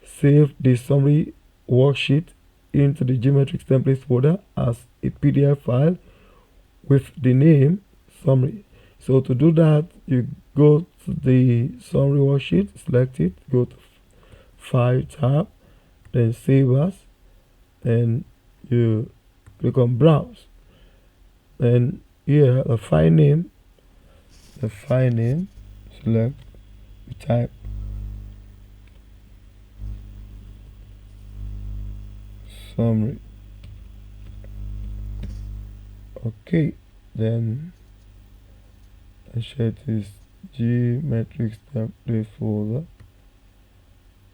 [SPEAKER 2] Save the summary worksheet into the geometrics templates folder as a PDF file with the name summary. So to do that, you go to the summary worksheet, select it, go to File tab, then Save As, and you click on Browse. Then here the file name, select, type summary. Okay, then I share this geometrics template folder.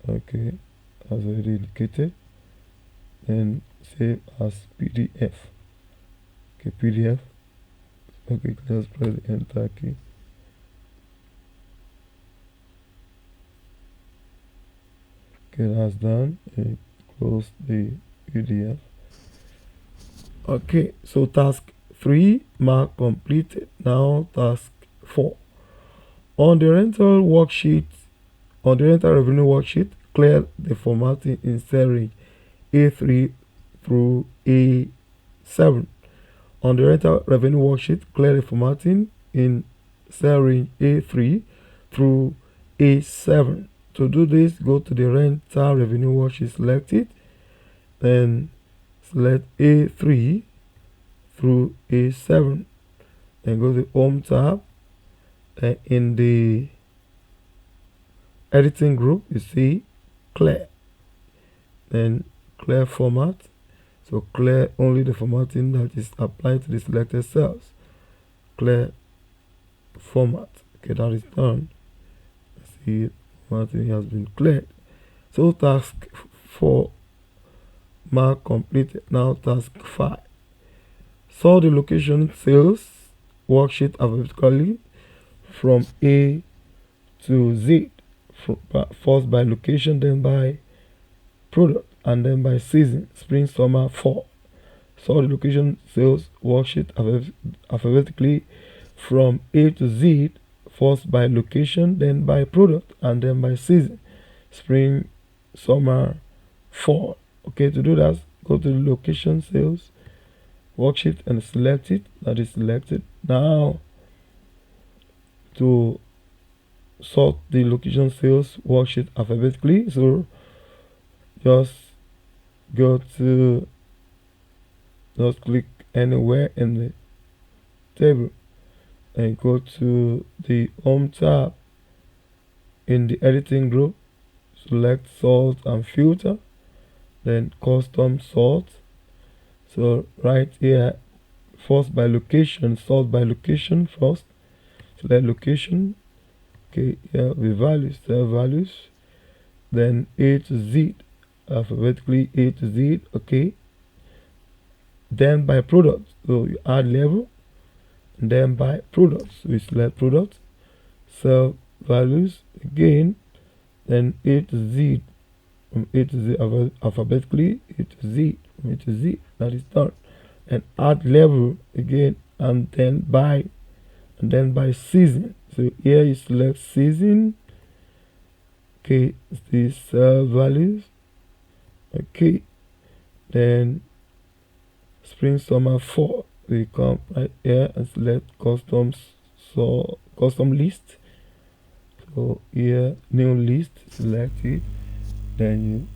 [SPEAKER 2] Okay, as already indicated, and save as PDF. Okay, PDF. Okay, just press the enter key. Okay, that's done. And close the PDF. Okay, so task 3 mark completed. Now task 4, on the rental worksheet, on the rental revenue worksheet, clear the formatting in cell range A3 through A7. On the rental revenue worksheet, clear the formatting in cell range A3 through A7. To do this, go to the rental revenue worksheet, select it, then select A3 through A7, and go to the Home tab, and in the editing group, you see clear, then clear format. So clear only the formatting that is applied to the selected cells. Clear format. Okay, that is done. See, formatting has been cleared. So task 4 mark completed. Now task 5, sort the location cells worksheet alphabetically from A to Z, first by location, then by product, and then by season, spring, summer, fall. Sort the location sales worksheet alphabetically from A to Z, first by location, then by product, and then by season, spring, summer, fall. Okay, to do that, go to the location sales worksheet and select it. That is selected. Now to sort the location sales worksheet alphabetically. So just go to just click anywhere in the table and go to the home tab. In the editing group, select sort and filter, then custom sort. So right here, first by location, sort by location first. Select location. Okay, here the values, cell values. Then A to Z, alphabetically A to Z. Okay. Then by product, so you add level. And then by products, so you select product, cell values again. Then A to Z, from A to Z alphabetically, A to Z, from A to Z. That is done. And add level again, and then by season. So here you select season. Okay, the cell values. Okay, then spring summer fall. We come right here and select custom list. So here new list, select it. Then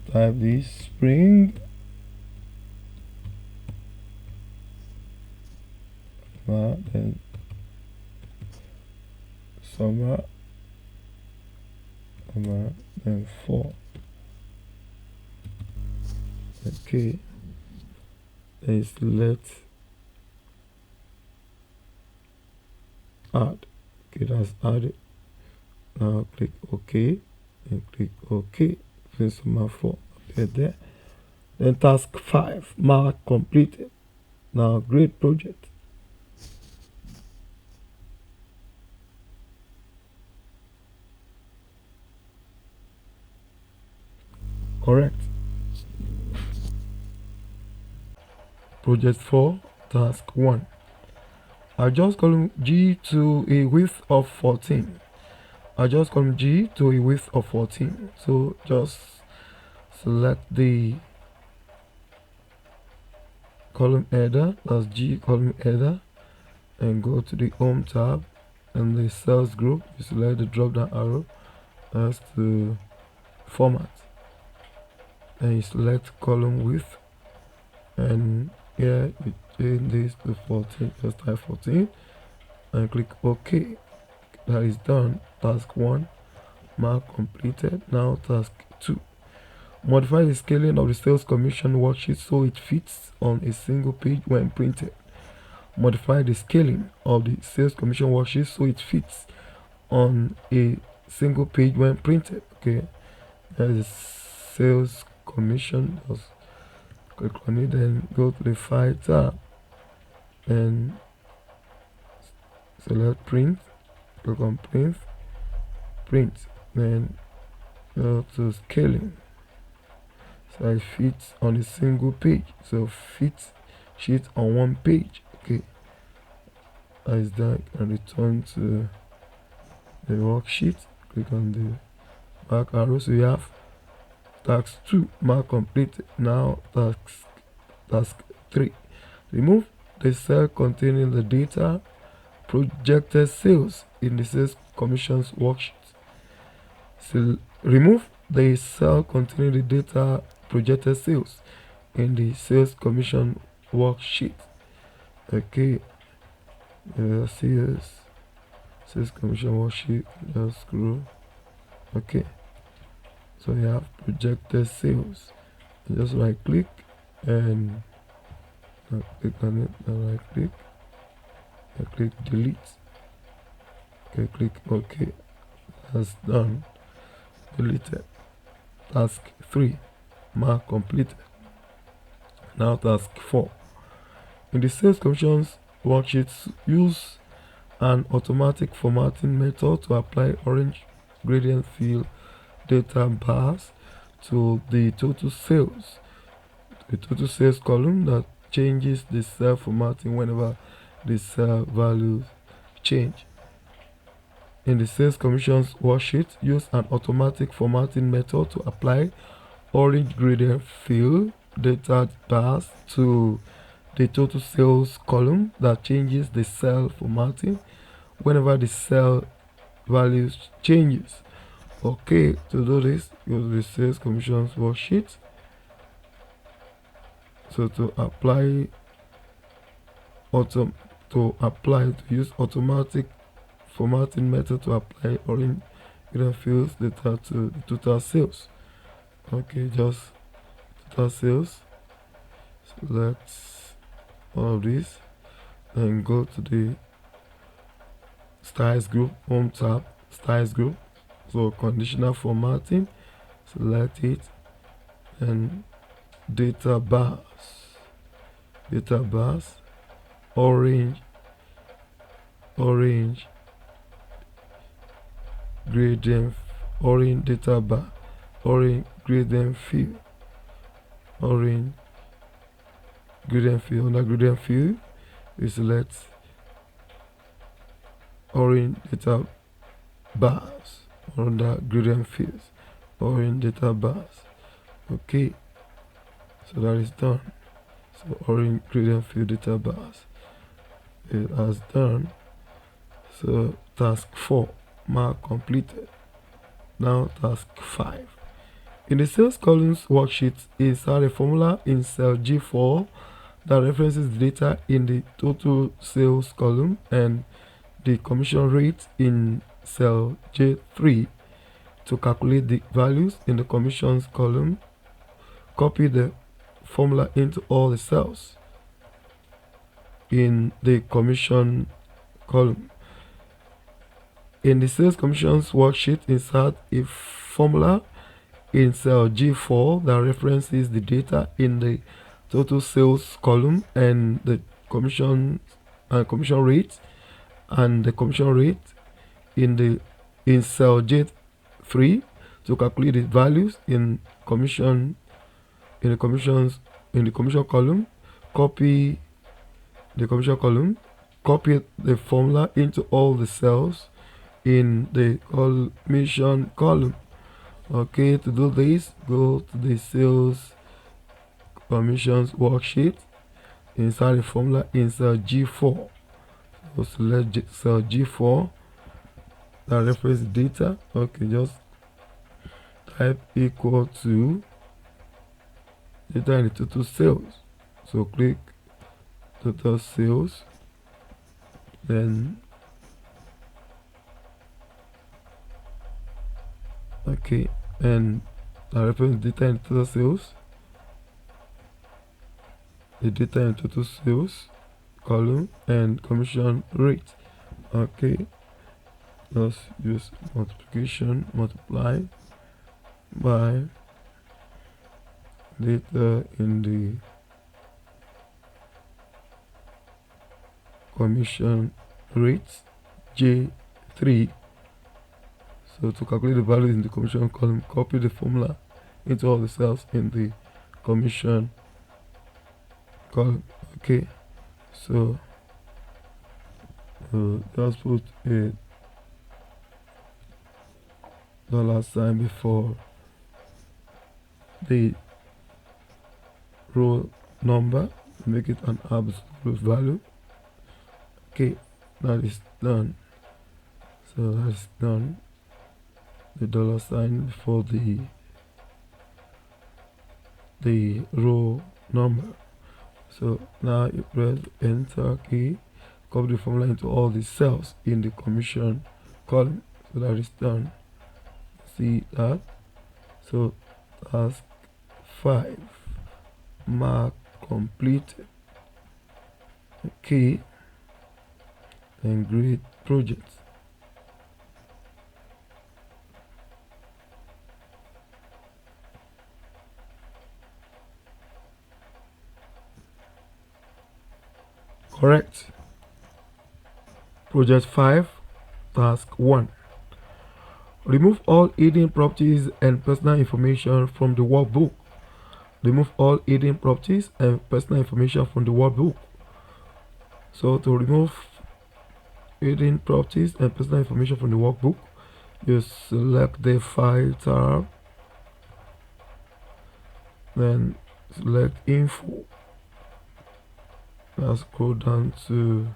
[SPEAKER 2] you type this spring. Then summer, then fall. Okay, then select add. Okay, that's added. Now click OK and click OK. Then summer fall appear there. Then task 5, mark completed. Now great project. Correct. Project 4, task 1. Adjust column G to a width of 14. Adjust column G to a width of 14. So just select the column header, that's G column header, and go to the home tab and the cells group. You select the drop down arrow as to format, and you select column width, and here you change this to 14, just type 14 and click OK. That is done. Task 1, mark completed. Now task 2, modify the scaling of the sales commission worksheet so it fits on a single page when printed. Modify the scaling of the sales commission worksheet so it fits on a single page when printed. Okay, there's a sales commission. Just click on it, then go to the file tab and select print. Click on print, then go to scaling so it fits on a single page. So fit sheet on one page. Okay, as that, and return to the worksheet. Click on the back arrow. So you have task 2, mark completed. Now task 3, remove the cell containing the data projected sales in the sales commissions worksheet. So remove the cell containing the data projected sales in the sales commission worksheet. Okay, sales commission worksheet, just scroll. Okay, so you have projected sales. Just right click and click on it, and right click and click delete. Okay, click OK. That's done. Deleted. Task 3, mark completed. Now task 4, in the sales commissions worksheets, use an automatic formatting method to apply orange gradient fill data bars to the total sales column that changes the cell formatting whenever the cell values change. In the sales commissions worksheet, use an automatic formatting method to apply orange gradient fill data bars to the total sales column that changes the cell formatting whenever the cell values changes. Okay, to do this, go to the sales commissions worksheet. So to use automatic formatting method to apply orange green fields data to the total sales. Okay, just total sales. Select all of these, then go to the styles group, home tab, styles group. So conditional formatting, select it, and data bars, orange gradient, orange data bar, orange gradient field, orange gradient field. Under gradient field, we select orange data bars. Under gradient fields, orange data bars. Okay, so that is done. So orange gradient field data bars, it has done. So task 4, mark completed. Now task 5. In the sales columns worksheet, insert a formula in cell G4 that references the data in the total sales column and the commission rate in cell J3 to calculate the values in the commissions column. Copy the formula into all the cells in the commission column. In the sales commissions worksheet, insert a formula in cell G4 that references the data in the total sales column and the commission rate and the commission rate in cell J3 to calculate the values in commission column. Copy the commission column, copy the formula into all the cells in the commission column. Okay, to do this, go to the sales commissions worksheet, insert the formula in cell G4. So select cell G4 that references data. Okay, just type equal to data in the total sales. So click total sales, then okay, and that represents data in total sales, the data in total sales column and commission rate. Okay, just use multiplication, multiply by data in the commission rate J3. So to calculate the values in the commission column, copy the formula into all the cells in the commission column. Okay, so just put a $sign before the row number, make it an absolute value. Okay, that is done. So that is done. The $sign before the row number. So now you press enter key, copy the formula into all the cells in the commission column. So that is done. See that? So task 5, mark completed. Okay, and grade project. Correct. Project 5, task 1. Remove all hidden properties and personal information from the workbook. Remove all hidden properties and personal information from the workbook. So to remove hidden properties and personal information from the workbook, you select the File tab, then select Info. Now scroll down to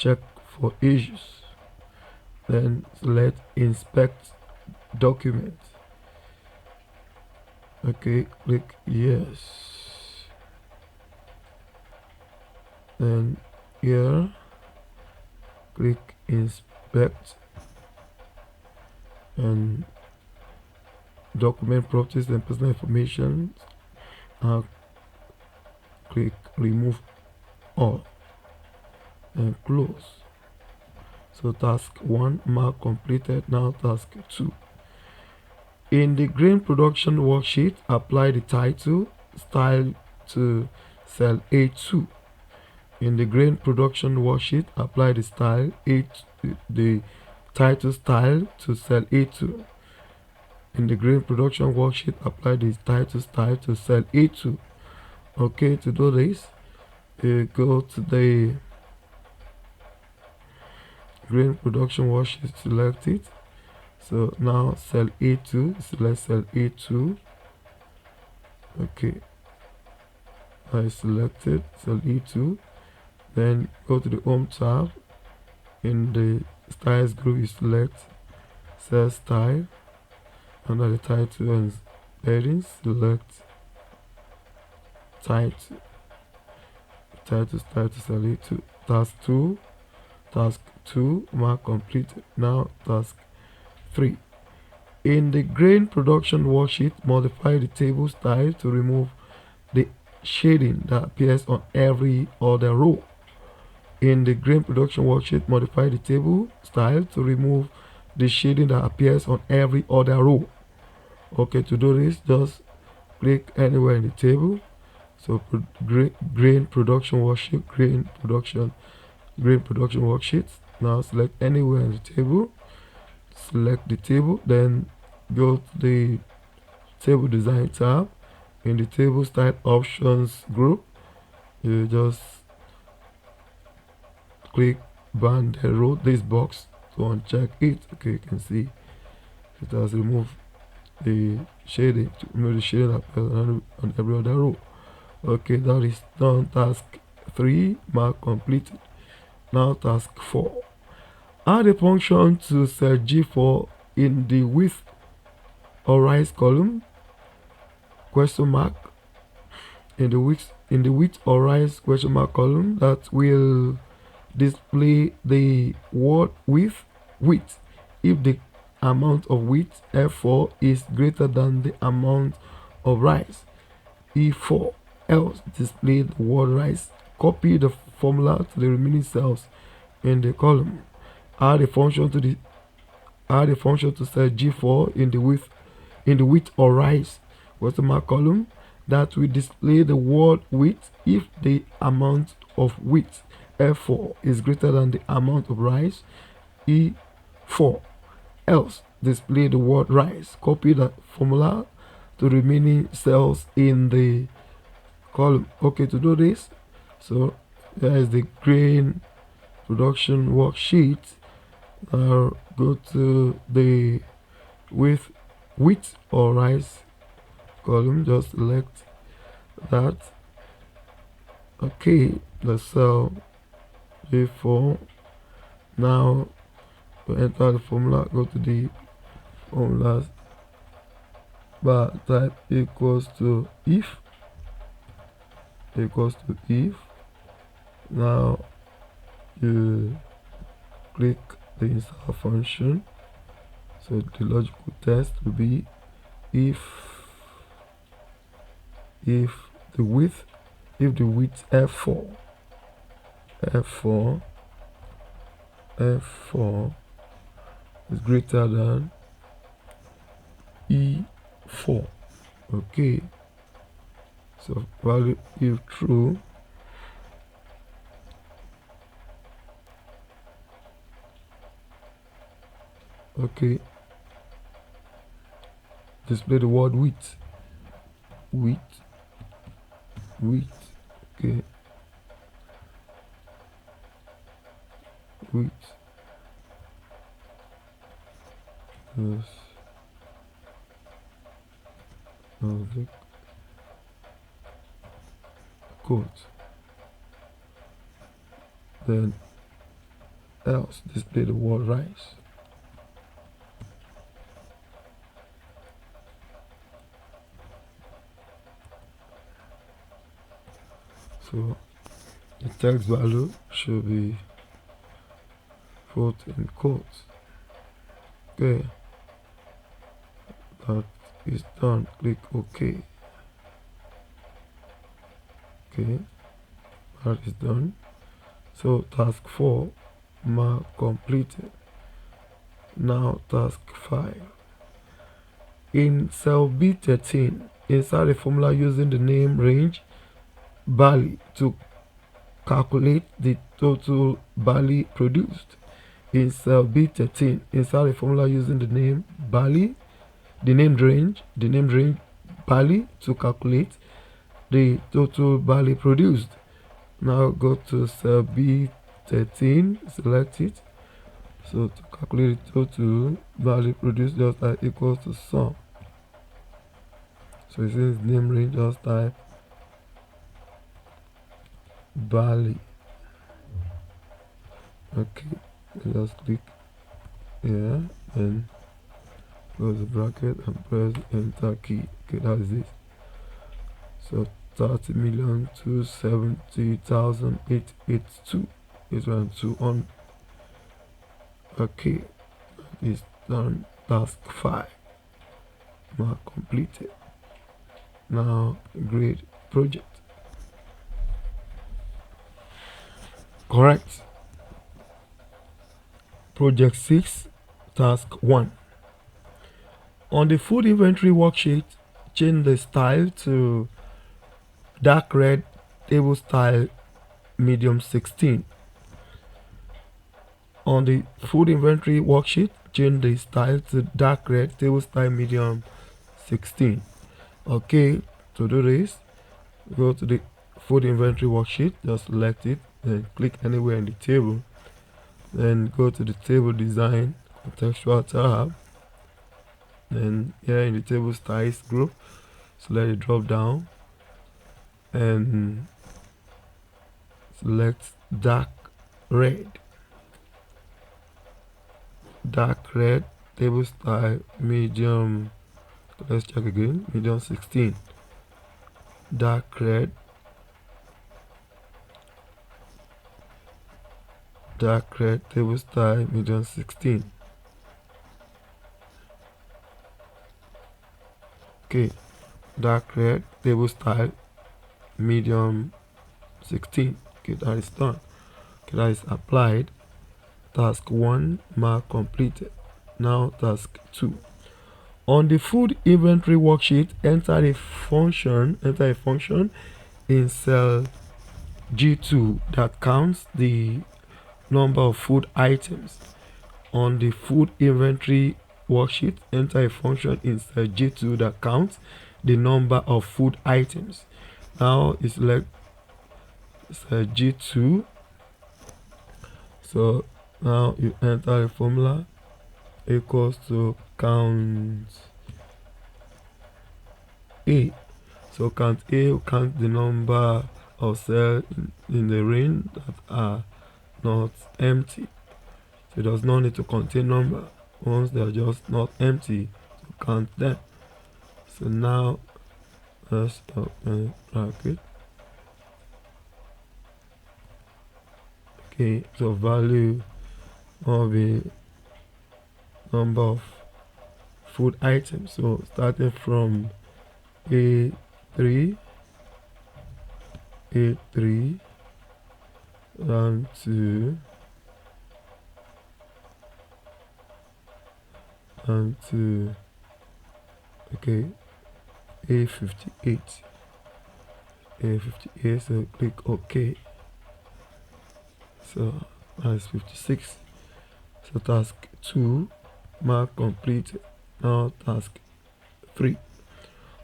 [SPEAKER 2] Check for issues. then select inspect document. Okay, click yes. Then here click inspect and document properties and personal information. Click remove all and close. So task 1 mark completed. Now task 2. In the grain production worksheet, apply the title style to cell A2. In the grain production worksheet, apply the title style to cell A2. In the grain production worksheet, apply the title style to cell A2. Okay, to do this, go to the grain production worksheet, select it. So now cell A2, select cell A2. Okay, I selected cell E2. Then go to the home tab. In the styles group, you select cell style. Under the title and headings, select title style to cell A2. Task 2 mark completed. Now task 3. In the grain production worksheet, modify the table style to remove the shading that appears on every other row. In the grain production worksheet, modify the table style to remove the shading that appears on every other row. Okay, to do this, just click anywhere in the table. So grain production worksheet, grain production worksheet. Now select anywhere in the table. Select the table, then go to the table design tab. In the table style options group, you just click ban the row this box to uncheck it. Okay, you can see it has removed the shading to remove the shading on every other row. Okay, that is done. Task 3 mark completed. Now task 4. Add a function to cell G4 in the width or rise column, question mark, in the width or rise question mark column that will display the word width if the amount of width F4 is greater than the amount of rise E4, else display the word rise. Copy the formula to the remaining cells in the column. Add a function to cell G4 in the width or rise question mark column that will display the word width if the amount of width F4 is greater than the amount of rise E4, else display the word rise. Copy the formula to remaining cells in the column. Okay, to do this, so here is the grain production worksheet. Now go to the width or rise column, just select that. Okay, the cell J4. Now to enter the formula, go to the formula bar, type equals to if. Now you click the insert function. So the logical test will be if the width F4 is greater than E4. Okay, so value if true, okay, display the word width, okay, width, yes, the quote, then else display the word rise. So the text value should be put in quotes. Okay, that is done. Click OK. Okay, that is done. So task 4 mark completed. Now task 5. In cell B13, insert a formula using the name range barley to calculate the total barley produced. In cell B13, insert a formula using the name barley, the named range barley to calculate the total barley produced. Now go to cell B13, select it. So to calculate the total barley produced, just type equals to sum. So since name range, just type barley. Okay, just click here and close the bracket and press enter key. Okay, that is it. So 30,270,882 is around 2 on. Okay, it's done. Task 5 mark completed. Now grade project. Correct. Project 6, task 1. On the food inventory worksheet, change the style to dark red table style medium 16. On the food inventory worksheet, change the style to dark red table style medium 16. Okay, to do this, go to the food inventory worksheet, just select it, then click anywhere in the table. Then go to the table design contextual tab. Then here in the table styles group, select the drop down and select dark red table style medium, let's check again, medium 16. Dark red table style medium 16. Okay, dark red table style medium 16. Okay, that is done. Okay, that is applied. Task 1 mark completed. Now task 2. On the food inventory worksheet, enter a function in cell G2 that counts the number of food items. On the food inventory worksheet, enter a function in cell G2 that counts the number of food items. Now you select cell G2. So now you enter a formula equals to count A. So count A will count the number of cells in the range that are not empty. So it does not need to contain number. Once they are just not empty, to count them. So now let's open bracket. Okay, so value of the number of food items. So starting from A3 down to okay, A58. So click OK. So that's 56. So task 2 mark completed. Now task 3.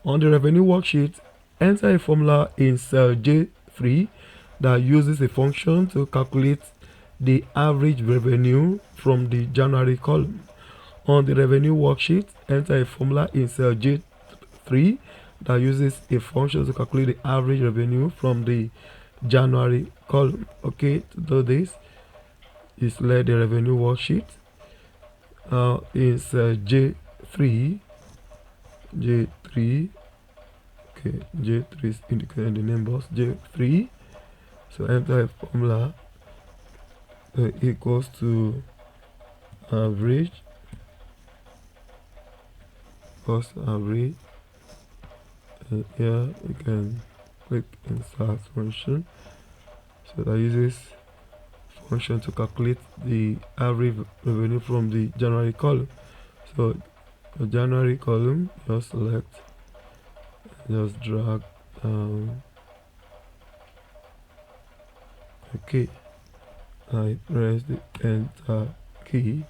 [SPEAKER 2] On the revenue worksheet, enter a formula in cell J3 that uses a function to calculate the average revenue from the January column. On the revenue worksheet, enter a formula in cell J3 that uses a function to calculate the average revenue from the January column. Okay, to do this, you select the revenue worksheet. In cell J3. Okay, J3 is indicated in the name box. J3. So enter a formula equals to average cost average, and here you can click insert function. So that uses function to calculate the average revenue from the January column. So the January column, just select, just drag down. Okay, I press the enter key.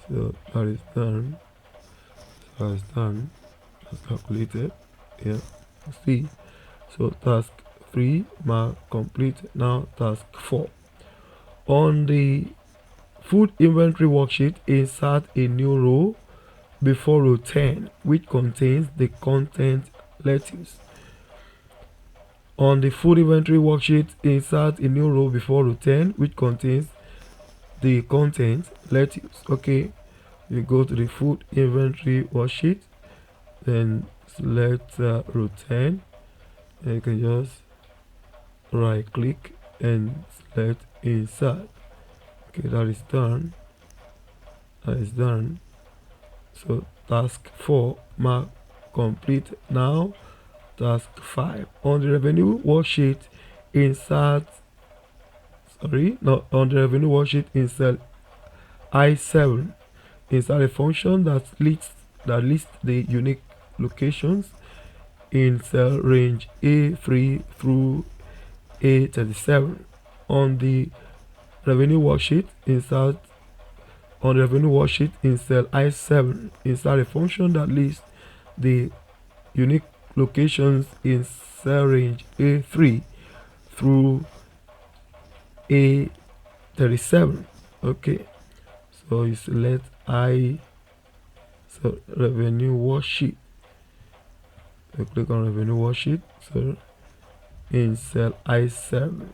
[SPEAKER 2] So that is done. So it's done. That's calculated. Yeah, see. So task 3 mark complete. Now task 4. On the food inventory worksheet, insert a new row before row 10 which contains the content lettuce. On the food inventory worksheet, insert a new row before row 10 which contains the content lettuce. Okay, you go to the food inventory worksheet, then select row 10, and you can just right click and select insert. Okay, that is done. That is done. So task 4 mark complete. Now task 5. On the revenue worksheet, insert on the revenue worksheet in cell I7, insert a function that lists the unique locations in cell range A3 through A37. On the revenue worksheet, insert on the revenue worksheet in cell I7, insert a function that lists the unique locations in cell range A3 through A37. Okay, so you select revenue worksheet. You click on revenue worksheet. So in cell I7,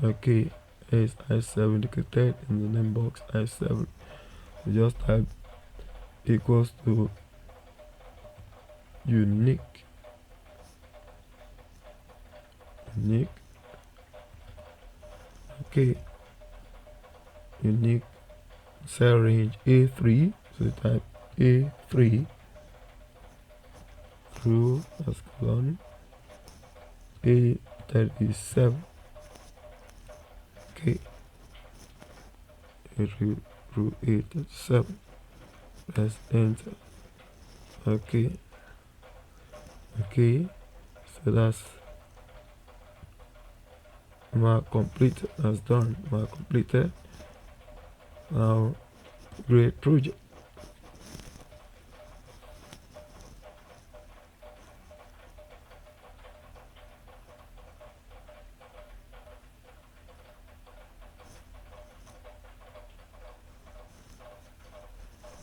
[SPEAKER 2] okay, is I7 indicated in the name box I7. You just type equals to unique, okay, unique cell range A3. So you type A3 through as colon A37. Okay, A3 through A37. Press enter. Okay, so that's mark completed. That's done. Mark completed. Now great project.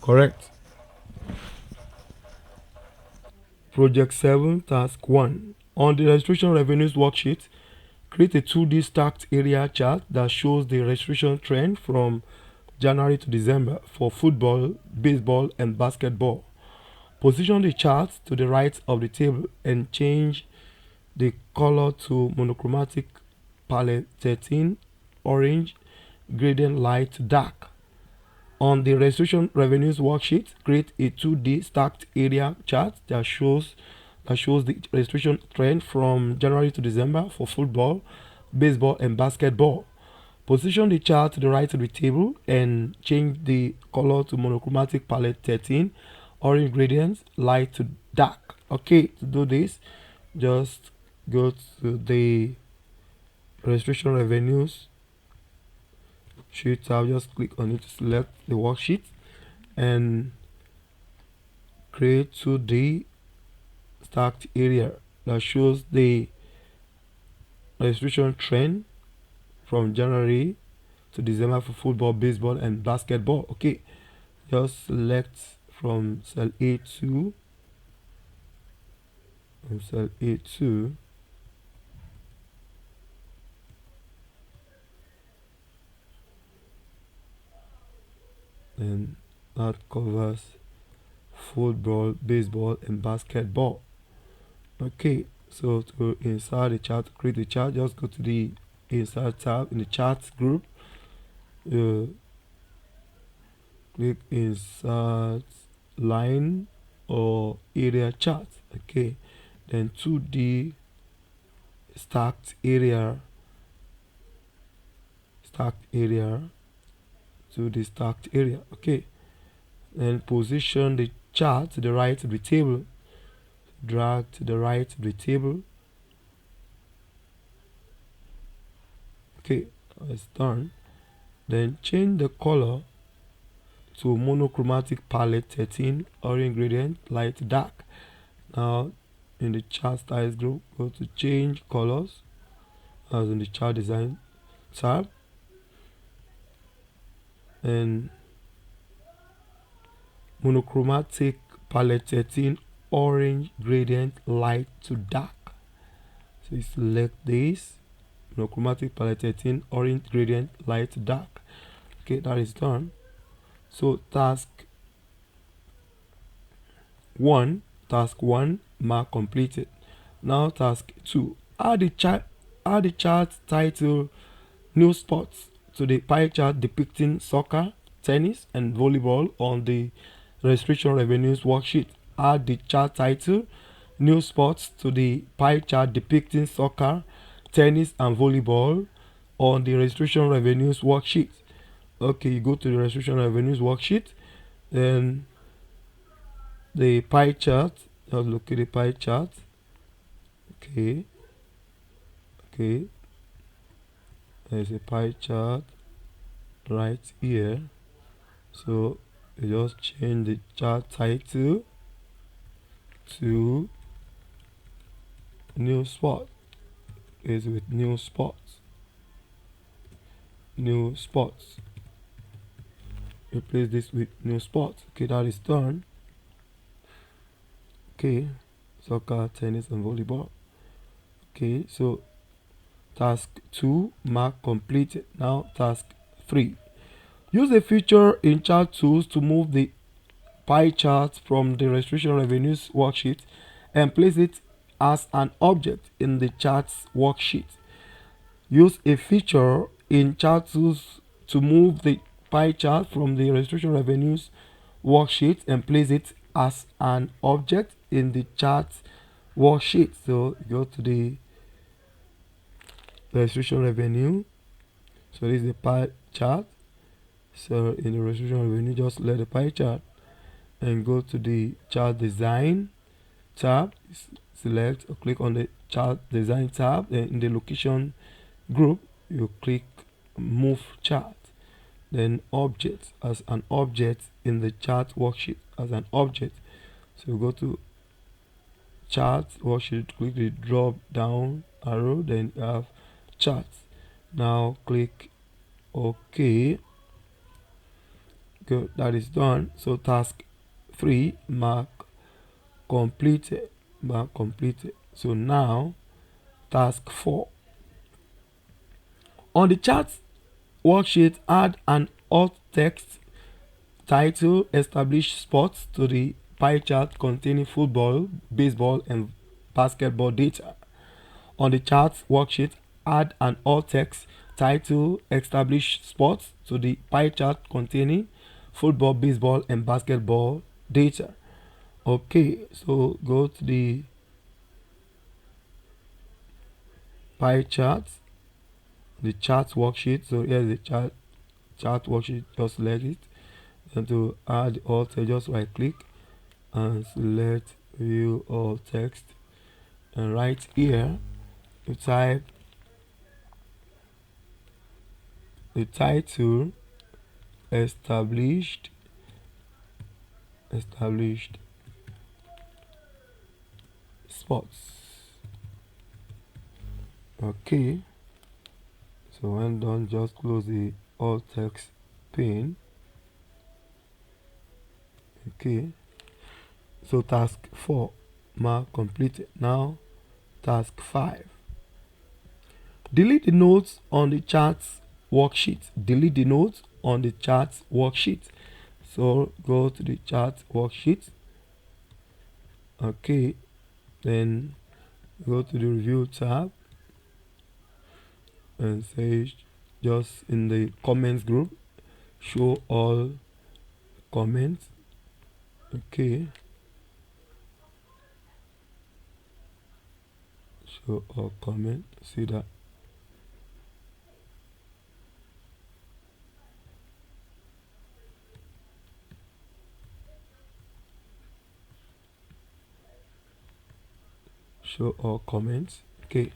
[SPEAKER 2] Correct. Project 7, Task 1. On the registration revenues worksheet, create a 2D stacked area chart that shows the registration trend from January to December for football, baseball, and basketball. Position the chart to the right of the table and change the color to monochromatic palette 13, orange, gradient light to dark. On the registration revenues worksheet, create a 2D stacked area chart that shows the registration trend from January to December for football, baseball, and basketball. Position the chart to the right of the table and change the color to monochromatic palette 13, orange gradient, light to dark. Okay, to do this, just go to the registration revenues sheet tab, just click on it to select the worksheet and create 2D stacked area that shows the registration trend from January to December for football, baseball, and basketball. Okay, just select from cell A2, and that covers football, baseball, and basketball. Okay, so to insert the chart, create the chart, just go to the insert tab in the charts group. Click insert line or area chart. Okay, then 2D stacked area to the stacked area. Okay, then position the chart to the right of the table, drag to the right of the table. Okay, it's done. Then change the color to monochromatic palette 13, orange gradient, light dark. Now in the chart styles group, go to change colors as in the chart design tab, and monochromatic palette 13, orange gradient, light to dark. So you select this monochromatic palette 13, orange gradient, light to dark. Okay, that is done. So task 1 mark completed. Now task 2, add the chart title new sports to the pie chart depicting soccer, tennis, and volleyball on the registration revenues worksheet. Add the chart title new sports to the pie chart depicting soccer, tennis, and volleyball on the registration revenues worksheet. Okay, you go to the registration revenues worksheet, then the pie chart, just look at the pie chart. Okay, there's a pie chart right here. So you just change the chart title to new spot. Is with new spots. Replace this with new spots. Okay, that is done. Okay, soccer, tennis, and volleyball. Okay, so task 2 mark completed. Now task 3, use a feature in chart tools to move the pie chart from the registration revenues worksheet and place it as an object in the charts worksheet. Use a feature in chart tools to move the pie chart from the registration revenues worksheet and place it as an object in the chart worksheet. So go to the registration revenue. So this is the pie chart. So in the registration revenue, just select the pie chart and go to the chart design tab. Select or click on the chart design tab. Then in the location group, you click move chart. Then object as an object in the chart worksheet as an object. So go to chart worksheet, click the drop down arrow, then you have chart. Now click OK. Good, that is done. So task 3 mark completed. So now task 4, on the chart worksheet, add an alt text title establish sports to the pie chart containing football, baseball, and basketball data. On the chart worksheet, add an alt text title establish sports to the pie chart containing football, baseball, and basketball data. Okay, so go to the pie chart, the chart worksheet. So here's the chart worksheet. Just select it, and to add alt text, just right click and select view all text, and right here you type the title established spots. Okay, so when done, just close the alt text pane. Okay, so task 4 mark completed. Now task 5, delete the notes on the charts worksheet. So go to the chart worksheet, Okay, then go to the review tab and say just in the comments group, show all comments. Okay, show all comments. See that? Show all comments. Okay,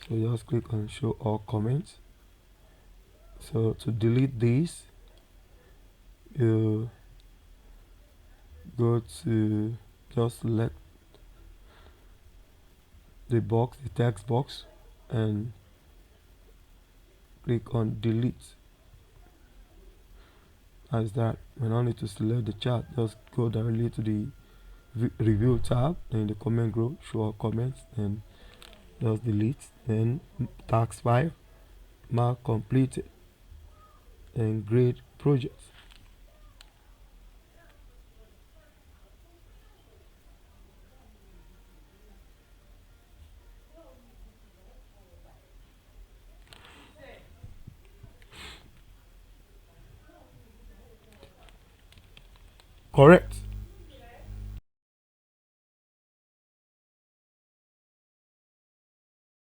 [SPEAKER 2] so just click on show all comments. So to delete this, you go to just select the box, the text box, and click on delete. As that, we don't need to select the chat, just go directly to the review tab, then the comment group, show all comments, and just delete. Then task 5, mark completed, and grade projects. Correct.